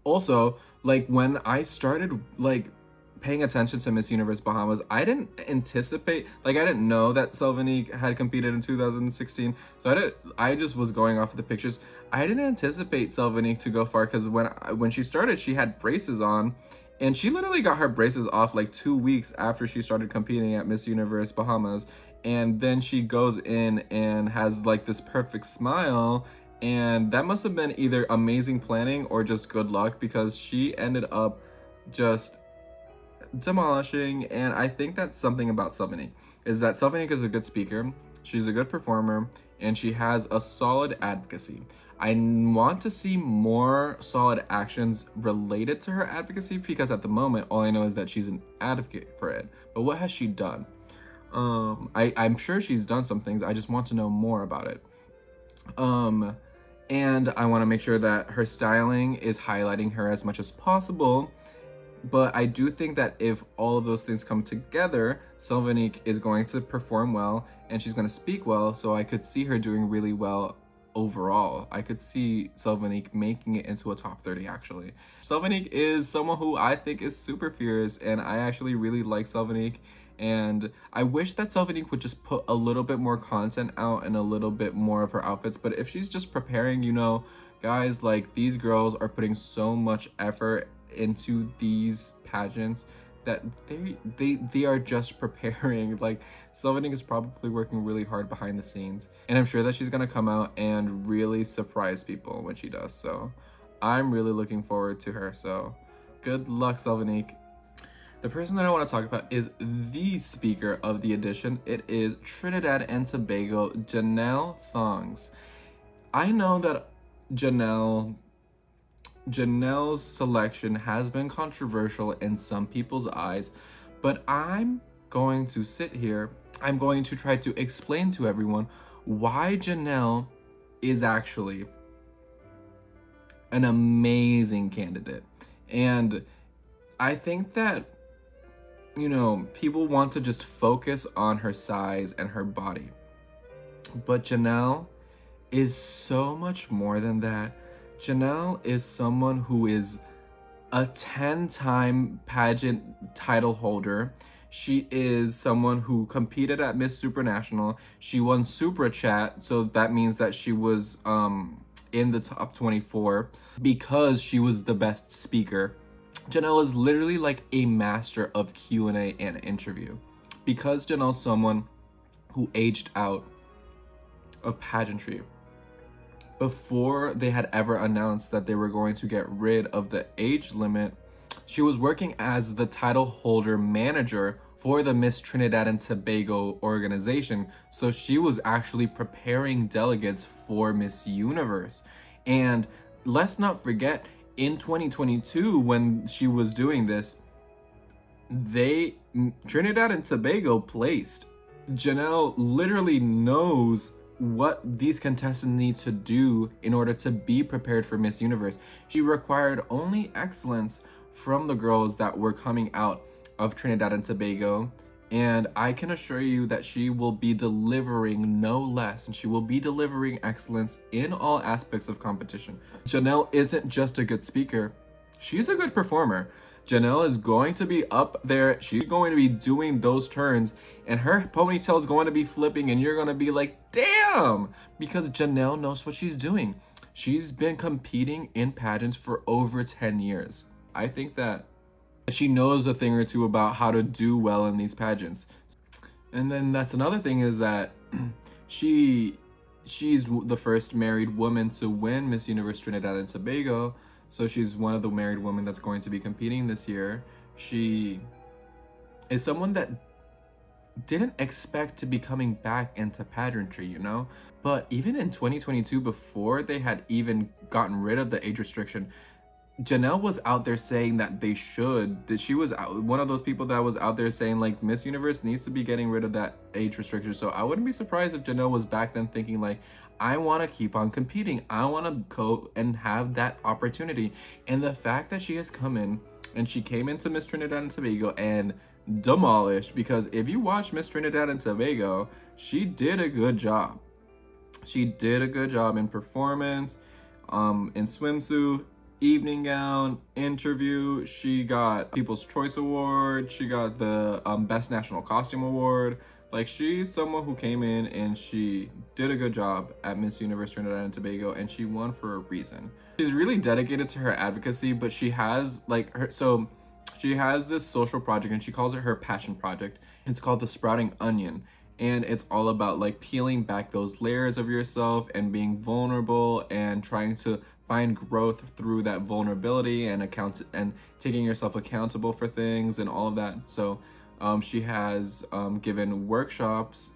Also, like when I started like paying attention to Miss Universe Bahamas, I didn't know that Selvanique had competed in 2016. So I just was going off of the pictures. I didn't anticipate Selvanique to go far, because when she started, she had braces on, and she literally got her braces off like 2 weeks after she started competing at Miss Universe Bahamas. And then she goes in and has like this perfect smile. And that must have been either amazing planning or just good luck, because she ended up just demolishing. And I think that's something about Selvanique, is that Selvanique is a good speaker, she's a good performer, and she has a solid advocacy. I want to see more solid actions related to her advocacy, because at the moment, all I know is that she's an advocate for it. But what has she done? I'm sure she's done some things. I just want to know more about it. And I want to make sure that her styling is highlighting her as much as possible. But I do think that if all of those things come together, Selvanique is going to perform well, and she's going to speak well. So I could see her doing really well overall. I could see Selvanique making it into a top 30 actually. Selvanique is someone who I think is super fierce, and I actually really like Selvanique. And I wish that Selvanique would just put a little bit more content out and a little bit more of her outfits. But if she's just preparing, you know, guys, like, these girls are putting so much effort into these pageants that they are just preparing. Like, Selvanique is probably working really hard behind the scenes, and I'm sure that she's gonna come out and really surprise people when she does. So I'm really looking forward to her. So good luck, Selvanique. The person that I want to talk about is the speaker of the edition. It is Trinidad and Tobago, Janelle Thongs. I know that Janelle's selection has been controversial in some people's eyes, but I'm going to sit here. I'm going to try to explain to everyone why Janelle is actually an amazing candidate. And I think that, you know, people want to just focus on her size and her body. But Janelle is so much more than that. Janelle is someone who is a 10-time pageant title holder. She is someone who competed at Miss Supranational. She won Supra Chat, so that means that she was in the top 24 because she was the best speaker. Janelle is literally like a master of Q&A and interview. Because Janelle's someone who aged out of pageantry before they had ever announced that they were going to get rid of the age limit, she was working as the title holder manager for the Miss Trinidad and Tobago organization. So she was actually preparing delegates for Miss Universe. And let's not forget, in 2022, when she was doing this, Trinidad and Tobago placed. Janelle literally knows what these contestants need to do in order to be prepared for Miss Universe. She required only excellence from the girls that were coming out of Trinidad and Tobago, and I can assure you that she will be delivering no less, and she will be delivering excellence in all aspects of competition. Janelle isn't just a good speaker, she's a good performer. Janelle is going to be up there, she's going to be doing those turns, and her ponytail is going to be flipping, and you're going to be like, damn, because Janelle knows what she's doing. She's been competing in pageants for over 10 years. I think that she knows a thing or two about how to do well in these pageants. And then that's another thing, is that she's the first married woman to win Miss Universe Trinidad and Tobago. So she's one of the married women that's going to be competing this year. She is someone that didn't expect to be coming back into pageantry, you know? But even in 2022, before they had even gotten rid of the age restriction, Janelle was out there saying that they should, that she was one of those people that was out there saying like Miss Universe needs to be getting rid of that age restriction. So I wouldn't be surprised if Janelle was back then thinking like, I want to keep on competing. I want to go and have that opportunity. And the fact that she has come in, and she came into Miss Trinidad and Tobago and demolished, because if you watch Miss Trinidad and Tobago, she did a good job. She did a good job in performance, in swimsuit, evening gown, interview. She got People's Choice Award. She got the Best National Costume Award. Like, she's someone who came in and she did a good job at Miss Universe Trinidad and Tobago, and she won for a reason. She's really dedicated to her advocacy, but she has like she has this social project, and she calls it her passion project. It's called the Sprouting Onion, and it's all about like peeling back those layers of yourself and being vulnerable and trying to find growth through that vulnerability and taking yourself accountable for things and all of that. So she has given workshops.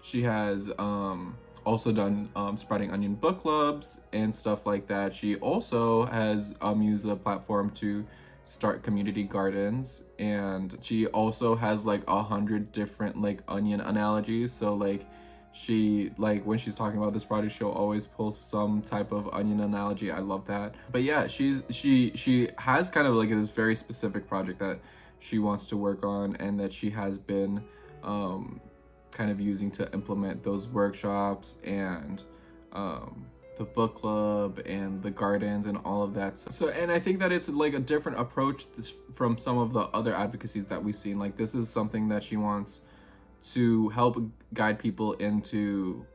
She has also done Sprouting Onion book clubs and stuff like that. She also has used the platform to start community gardens, and she also has like 100 different like onion analogies. So like, she, like, when she's talking about this project, she'll always pull some type of onion analogy. I love that. But yeah, she has kind of like this very specific project that she wants to work on, and that she has been kind of using to implement those workshops and the book club and the gardens and all of that. So and I think that it's like a different approach from some of the other advocacies that we've seen. Like this is something that she wants to help guide people into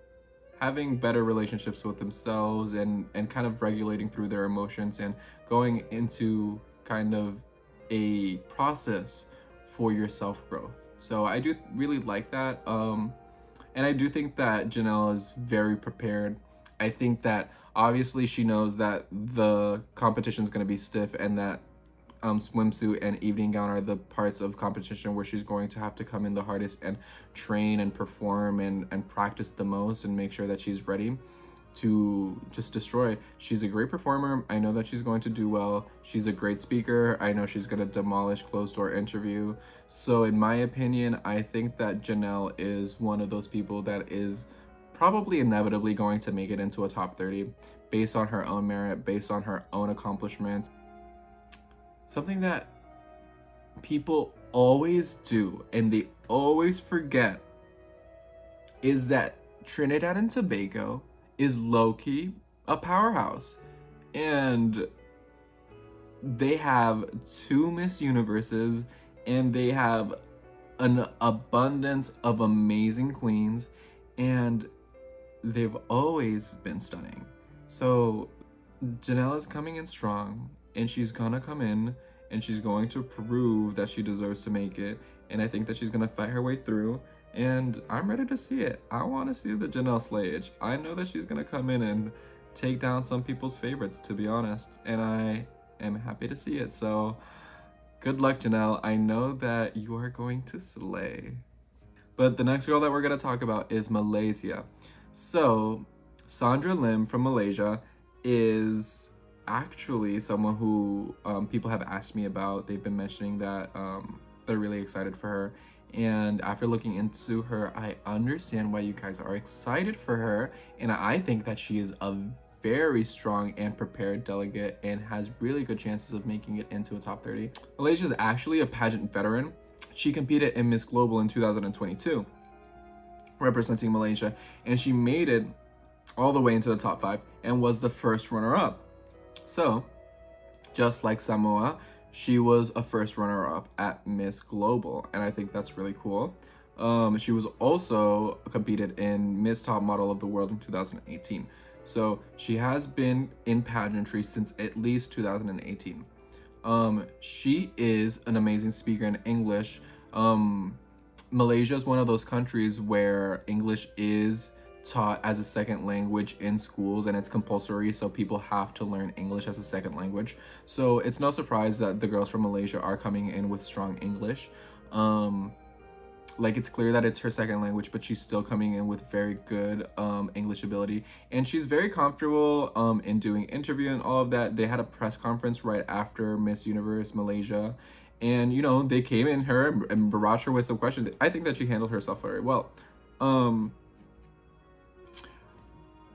having better relationships with themselves and kind of regulating through their emotions and going into kind of a process for your self-growth. So I do really like that. And I do think that Janelle is very prepared. I think that obviously she knows that the competition is going to be stiff, and that swimsuit and evening gown are the parts of competition where she's going to have to come in the hardest and train and perform and practice the most and make sure that she's ready to just destroy. She's a great performer. I know that she's going to do well. She's a great speaker. I know she's going to demolish closed door interview. So in my opinion, I think that Janelle is one of those people that is probably inevitably going to make it into a top 30 based on her own merit, based on her own accomplishments. Something that people always do and they always forget is that Trinidad and Tobago is low-key a powerhouse, and they have 2 Miss Universes and they have an abundance of amazing queens, and they've always been stunning. So Janelle is coming in strong, and she's gonna come in and she's going to prove that she deserves to make it, and I think that she's gonna fight her way through, and I'm ready to see it. I want to see the Janelle slayage. I know that she's gonna come in and take down some people's favorites, to be honest, and I am happy to see it. So good luck, Janelle. I know that you are going to slay. But the next girl that we're gonna talk about is Malaysia. So Sandra Lim from Malaysia is actually someone who people have asked me about. They've been mentioning that they're really excited for her, and after looking into her, I understand why you guys are excited for her, and I think that she is a very strong and prepared delegate and has really good chances of making it into a top 30. Malaysia is actually a pageant veteran. She competed in Miss Global in 2022 representing Malaysia, and she made it all the way into the top 5 and was the first runner-up. So, just like Samoa, she was a first runner-up at Miss Global, and I think that's really cool. She was also competed in Miss Top Model of the World in 2018. So she has been in pageantry since at least 2018. She is an amazing speaker in English. Malaysia is one of those countries where English is taught as a second language in schools, and it's compulsory, so people have to learn English as a second language. So it's no surprise that the girls from Malaysia are coming in with strong English. Like, it's clear that it's her second language, but she's still coming in with very good English ability, and she's very comfortable in doing interview and all of that. They had a press conference right after Miss Universe Malaysia, and you know, they came in her and barraged her with some questions. I think that she handled herself very well.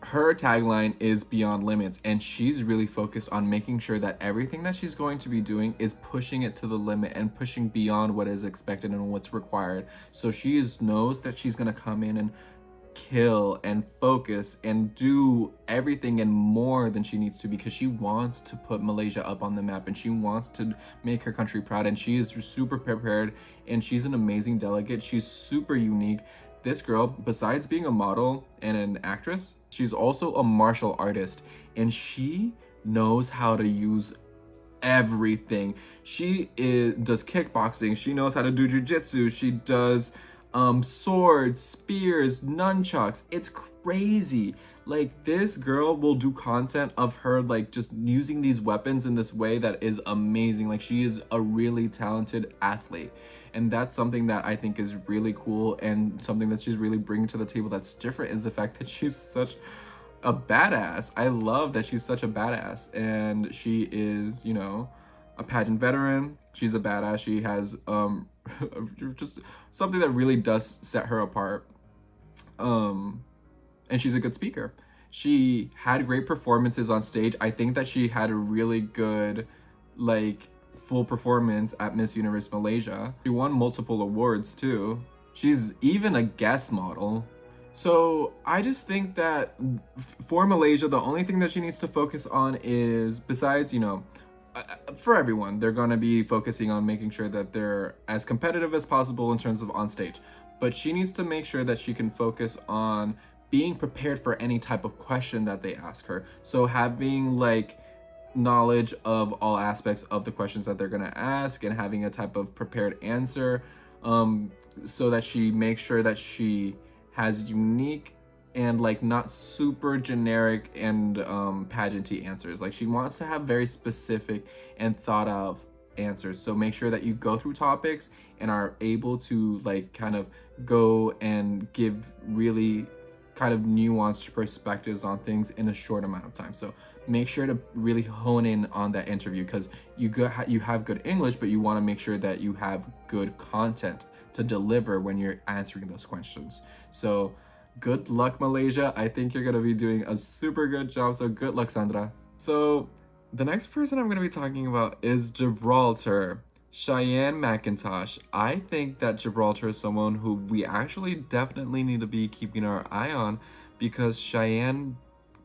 Her tagline is beyond limits, and she's really focused on making sure that everything that she's going to be doing is pushing it to the limit and pushing beyond what is expected and what's required. So she knows that she's gonna come in and kill and focus and do everything and more than she needs to, because she wants to put Malaysia up on the map and she wants to make her country proud, and she is super prepared, and she's an amazing delegate. She's super unique. This girl, besides being a model and an actress, she's also a martial artist, and she knows how to use everything. She does kickboxing, she knows how to do jujitsu, she does swords, spears, nunchucks. It's crazy. Like, this girl will do content of her like just using these weapons in this way that is amazing. Like, she is a really talented athlete, and that's something that I think is really cool, and something that she's really bringing to the table that's different is the fact that she's such a badass. I love that she's such a badass, and she is, you know, a pageant veteran. She's a badass. She has just something that really does set her apart. And she's a good speaker. She had great performances on stage. I think that she had a really good, like, full performance at Miss Universe Malaysia. She won multiple awards too. She's even a guest model. So I just think that for Malaysia, the only thing that she needs to focus on is, besides, for everyone, they're going to be focusing on making sure that they're as competitive as possible in terms of on stage. But she needs to make sure that she can focus on being prepared for any type of question that they ask her. So having like knowledge of all aspects of the questions that they're going to ask and having a type of prepared answer, um, so that she makes sure that she has unique and like not super generic and pageanty answers. Like she wants to have very specific and thought of answers. So make sure that you go through topics and are able to like kind of go and give really kind of nuanced perspectives on things in a short amount of time. So make sure to really hone in on that interview, because you have good English, but you want to make sure that you have good content to deliver when you're answering those questions. So good luck, Malaysia. I think you're gonna be doing a super good job. So good luck, Sandra. So the next person I'm gonna be talking about is Gibraltar. Cheyenne McIntosh. I think that Gibraltar is someone who we actually definitely need to be keeping our eye on, because Cheyenne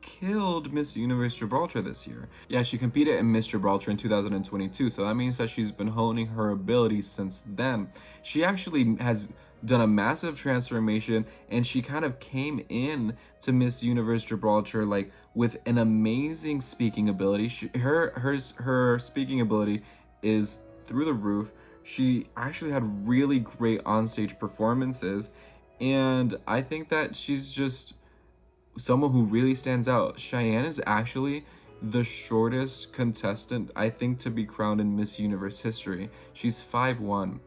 killed Miss Universe Gibraltar this year. Yeah, she competed in Miss Gibraltar in 2022, so that means that she's been honing her abilities since then. She actually has done a massive transformation, and she kind of came in to Miss Universe Gibraltar like with an amazing speaking ability. Her speaking ability is through the roof. She actually had really great onstage performances, and I think that she's just someone who really stands out. Cheyenne is actually the shortest contestant, I think, to be crowned in Miss Universe history. She's 5'1",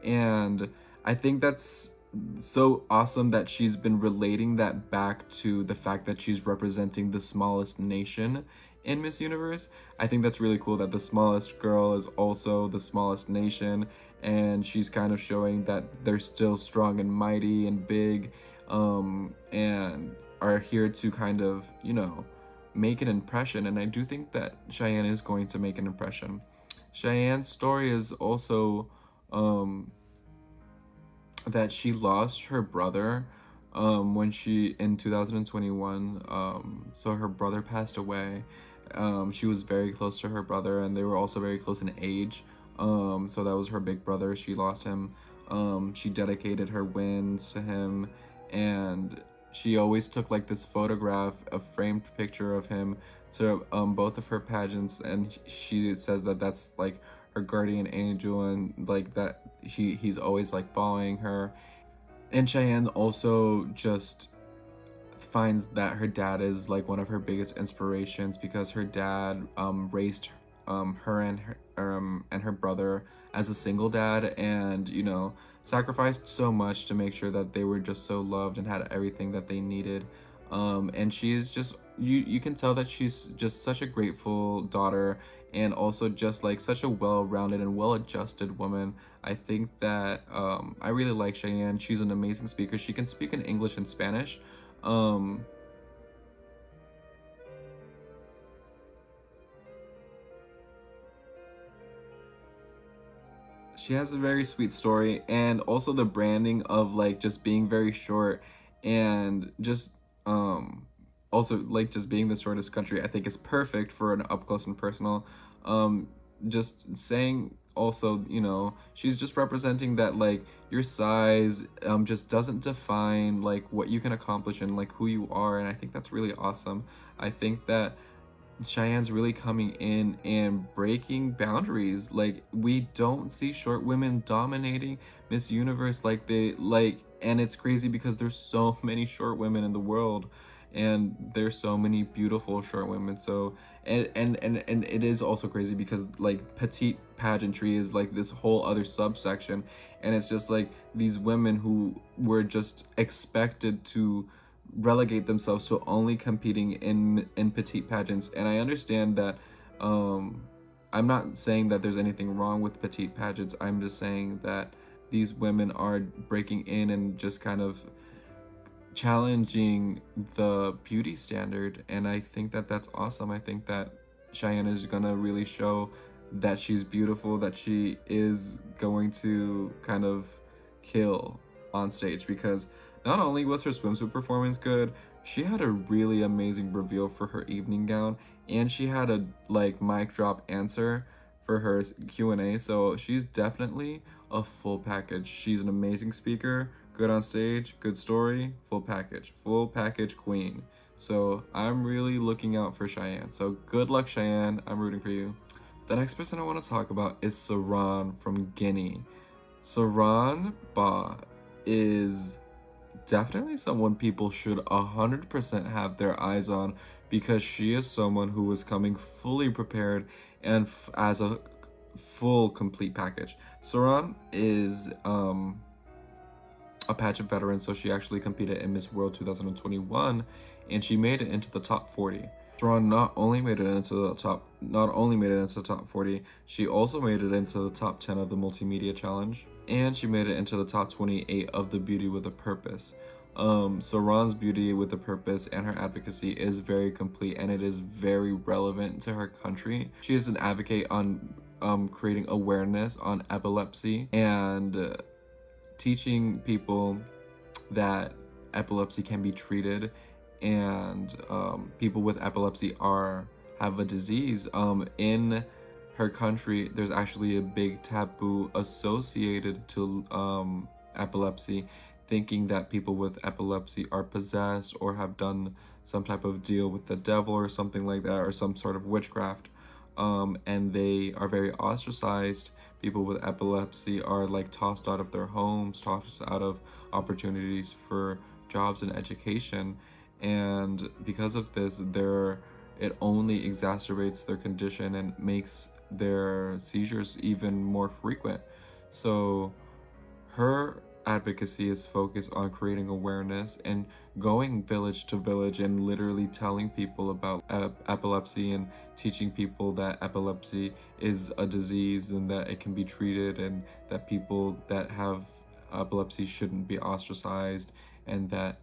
and I think that's so awesome that she's been relating that back to the fact that she's representing the smallest nation in Miss Universe. I think that's really cool that the smallest girl is also the smallest nation, and she's kind of showing that they're still strong and mighty and big, and are here to kind of, make an impression. And I do think that Cheyenne is going to make an impression. Cheyenne's story is also that she lost her brother when she in 2021. So her brother passed away. She was very close to her brother, and they were also very close in age. So that was her big brother. She lost him. She dedicated her wins to him, and she always took like this photograph, a framed picture of him, to both of her pageants, and she says that that's like her guardian angel, and like that he's always like following her. And Cheyenne also just finds that her dad is like one of her biggest inspirations, because her dad raised her and her brother as a single dad, and sacrificed so much to make sure that they were just so loved and had everything that they needed. And she's just, you can tell that she's just such a grateful daughter, and also just like such a well-rounded and well-adjusted woman. I think that I really like Cheyenne. She's an amazing speaker. She can speak in English and Spanish. Um, she has a very sweet story, and also the branding of like just being very short, and just also like just being the shortest country, I think is perfect for an up close and personal. um just saying also, she's just representing that like your size just doesn't define like what you can accomplish and like who you are, and I think that's really awesome. I think that Cheyenne's really coming in and breaking boundaries. Like we don't see short women dominating Miss Universe like they like, and it's crazy because there's so many short women in the world, and there's so many beautiful short women. So and it is also crazy because like petite pageantry is like this whole other subsection, and it's just like these women who were just expected to relegate themselves to only competing in petite pageants. And I understand that. I'm not saying that there's anything wrong with petite pageants. I'm just saying that these women are breaking in and just kind of challenging the beauty standard, and I think that that's awesome. I think that Cheyenne is gonna really show that she's beautiful, that she is going to kind of kill on stage, because Not only was her swimsuit performance good, she had a really amazing reveal for her evening gown, and she had a like mic drop answer for her Q&A. So she's definitely a full package. She's an amazing speaker, good on stage, good story, full package queen. So I'm really looking out for Cheyenne. So good luck, Cheyenne. I'm rooting for you. The next person I want to talk about is Saran from Guinea. Saran Ba is definitely someone people should 100% have their eyes on, because she is someone who is coming fully prepared and as a full complete package. Saran is a pageant veteran, so she actually competed in Miss World 2021 and she made it into the top 40. Saran not only made it into the top 40, she also made it into the top 10 of the multimedia challenge, and she made it into the top 28 of the Beauty with a Purpose. Saran's Beauty with a Purpose and her advocacy is very complete, and it is very relevant to her country. She is an advocate on creating awareness on epilepsy and teaching people that epilepsy can be treated, and people with epilepsy have a disease. In her country, there's actually a big taboo associated to epilepsy, thinking that people with epilepsy are possessed or have done some type of deal with the devil or something like that, or some sort of witchcraft. And they are very ostracized. People with epilepsy are like tossed out of their homes, tossed out of opportunities for jobs and education. And because of this, it only exacerbates their condition and makes their seizures even more frequent. So her advocacy is focused on creating awareness and going village to village and literally telling people about epilepsy and teaching people that epilepsy is a disease and that it can be treated, and that people that have epilepsy shouldn't be ostracized, and that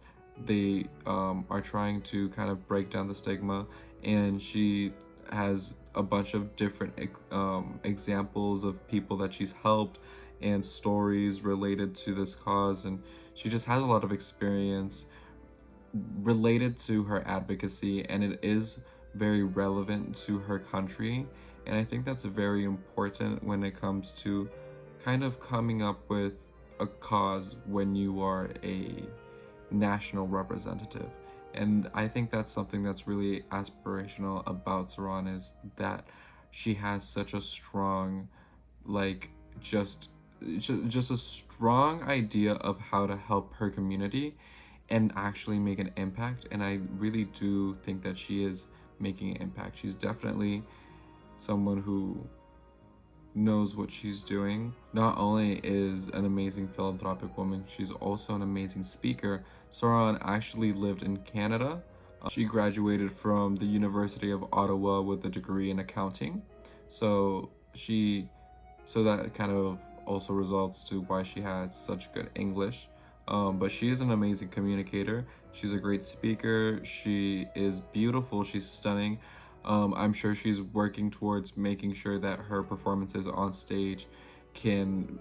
they are trying to kind of break down the stigma. And she has a bunch of different examples of people that she's helped and stories related to this cause, and she just has a lot of experience related to her advocacy, and it is very relevant to her country. And I think that's very important when it comes to kind of coming up with a cause when you are a national representative. And I think that's something that's really aspirational about Saran, is that she has such a strong, like, just a strong idea of how to help her community and actually make an impact. And I really do think that she is making an impact. She's definitely someone who knows what she's doing. Not only is an amazing philanthropic woman, she's also an amazing speaker. Saran actually lived in Canada. She graduated from the University of Ottawa with a degree in accounting. So that kind of also results to why she had such good English. But she is an amazing communicator. She's a great speaker. She is beautiful. She's stunning. I'm sure she's working towards making sure that her performances on stage can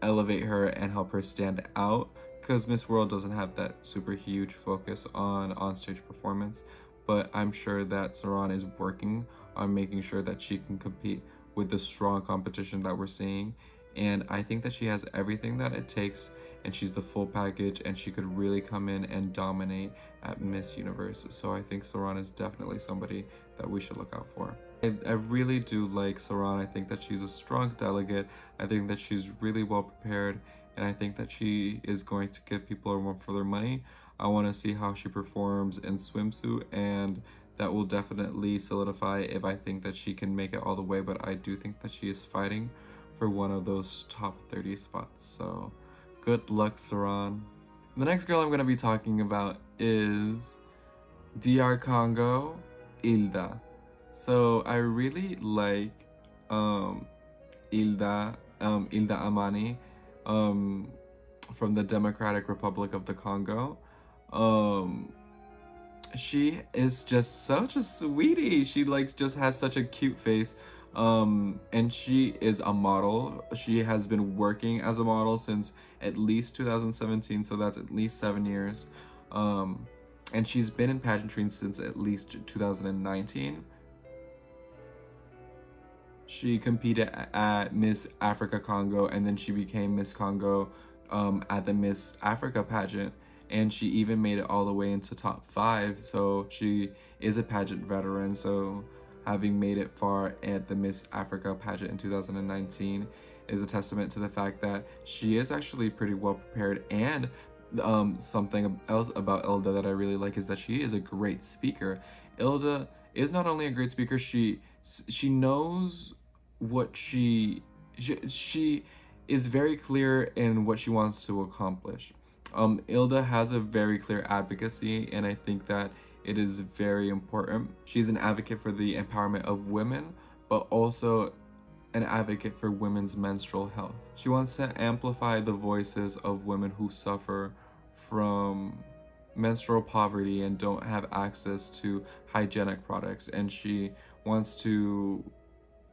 elevate her and help her stand out, because Miss World doesn't have that super huge focus on stage performance. But I'm sure that Saran is working on making sure that she can compete with the strong competition that we're seeing. And I think that she has everything that it takes, and she's the full package, and she could really come in and dominate at Miss Universe. So I think Saran is definitely somebody that we should look out for. I really do like Saran. I think that she's a strong delegate. I think that she's really well prepared, and I think that she is going to give people a run for their money. I want to see how she performs in swimsuit, and that will definitely solidify if I think that she can make it all the way. But I do think that she is fighting for one of those top 30 spots. So good luck, Saran. The next girl I'm going to be talking about is DR Congo, Hilda. So I really like Hilda Amani from the Democratic Republic of the Congo. She is just such a sweetie. She like just has such a cute face. And she is a model. She has been working as a model since at least 2017, so that's at least 7 years. And she's been in pageantry since at least 2019. She competed at Miss Africa Congo, and then she became Miss Congo at the Miss Africa pageant. And she even made it all the way into top 5. So she is a pageant veteran. So having made it far at the Miss Africa pageant in 2019 is a testament to the fact that she is actually pretty well prepared. And something else about Ilda that I really like is that she is a great speaker. Ilda is not only a great speaker, she knows what she is very clear in what she wants to accomplish. Ilda has a very clear advocacy, and I think that it is very important. She's an advocate for the empowerment of women, but also an advocate for women's menstrual health. She wants to amplify the voices of women who suffer from menstrual poverty and don't have access to hygienic products, and she wants to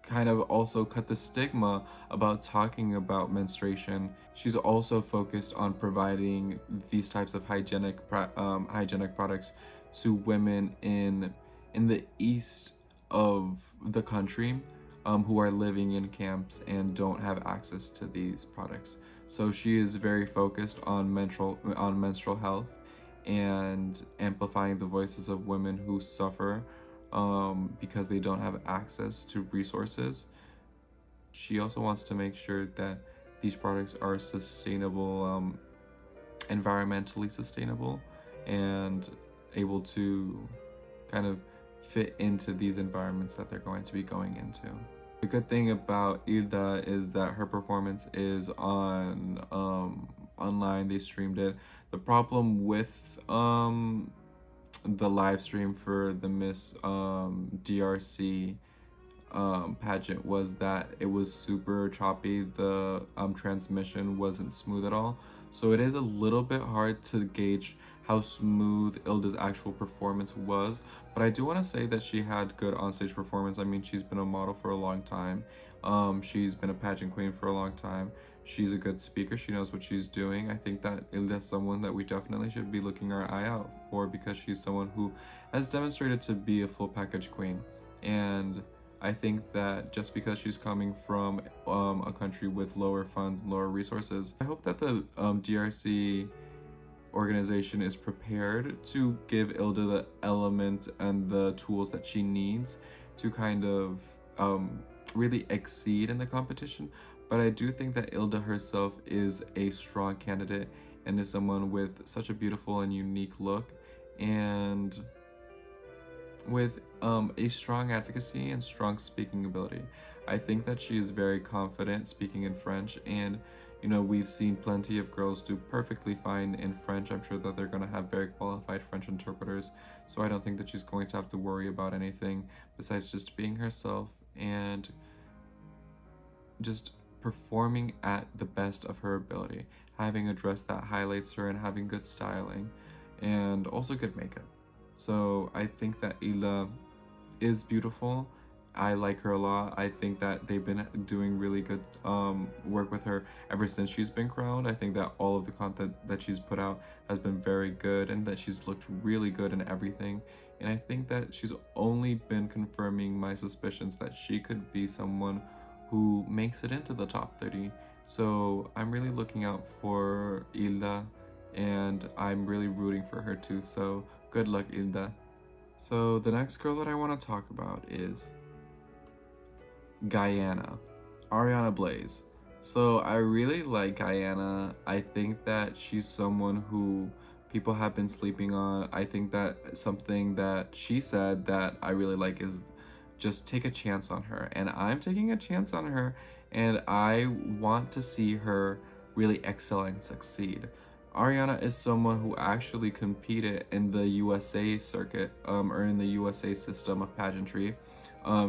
kind of also cut the stigma about talking about menstruation. She's also focused on providing these types of hygienic products to women in the east of the country who are living in camps and don't have access to these products. So she is very focused on menstrual health and amplifying the voices of women who suffer because they don't have access to resources. She also wants to make sure that these products are sustainable, environmentally sustainable, and able to kind of fit into these environments that they're going to be going into. The good thing about Hilda is that her performance is on online. They streamed it. The problem with the live stream for the Miss DRC pageant was that it was super choppy. The transmission wasn't smooth at all. So it is a little bit hard to gauge how smooth Ilda's actual performance was. But I do want to say that she had good onstage performance. I mean, she's been a model for a long time. She's been a pageant queen for a long time. She's a good speaker. She knows what she's doing. I think that Ilda's someone that we definitely should be looking our eye out for, because she's someone who has demonstrated to be a full package queen. And I think that just because she's coming from a country with lower funds, lower resources, I hope that the DRC organization is prepared to give Ilda the element and the tools that she needs to kind of really exceed in the competition. But I do think that Ilda herself is a strong candidate and is someone with such a beautiful and unique look, and with a strong advocacy and strong speaking ability. I think that she is very confident speaking in French, and you know, we've seen plenty of girls do perfectly fine in French. I'm sure that they're going to have very qualified French interpreters, so I don't think that she's going to have to worry about anything besides just being herself and just performing at the best of her ability, having a dress that highlights her and having good styling and also good makeup. So I think that Ila is beautiful. I like her a lot. I think that they've been doing really good work with her ever since she's been crowned. I think that all of the content that she's put out has been very good, and that she's looked really good in everything. And I think that she's only been confirming my suspicions that she could be someone who makes it into the top 30. So I'm really looking out for Hilda, and I'm really rooting for her too. So good luck, Hilda. So the next girl that I want to talk about is Guyana, Ariana Blaze. So I really like Guyana. I think that she's someone who people have been sleeping on. I think that something that she said that I really like is just take a chance on her. And I'm taking a chance on her, and I want to see her really excel and succeed. Ariana is someone who actually competed in the USA circuit, or in the USA system of pageantry,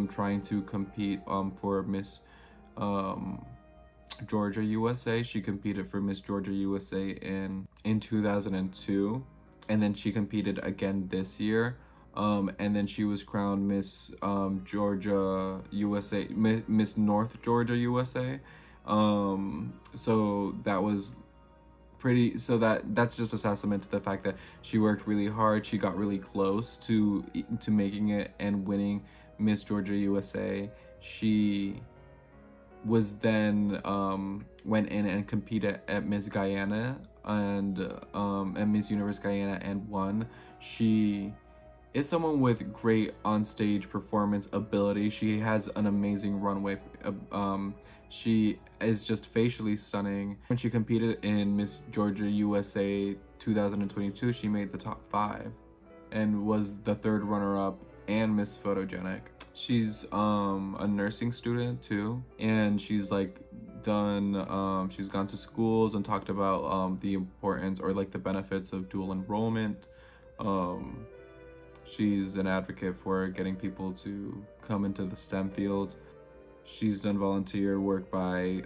trying to compete for Miss Georgia USA. She competed for Miss Georgia USA in 2002, and then she competed again this year And then she was crowned Miss Georgia USA, Miss North Georgia USA. So that was pretty, so that's just a testament to the fact that she worked really hard. She got really close to making it and winning Miss Georgia USA. She was then went in and competed at Miss Guyana and Miss Universe Guyana and won. She is someone with great on-stage performance ability. She has an amazing runway. She is just facially stunning. When she competed in Miss Georgia USA 2022, she made the top 5 and was the 3rd runner-up and Miss Photogenic. She's a nursing student too, and she's like she's gone to schools and talked about the importance or like the benefits of dual enrollment. She's an advocate for getting people to come into the STEM field. She's done volunteer work by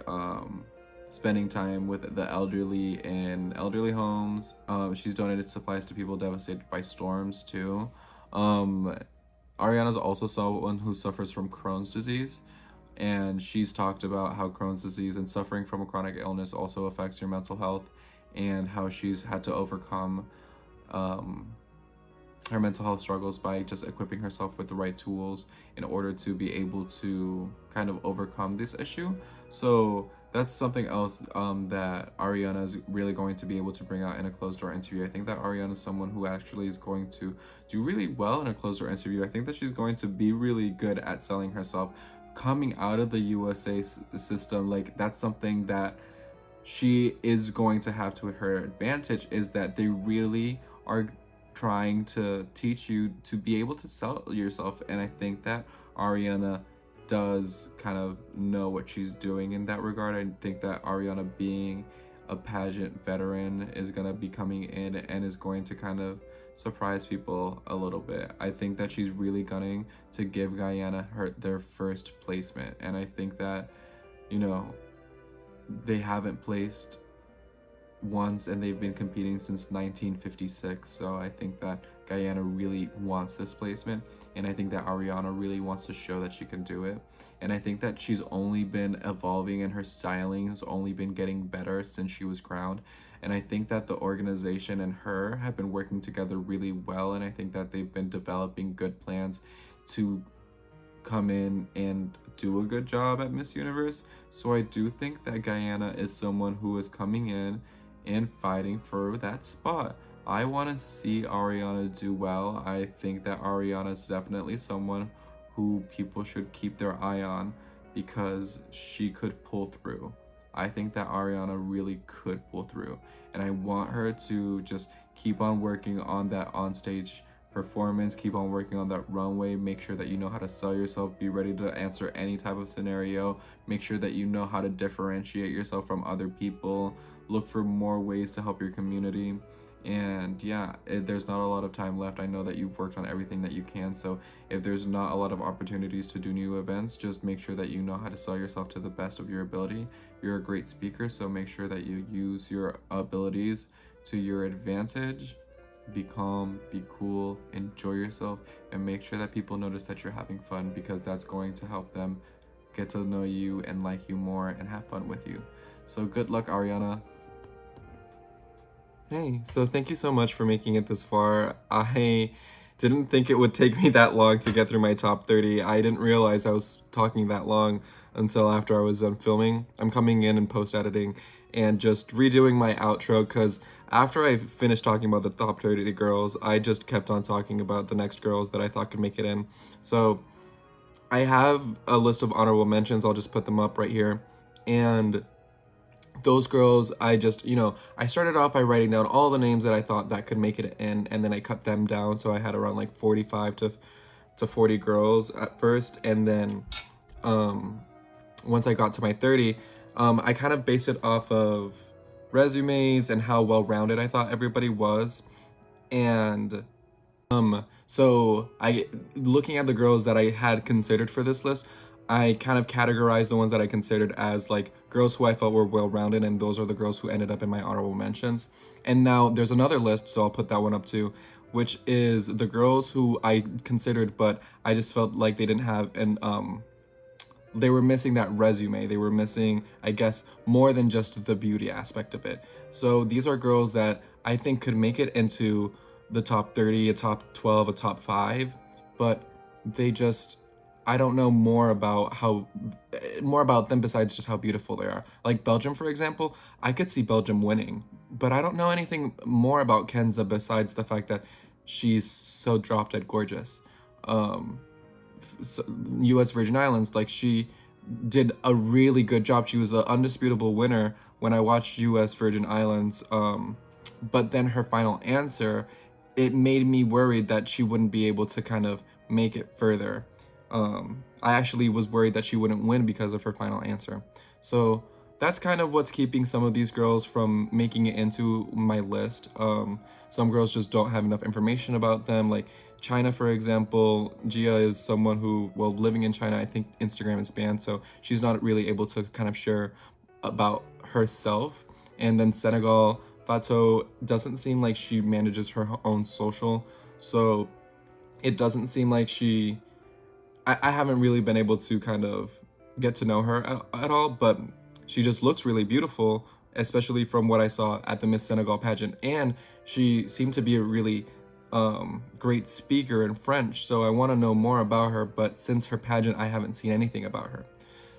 spending time with the elderly in elderly homes. She's donated supplies to people devastated by storms too. Ariana's also someone who suffers from Crohn's disease, and she's talked about how Crohn's disease and suffering from a chronic illness also affects your mental health, and how she's had to overcome her mental health struggles by just equipping herself with the right tools in order to be able to kind of overcome this issue. So that's something else that Ariana is really going to be able to bring out in a closed door interview. I think that Ariana is someone who actually is going to do really well in a closed door interview. I think that she's going to be really good at selling herself. Coming out of the USA system, like that's something that she is going to have to her advantage, is that they really are trying to teach you to be able to sell yourself. And I think that Ariana does kind of know what she's doing in that regard. I think that Ariana, being a pageant veteran, is going to be coming in and is going to kind of surprise people a little bit. I think that she's really gunning to give Guyana their first placement, and I think that, you know, they haven't placed once and they've been competing since 1956. So I think that Guyana really wants this placement, and I think that Ariana really wants to show that she can do it. And I think that she's only been evolving, and her styling has only been getting better since she was crowned. And I think that the organization and her have been working together really well, and I think that they've been developing good plans to come in and do a good job at Miss Universe. So I do think that Guyana is someone who is coming in and fighting for that spot. I want to see Ariana do well. I think that Ariana is definitely someone who people should keep their eye on, because she could pull through. I think that Ariana really could pull through, and I want her to just keep on working on that onstage performance, keep on working on that runway, make sure that you know how to sell yourself, be ready to answer any type of scenario, make sure that you know how to differentiate yourself from other people, look for more ways to help your community. And yeah, there's not a lot of time left. I know that you've worked on everything that you can, so if there's not a lot of opportunities to do new events, just make sure that you know how to sell yourself to the best of your ability. You're a great speaker, so make sure that you use your abilities to your advantage. Be calm, be cool, enjoy yourself, and make sure that people notice that you're having fun, because that's going to help them get to know you and like you more and have fun with you. So good luck, Ariana. Hey, so thank you so much for making it this far. I didn't think it would take me that long to get through my top 30. I didn't realize I was talking that long until after I was done filming. I'm coming in and post-editing and just redoing my outro, because after I finished talking about the top 30 girls, I just kept on talking about the next girls that I thought could make it in. So I have a list of honorable mentions. I'll just put them up right here. And those girls, I just, I started off by writing down all the names that I thought that could make it in, and then I cut them down. So I had around like 45 to 40 girls at first. And then once I got to my 30, I kind of based it off of resumes and how well-rounded I thought everybody was. And so looking at the girls that I had considered for this list, I kind of categorized the ones that I considered as like girls who I felt were well-rounded, and those are the girls who ended up in my honorable mentions. And now there's another list, so I'll put that one up too, which is the girls who I considered, but I just felt like they didn't have an they were missing that resume. They were missing, I guess, more than just the beauty aspect of it. So these are girls that I think could make it into the top 30, a top 12, a top 5, but they just, I don't know more about them besides just how beautiful they are. Like Belgium, for example, I could see Belgium winning, but I don't know anything more about Kenza besides the fact that she's so drop dead gorgeous. Um, U.S. Virgin Islands, like she did a really good job. She was the undisputable winner when I watched U.S. Virgin Islands. But then her final answer, it made me worried that she wouldn't be able to kind of make it further. I actually was worried that she wouldn't win because of her final answer. So that's kind of what's keeping some of these girls from making it into my list. Some girls just don't have enough information about them. Like China, for example, Gia is someone who, well, living in China, I think Instagram is banned, so she's not really able to kind of share about herself. And then Senegal, Fatou doesn't seem like she manages her own social, so it doesn't seem like I haven't really been able to kind of get to know her at all, but she just looks really beautiful, especially from what I saw at the Miss Senegal pageant. And she seemed to be a really great speaker in French, so I want to know more about her, but since her pageant, I haven't seen anything about her.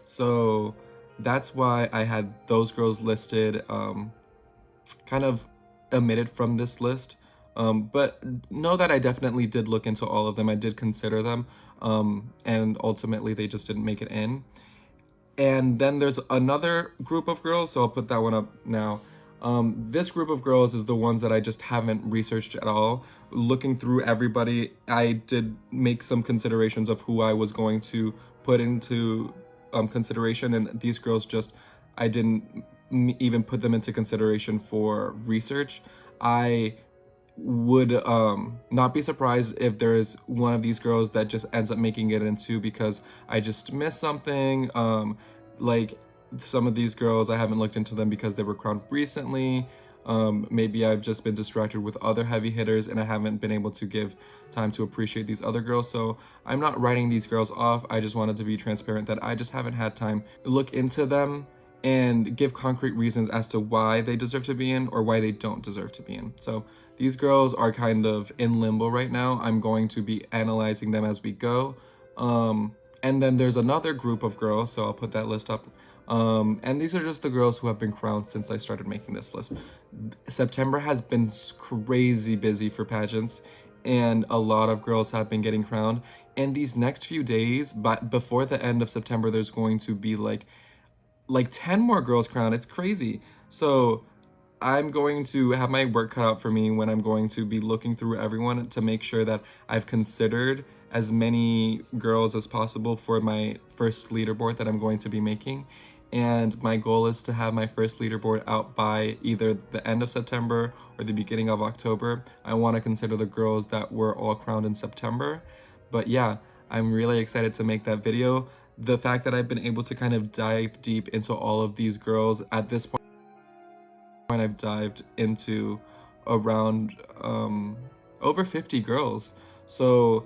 So that's why I had those girls listed, kind of omitted from this list. But know that I definitely did look into all of them. I did consider them, and ultimately they just didn't make it in. And then there's another group of girls, so I'll put that one up now. This group of girls is the ones that I just haven't researched at all. Looking through everybody, I did make some considerations of who I was going to put into consideration, and these girls just, I didn't even put them into consideration for research. I would not be surprised if there's one of these girls that just ends up making it into because I just missed something. Like some of these girls, I haven't looked into them because they were crowned recently. Maybe I've just been distracted with other heavy hitters and I haven't been able to give time to appreciate these other girls. So I'm not writing these girls off. I just wanted to be transparent that I just haven't had time to look into them and give concrete reasons as to why they deserve to be in or why they don't deserve to be in. So these girls are kind of in limbo right now. I'm going to be analyzing them as we go. And then there's another group of girls, so I'll put that list up. And these are just the girls who have been crowned since I started making this list. September has been crazy busy for pageants, and a lot of girls have been getting crowned. And these next few days, but before the end of September, there's going to be like 10 more girls crowned. It's crazy. So I'm going to have my work cut out for me when I'm going to be looking through everyone to make sure that I've considered as many girls as possible for my first leaderboard that I'm going to be making. And my goal is to have my first leaderboard out by either the end of September or the beginning of October. I want to consider the girls that were all crowned in September. But yeah, I'm really excited to make that video. The fact that I've been able to kind of dive deep into all of these girls at this point, I've dived into around over 50 girls. So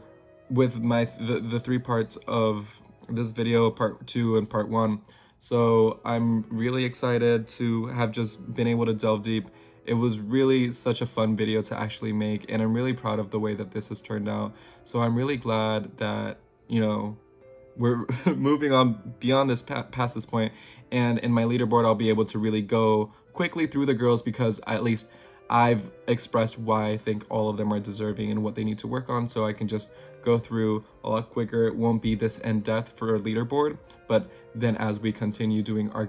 with the 3 parts of this video, part 2 and part 1, so I'm really excited to have just been able to delve deep. It was really such a fun video to actually make, and I'm really proud of the way that this has turned out. So I'm really glad that, you know, we're moving on beyond this past this point, and in my leaderboard I'll be able to really go quickly through the girls because at least I've expressed why I think all of them are deserving and what they need to work on, so I can just go through a lot quicker. It won't be this in-depth for a leaderboard, but then as we continue doing our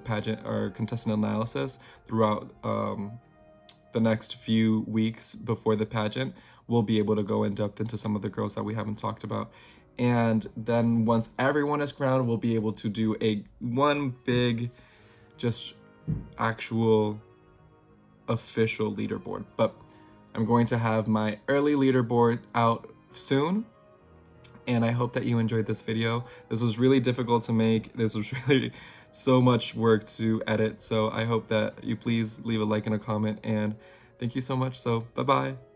pageant or contestant analysis throughout the next few weeks before the pageant, we'll be able to go in depth into some of the girls that we haven't talked about. And then once everyone is crowned, we'll be able to do one big, just actual official leaderboard. But I'm going to have my early leaderboard out soon, and I hope that you enjoyed this video. This was really difficult to make. This was really so much work to edit, so I hope that you please leave a like and a comment, and thank you so much. So bye bye.